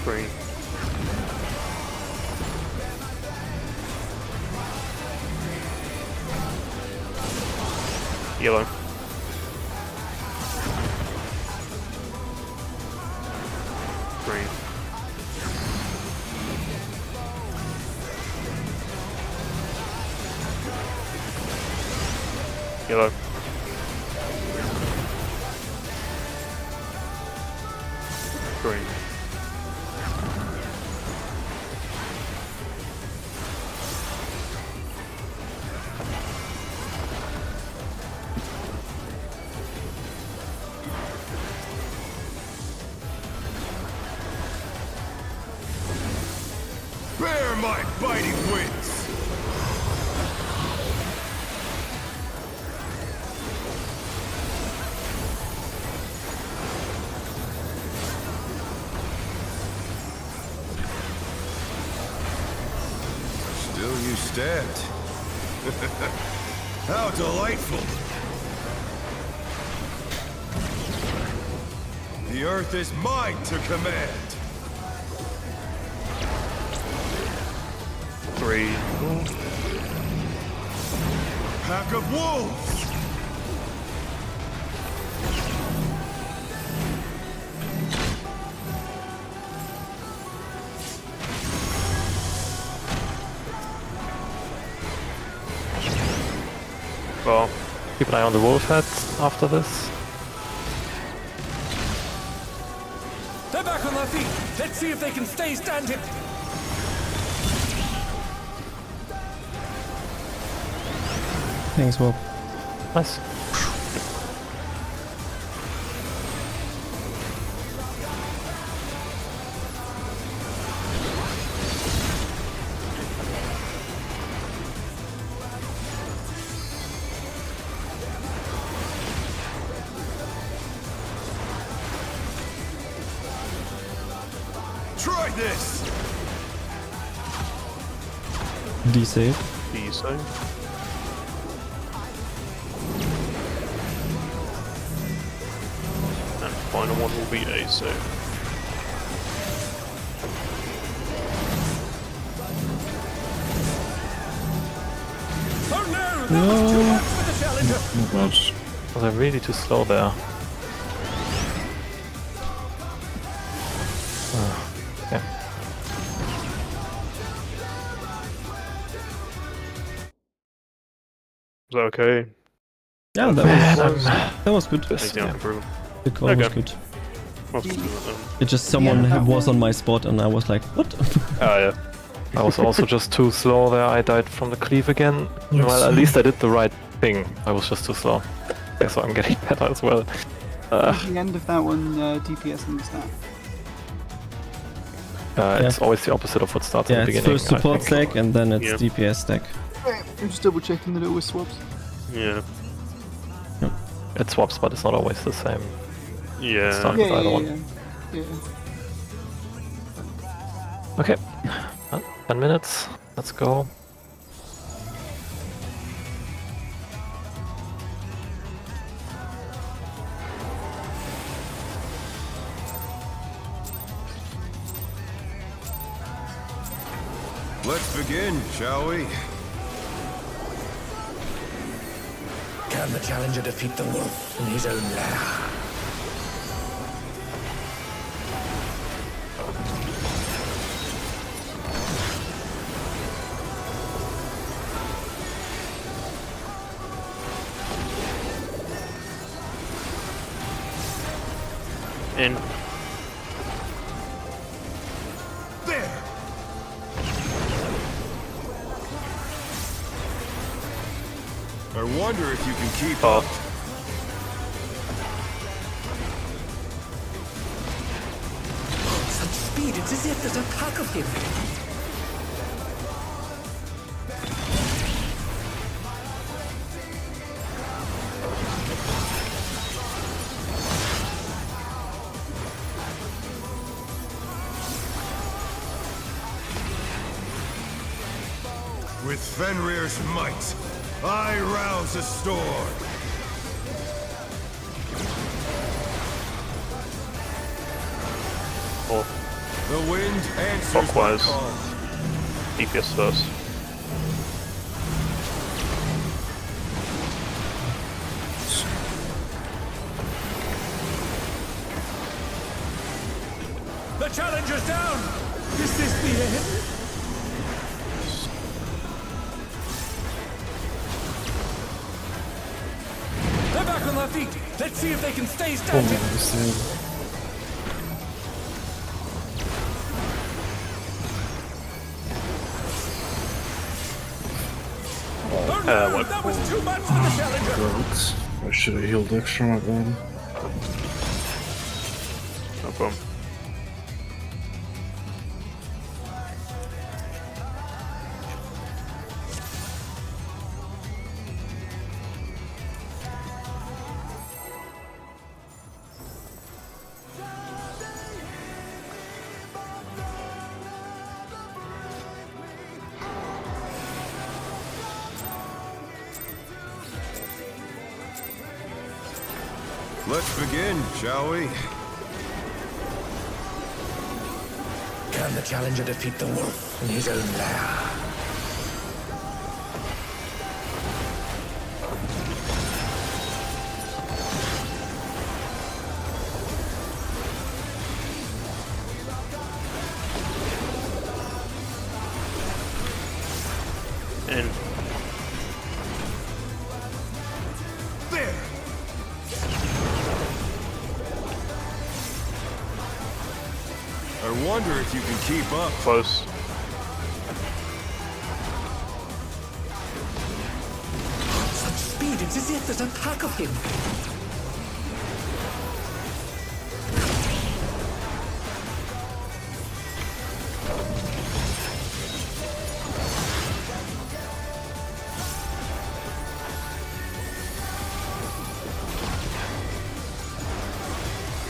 Speaker 6: Green. Yellow. Green. Yellow. Green.
Speaker 3: Bear my biting wings! Still you stabbed. How delightful! The earth is mine to command!
Speaker 6: Three.
Speaker 3: Pack of wolves!
Speaker 1: Well, keep an eye on the wolf heads after this.
Speaker 5: They're back on their feet! Let's see if they can stay standing!
Speaker 8: Thanks, Bob.
Speaker 1: Nice.
Speaker 3: Try this!
Speaker 8: D-save.
Speaker 6: D-save. And final one will be A save.
Speaker 5: Oh no! That was too much for the challenger!
Speaker 9: Oh gosh.
Speaker 1: Was I really too slow there? Yeah.
Speaker 6: Is that okay?
Speaker 8: Yeah, that was good.
Speaker 6: Yeah.
Speaker 8: The call was good. It just someone was on my spot and I was like, what?
Speaker 6: Oh yeah.
Speaker 1: I was also just too slow there. I died from the cleave again. Well, at least I did the right thing. I was just too slow. Okay, so I'm getting better as well.
Speaker 2: At the end of that one, DPS and stat.
Speaker 1: It's always the opposite of what starts at the
Speaker 8: it's
Speaker 1: beginning.
Speaker 8: first support stack and then it's
Speaker 6: Yeah.
Speaker 8: DPS stack.
Speaker 2: I'm just double checking that it always swaps.
Speaker 6: Yeah.
Speaker 1: It swaps, but it's not always the same.
Speaker 6: Yeah.
Speaker 1: Start with either one.
Speaker 2: Yeah.
Speaker 1: Okay. 10 minutes. Let's go.
Speaker 3: Let's begin, shall we?
Speaker 11: Can the challenger defeat the wolf in his own lair?
Speaker 3: wonder if you can keep up.
Speaker 11: Such speed, it's as if there's a pack of him.
Speaker 3: With Fenrir's might, I rouse a storm.
Speaker 6: Oh.
Speaker 3: The wind answers my call.
Speaker 6: DPS first.
Speaker 5: The challenger's down! Is this the end? They're back on their feet. Let's see if they can stay standing.
Speaker 6: What?
Speaker 5: That was too much for the challenger.
Speaker 4: I should have healed extra, my bad.
Speaker 6: No problem.
Speaker 3: Let's begin, shall we?
Speaker 11: Can the challenger defeat the wolf in his own lair?
Speaker 6: In.
Speaker 3: There! I wonder if you can keep up.
Speaker 6: Close.
Speaker 11: Such speed, it's as if there's a pack of him.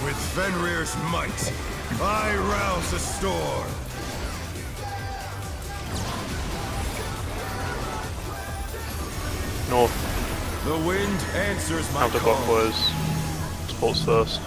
Speaker 3: With Fenrir's might, I rouse a storm.
Speaker 6: North.
Speaker 3: The wind answers my call.
Speaker 6: Counterclockwise. Sports first.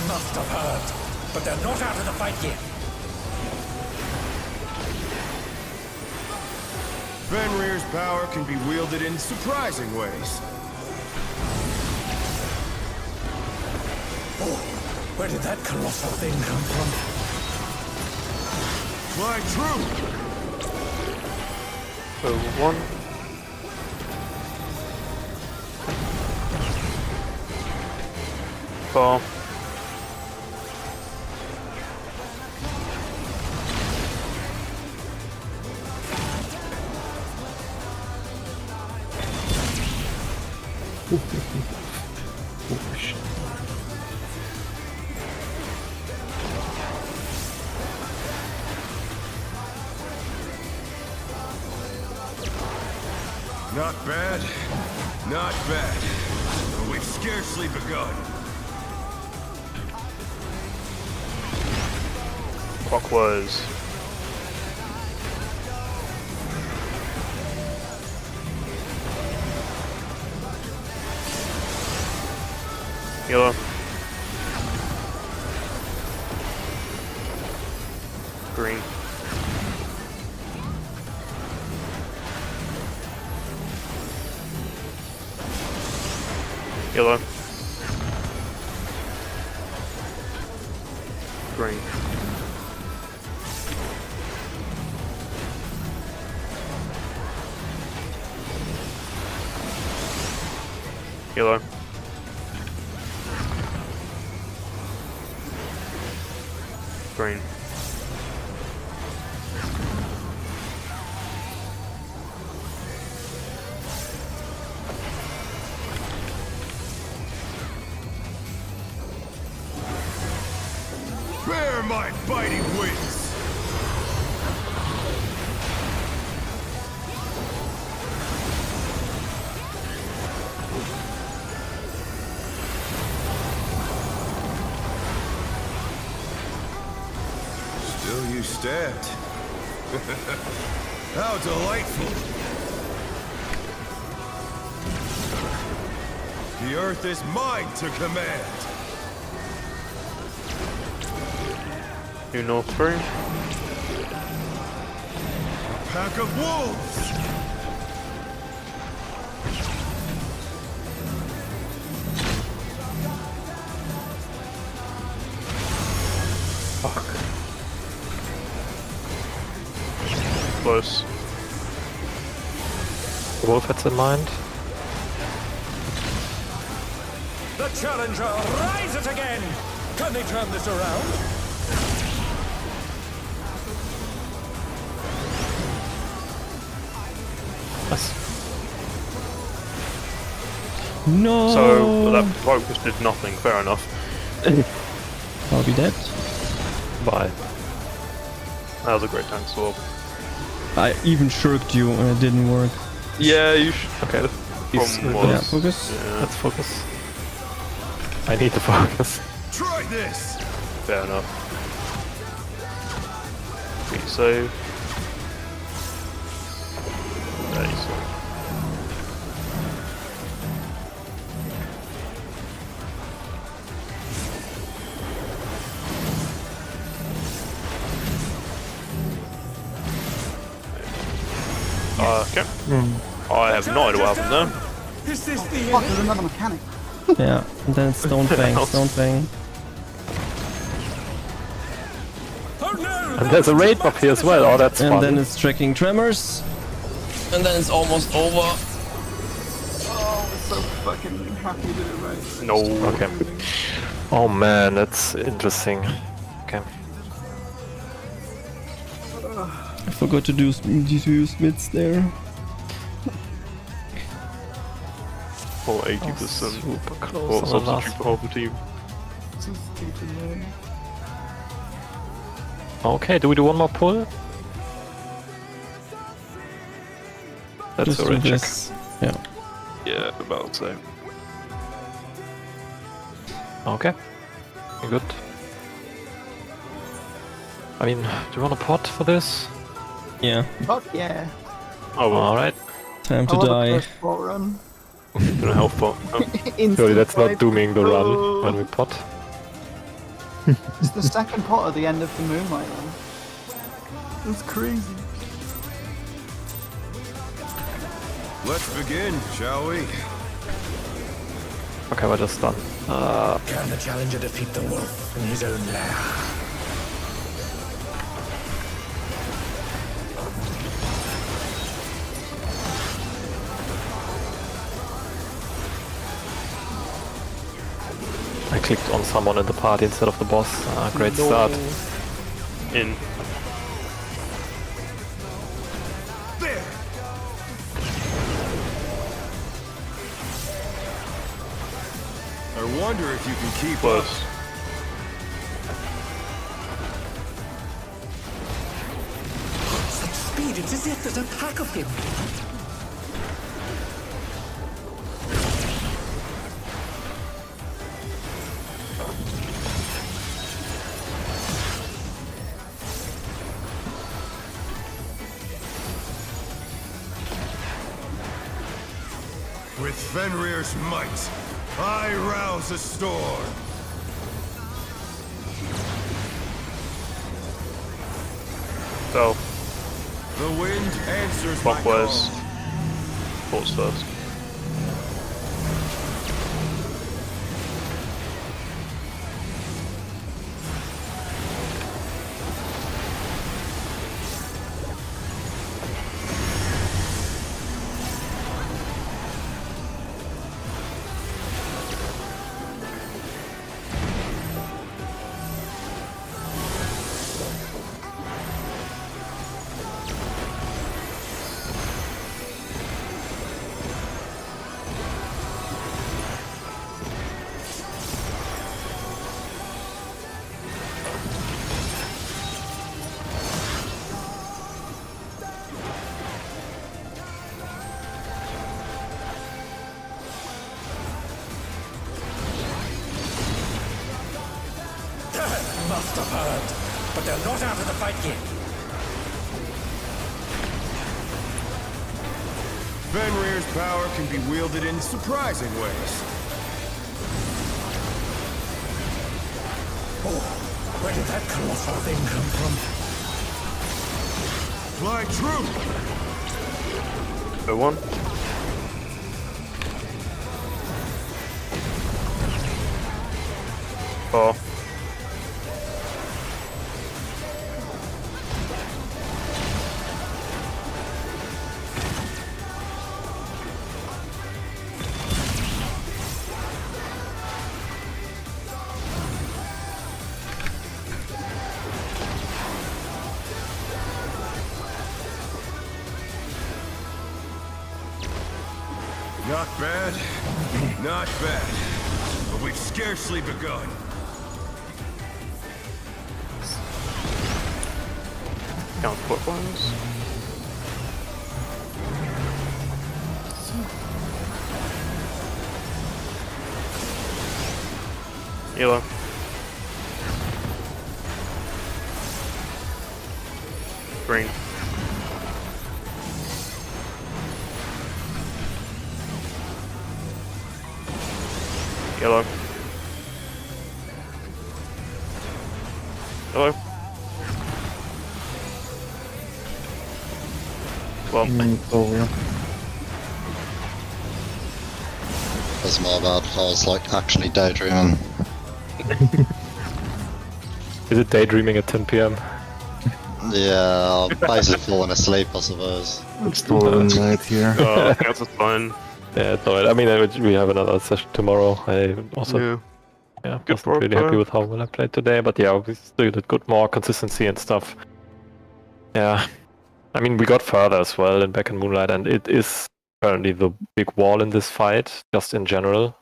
Speaker 11: Must have heard, but they're not out of the fight yet.
Speaker 3: Fenrir's power can be wielded in surprising ways.
Speaker 11: Oh, where did that colossal thing come from?
Speaker 3: My troop!
Speaker 6: So one. Four.
Speaker 4: Holy shit.
Speaker 3: Not bad, not bad. But we've scarcely begun.
Speaker 6: Clockwise. Yellow. Green. Yellow. Green. Yellow. Green.
Speaker 3: Bear my biting wings! Still you stabbed. How delightful! The earth is mine to command!
Speaker 6: New North 3.
Speaker 3: A pack of wolves!
Speaker 6: Close.
Speaker 1: The wolf heads in mind.
Speaker 5: The challenger rises again! Can they turn this around?
Speaker 8: No.
Speaker 6: So that focus did nothing. Fair enough.
Speaker 8: I'll be dead.
Speaker 1: Bye.
Speaker 6: That was a great tank swap.
Speaker 8: I even shirked you and it didn't work.
Speaker 6: Yeah, you should.
Speaker 1: Okay.
Speaker 8: Yeah, focus.
Speaker 6: Yeah.
Speaker 1: Let's focus. I need to focus.
Speaker 3: Try this!
Speaker 6: Fair enough. Free save. There you go. Okay. I have no idea what happened there.
Speaker 10: Is this the
Speaker 2: Fuck, there's another mechanic.
Speaker 8: Yeah, and then it's Stone Fang, Stone Fang.
Speaker 1: And there's a raid buff here as well. Oh, that's
Speaker 8: And
Speaker 1: fun.
Speaker 8: then it's tracking tremors. And then it's almost over.
Speaker 2: Oh, we're so fucking happy that it raised.
Speaker 6: No.
Speaker 1: Okay. Oh man, that's interesting. Okay.
Speaker 8: I forgot to use mids there.
Speaker 6: Or 80%.
Speaker 1: Super close
Speaker 6: Or
Speaker 1: on the
Speaker 6: substitute
Speaker 1: last
Speaker 6: for half the team.
Speaker 1: Okay, do we do one more pull? That's
Speaker 8: Just
Speaker 1: a
Speaker 8: do
Speaker 1: red check.
Speaker 8: this. Yeah.
Speaker 6: Yeah, about the same.
Speaker 1: Okay. Good. I mean, do you want a pot for this?
Speaker 8: Yeah.
Speaker 2: Fuck yeah.
Speaker 6: Oh well.
Speaker 1: Alright.
Speaker 8: Time to
Speaker 2: I love a
Speaker 8: die.
Speaker 2: first pot run.
Speaker 6: Gonna help pot.
Speaker 1: Surely that's not
Speaker 2: Instant
Speaker 1: dooming the run
Speaker 2: Oh.
Speaker 1: when we pot.
Speaker 2: It's the second pot at the end of the moonlight run. That's crazy.
Speaker 3: Let's begin, shall we?
Speaker 1: Okay, we're just done.
Speaker 11: Can the challenger defeat the wolf in his own lair?
Speaker 1: I clicked on someone in the party instead of the boss. Great start.
Speaker 6: In.
Speaker 3: There! I wonder if you can keep
Speaker 6: Close.
Speaker 3: up.
Speaker 11: Such speed, it's as if there's a pack of him.
Speaker 3: With Fenrir's might, I rouse a storm.
Speaker 6: So,
Speaker 3: The wind answers my
Speaker 6: clockwise.
Speaker 3: call.
Speaker 6: Force first.
Speaker 11: Must have heard, but they're not out of the fight yet.
Speaker 3: Fenrir's power can be wielded in surprising ways.
Speaker 11: Oh, where did that colossal thing come from?
Speaker 3: Fly true!
Speaker 6: Go one. Four.
Speaker 3: Not bad, not bad. But we've scarcely begun.
Speaker 6: Counterclockwise. Yellow. Green. Yellow. Yellow. Well,
Speaker 4: Over.
Speaker 7: That's my bad. I was like actually daydreaming.
Speaker 1: Is it daydreaming at 10 p.m.?
Speaker 7: Yeah, I'm basically falling asleep, I suppose.
Speaker 4: It's still night here.
Speaker 6: that's fine.
Speaker 1: Yeah, it's alright. I mean, we have another session tomorrow. I also
Speaker 6: Good
Speaker 1: wasn't really happy
Speaker 6: prog.
Speaker 1: with how well I played today, but yeah, we still did good, more consistency and stuff. Yeah, I mean, we got further as well in Back in Moonlight, and it is apparently the big wall in this fight, just in general.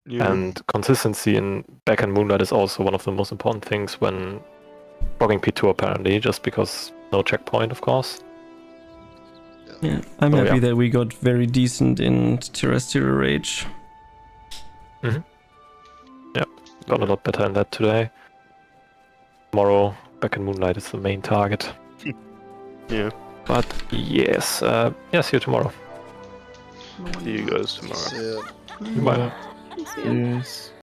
Speaker 6: Yeah.
Speaker 1: And consistency in Back in Moonlight is also one of the most important things when progging P2 apparently, just because no checkpoint, of course.
Speaker 8: Yeah, I'm
Speaker 1: So,
Speaker 8: happy
Speaker 1: yeah.
Speaker 8: that we got very decent in Terrestrial Rage.
Speaker 1: Got a lot better in that today. Tomorrow, Back in Moonlight is the main target.
Speaker 6: Yeah.
Speaker 1: But yes, see you tomorrow.
Speaker 6: See you guys tomorrow.
Speaker 7: See ya.
Speaker 1: Bye.
Speaker 12: See ya.
Speaker 4: Yes.